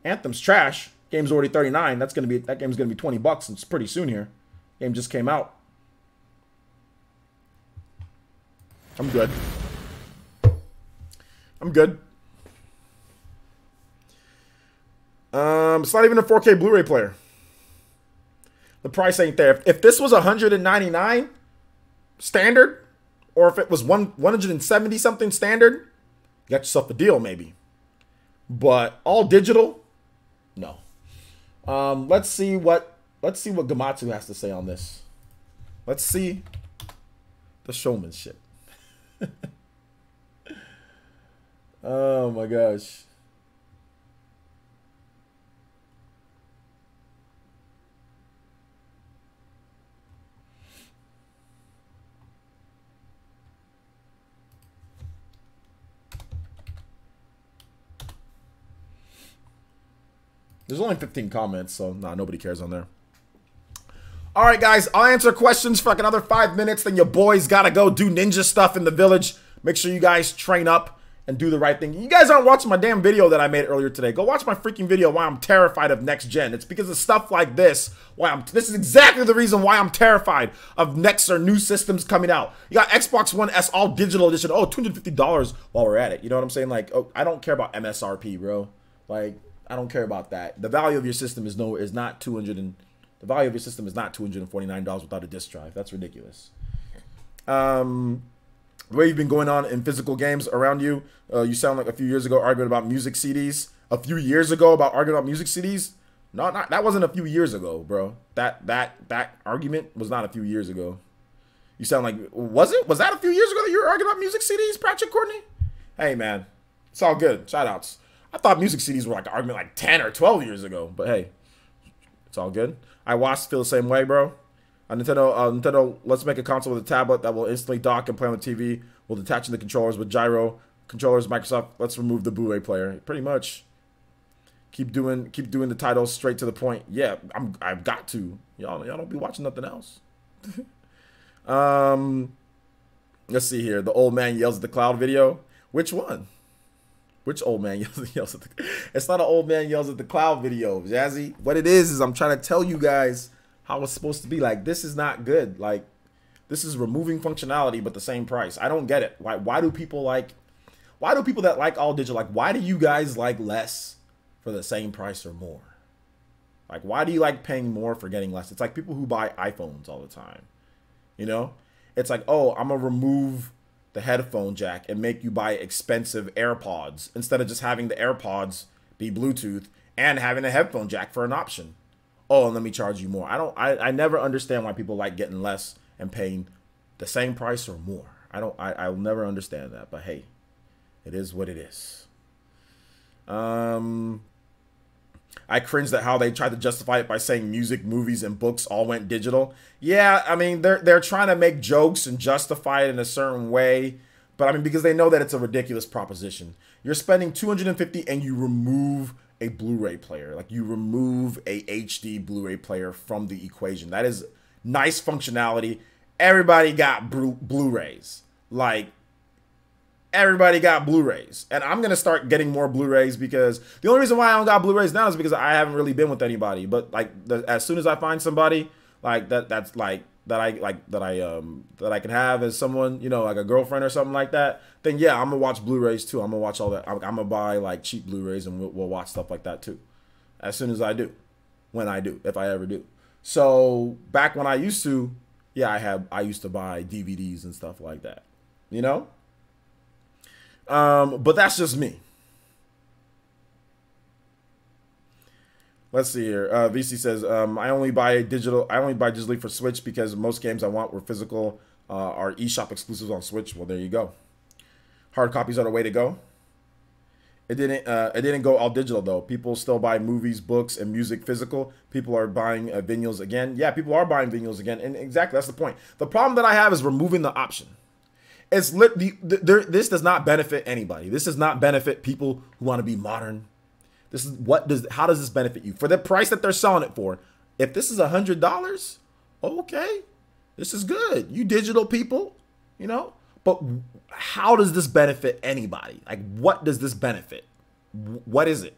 Anthem's trash. Game's already 39. That game's gonna be 20 bucks. It's pretty soon here. Game just came out. I'm good. I'm good. It's not even a 4K Blu-ray player. The price ain't there. If this was 199 standard, or if it was 170 something standard, you got yourself a deal maybe. But all digital, no. Let's see what Gamatsu has to say on this. Let's see the showmanship. Oh my gosh. There's only 15 comments, so nah, nobody cares on there. All right, guys, I'll answer questions for like another 5 minutes. Then your boys gotta go do ninja stuff in the village. Make sure you guys train up and do the right thing. You guys aren't watching my damn video that I made earlier today. Go watch my freaking video why I'm terrified of next gen. It's because of stuff like this. This is exactly the reason why I'm terrified of next or new systems coming out. You got Xbox One S all digital edition. Oh, $250 while we're at it. You know what I'm saying? Like, oh, I don't care about MSRP, bro. Like, I don't care about that. The value of your system is not $249 without a disc drive. That's ridiculous. The way you've been going on in physical games around you, you sound like a few years ago arguing about music CDs. A few years ago about arguing about music CDs? No, that wasn't a few years ago, bro. That argument was not a few years ago. You sound like, was it? Was that a few years ago that you were arguing about music CDs, Patrick Courtney? Hey, man. It's all good. Shout outs. I thought music CDs were like an argument like 10 or 12 years ago. But hey, it's all good. I feel the same way, bro. Nintendo, let's make a console with a tablet that will instantly dock and play on the TV. We'll detach the controllers with gyro controllers. Microsoft, let's remove the Blu-ray player. Pretty much. Keep doing the titles straight to the point. Yeah, I've got to. Y'all don't be watching nothing else. Let's see here. The old man yells at the cloud video. Which one? Which old man yells at the... It's not an old man yells at the cloud video, Jazzy. What it is I'm trying to tell you guys how it's supposed to be. Like, this is not good. Like, this is removing functionality but the same price. I don't get it. Why do people that like all digital, like, why do you guys like less for the same price or more? Like, why do you like paying more for getting less? It's like people who buy iPhones all the time. You know? It's like, oh, I'm going to remove the headphone jack and make you buy expensive AirPods instead of just having the AirPods be Bluetooth and having a headphone jack for an option. Oh, and let me charge you more. I never understand why people like getting less and paying the same price or more. I'll never understand that, but hey, it is what it is. I cringed at how they tried to justify it by saying music, movies, and books all went digital. Yeah, I mean, they're trying to make jokes and justify it in a certain way. But I mean, because they know that it's a ridiculous proposition. You're spending $250 and you remove a Blu-ray player. Like, you remove a HD Blu-ray player from the equation. That is nice functionality. Everybody got Blu-rays. Like, everybody got Blu-rays. And I'm going to start getting more Blu-rays because the only reason why I don't got Blu-rays now is because I haven't really been with anybody. But like as soon as I find somebody like that I can have as someone, you know, like a girlfriend or something like that, then yeah, I'm going to watch Blu-rays too. I'm going to watch all that. I'm going to buy like cheap Blu-rays and we'll watch stuff like that too. As soon as I do. When I do, if I ever do. So back when I used to, yeah, I used to buy DVDs and stuff like that. You know? But that's just me. Let's see here. VC says, I only buy digitally for Switch because most games I want were physical, are eShop exclusives on Switch. Well, there you go. Hard copies are the way to go. It didn't go all digital though. People still buy movies, books, and music physical. People are buying vinyls again. Yeah, people are buying vinyls again, and exactly that's the point. The problem that I have is removing the option. It's this does not benefit anybody. This does not benefit people who want to be modern. How does this benefit you for the price that they're selling it for? If this is $100, okay, this is good. You digital people, you know. But how does this benefit anybody? Like, what does this benefit? What is it?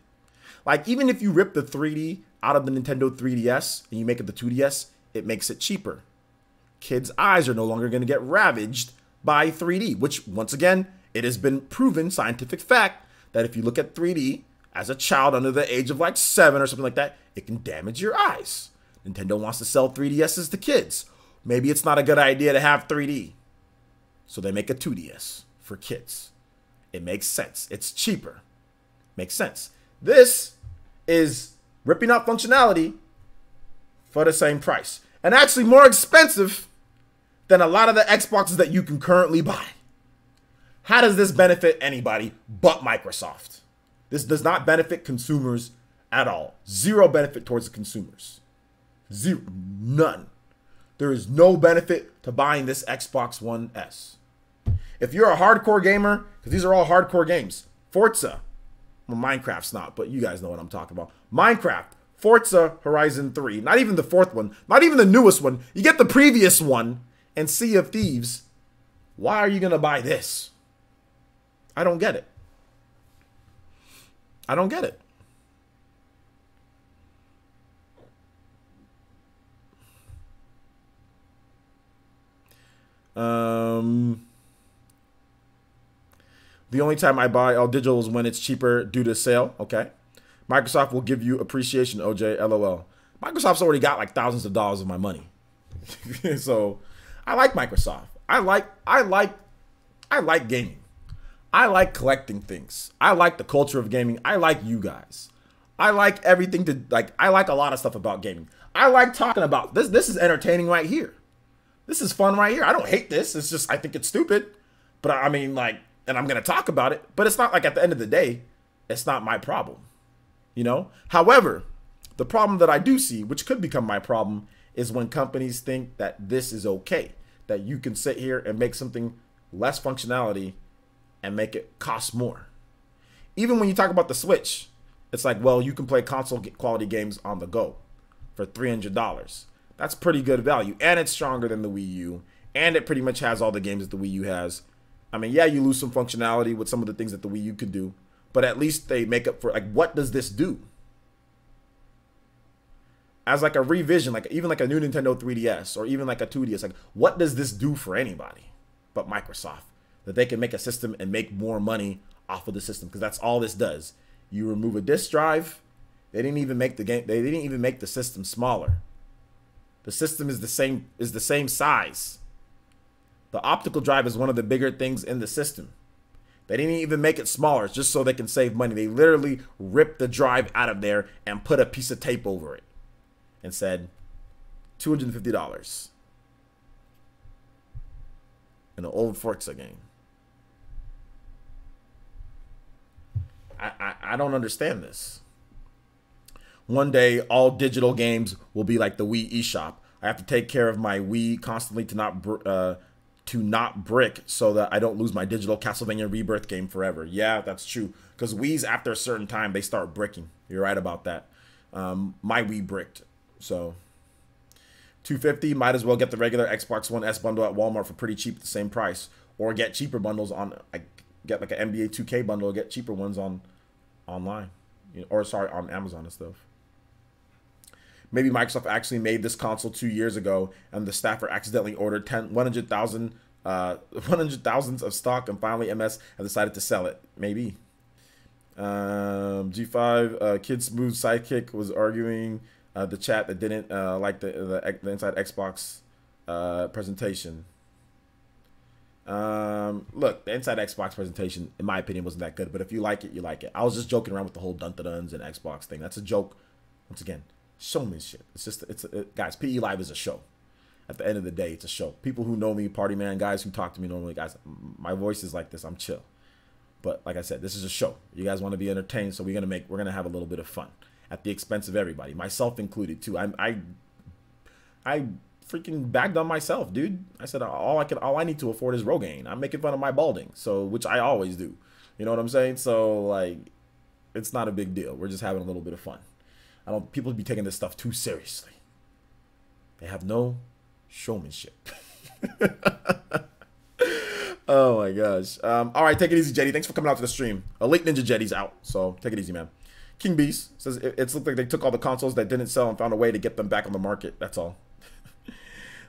Like, even if you rip the 3D out of the Nintendo 3DS and you make it the 2DS, it makes it cheaper. Kids' eyes are no longer going to get ravaged by 3D, which, once again, it has been proven, scientific fact, that if you look at 3D as a child under the age of like 7 or something like that, it can damage your eyes. Nintendo wants to sell 3DSs to kids. Maybe it's not a good idea to have 3D. So they make a 2DS for kids. It makes sense. It's cheaper. Makes sense. This is ripping out functionality for the same price. And actually more expensive than a lot of the Xboxes that you can currently buy. How does this benefit anybody but Microsoft? This does not benefit consumers at all. Zero benefit towards the consumers. Zero. None. There is no benefit to buying this Xbox One S. If you're a hardcore gamer, because these are all hardcore games, Forza, well, Minecraft's not, but you guys know what I'm talking about. Minecraft, Forza Horizon 3, not even the fourth one, not even the newest one. You get the previous one and Sea of Thieves. Why are you going to buy this? I don't get it. I don't get it. The only time I buy all digital is when it's cheaper due to sale. Okay. Microsoft will give you appreciation, OJ, LOL. Microsoft's already got like thousands of dollars of my money. So I like Microsoft. I like gaming. I like collecting things. I like the culture of gaming. I like you guys. I like everything I like a lot of stuff about gaming. I like talking about this. This is entertaining right here. This is fun right here. I don't hate this. It's just, I think it's stupid. But I mean, like, and I'm going to talk about it. But it's not like at the end of the day, it's not my problem. You know? However, the problem that I do see, which could become my problem, is when companies think that this is okay. That you can sit here and make something less functionality and make it cost more. Even when you talk about the Switch, it's like, well, you can play console quality games on the go for $300. That's pretty good value. And it's stronger than the Wii U. And it pretty much has all the games that the Wii U has. I mean, yeah, you lose some functionality with some of the things that the Wii U could do. But at least they make up for, like, what does this do? As like a revision, like even like a new Nintendo 3DS or even like a 2DS, like what does this do for anybody but Microsoft? That they can make a system and make more money off of the system, because that's all this does. You remove a disk drive. They didn't even make the game. They didn't even make the system smaller. The system is the same size. The optical drive is one of the bigger things in the system. They didn't even make it smaller just so they can save money. They literally ripped the drive out of there and put a piece of tape over it and said $250 in an old Forza game. I don't understand this. One day, all digital games will be like the Wii eShop. I have to take care of my Wii constantly to not brick so that I don't lose my digital Castlevania Rebirth game forever. Yeah, that's true. Because Wii's, after a certain time, they start bricking. You're right about that. My Wii bricked. So, $250, might as well get the regular Xbox One S bundle at Walmart for pretty cheap, the same price. Or get cheaper bundles on, get like an NBA 2K bundle, get cheaper ones online. You know, or sorry, on Amazon and stuff. Maybe Microsoft actually made this console 2 years ago, and the staffer accidentally ordered 100,000 of stock, and finally MS have decided to sell it. Maybe. G5 Kid Smooth Sidekick was arguing the chat that didn't like the Inside Xbox presentation. Look, the Inside Xbox presentation, in my opinion, wasn't that good. But if you like it, you like it. I was just joking around with the whole dun-dun-duns and Xbox thing. That's a joke. Once again, showmanship. It's just, guys, PE Live is a show. At the end of the day, it's a show. People who know me, party man, guys who talk to me normally, guys, my voice is like this. I'm chill. But like I said, this is a show. You guys want to be entertained, so we're gonna have a little bit of fun at the expense of everybody, myself included too. I freaking bagged on myself, dude. I said all I need to afford is Rogaine. I'm making fun of my balding, so which I always do. You know what I'm saying? So like, it's not a big deal. We're just having a little bit of fun. People be taking this stuff too seriously. They have no showmanship. Oh my gosh. All right, take it easy, Jetty. Thanks for coming out to the stream. Elite Ninja Jetty's out, so take it easy, man. King Beast says it's looked like they took all the consoles that didn't sell and found a way to get them back on the market. That's all.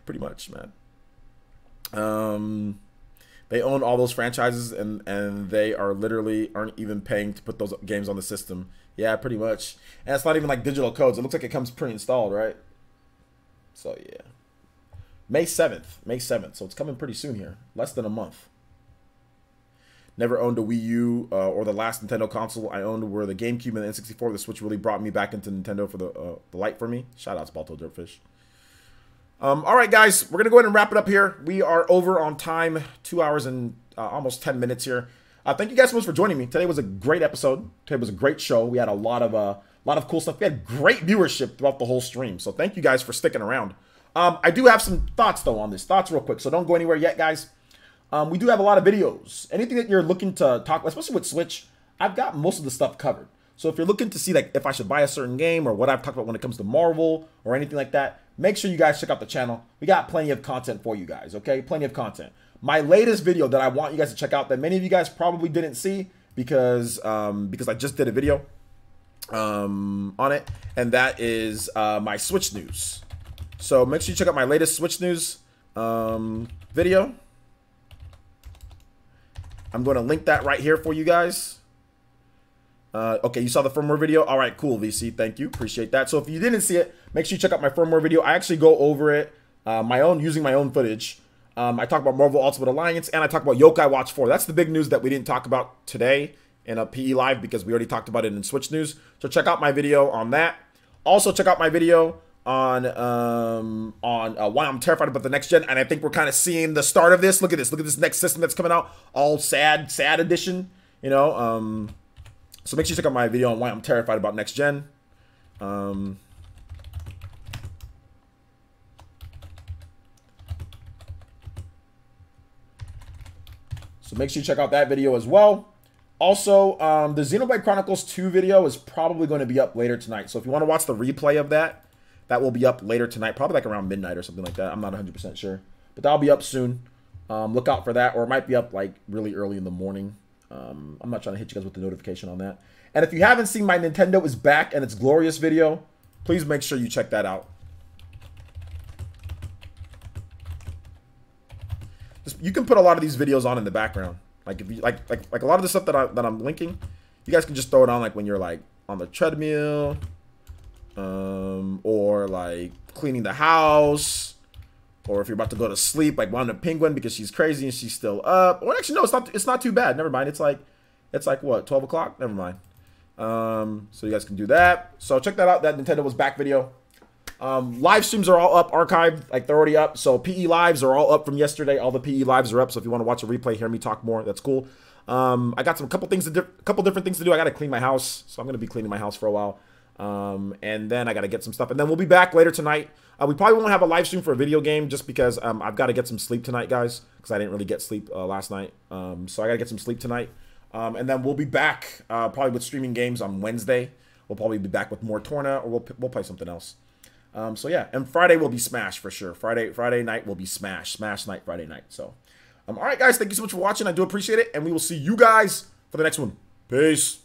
Pretty much, man. They own all those franchises and they aren't even paying to put those games on the system. Yeah, pretty much. And it's not even like digital codes. It looks like it comes pre-installed, right? So yeah. May 7th. So it's coming pretty soon here. Less than a month. Never owned a Wii U or the last Nintendo console I owned were the GameCube and the N64. The Switch really brought me back into Nintendo for the light for me. Shout out to Balto Dirtfish. All right, guys, we're going to go ahead and wrap it up here. We are over on time, 2 hours and almost 10 minutes here. Thank you guys so much for joining me. Today was a great episode. Today was a great show. We had a lot of cool stuff. We had great viewership throughout the whole stream. So thank you guys for sticking around. I do have some thoughts, though, on this. Thoughts real quick, so don't go anywhere yet, guys. We do have a lot of videos. Anything that you're looking to talk, especially with Switch, I've got most of the stuff covered. So if you're looking to see like if I should buy a certain game or what I've talked about when it comes to Marvel or anything like that, make sure you guys check out the channel. We got plenty of content for you guys, okay? Plenty of content. My latest video that I want you guys to check out that many of you guys probably didn't see because I just did a video on it, and that is my Switch news. So make sure you check out my latest Switch news video. I'm going to link that right here for you guys. Okay, you saw the firmware video? All right, cool, VC. Thank you. Appreciate that. So if you didn't see it, make sure you check out my firmware video. I actually go over it using my own footage. I talk about Marvel Ultimate Alliance, and I talk about Yokai Watch 4. That's the big news that we didn't talk about today in a PE Live because we already talked about it in Switch news. So check out my video on that. Also, check out my video on why I'm terrified about the next gen, and I think we're kind of seeing the start of this. Look at this next system that's coming out, all sad edition, you know. So make sure you check out my video on why I'm terrified about next gen. So make sure you check out that video as well. Also, the Xenoblade Chronicles 2 video is probably going to be up later tonight. So if you want to watch the replay of that, that will be up later tonight, probably like around midnight or something like that. I'm not 100% sure, but that'll be up soon. Look out for that, or it might be up like really early in the morning. I'm not trying to hit you guys with the notification on that. And if you haven't seen my Nintendo is Back and It's Glorious video, please make sure you check that out. You can put a lot of these videos on in the background. Like if you like a lot of the stuff that I'm linking, you guys can just throw it on like when you're like on the treadmill, or like cleaning the house, or if you're about to go to sleep, like Wanda Penguin because she's crazy and she's still up. Or actually, no, it's not too bad. Never mind. It's like what, 12 o'clock? Never mind. So you guys can do that. So check that out. That Nintendo was Back video. Live streams are all up, archived, like they're already up. So PE Lives are all up from yesterday. All the PE Lives are up. So if you want to watch a replay, hear me talk more, that's cool. I got couple different things to do. I got to clean my house, so I'm going to be cleaning my house for a while. And then I got to get some stuff. And then we'll be back later tonight. We probably won't have a live stream for a video game just because I've got to get some sleep tonight, guys, because I didn't really get sleep last night. So I got to get some sleep tonight. And then we'll be back probably with streaming games on Wednesday. We'll probably be back with more Torna, or we'll play something else. So yeah, and Friday will be Smash for sure. Friday night will be Smash night, Friday night. So, all right, guys, thank you so much for watching. I do appreciate it, and we will see you guys for the next one. Peace.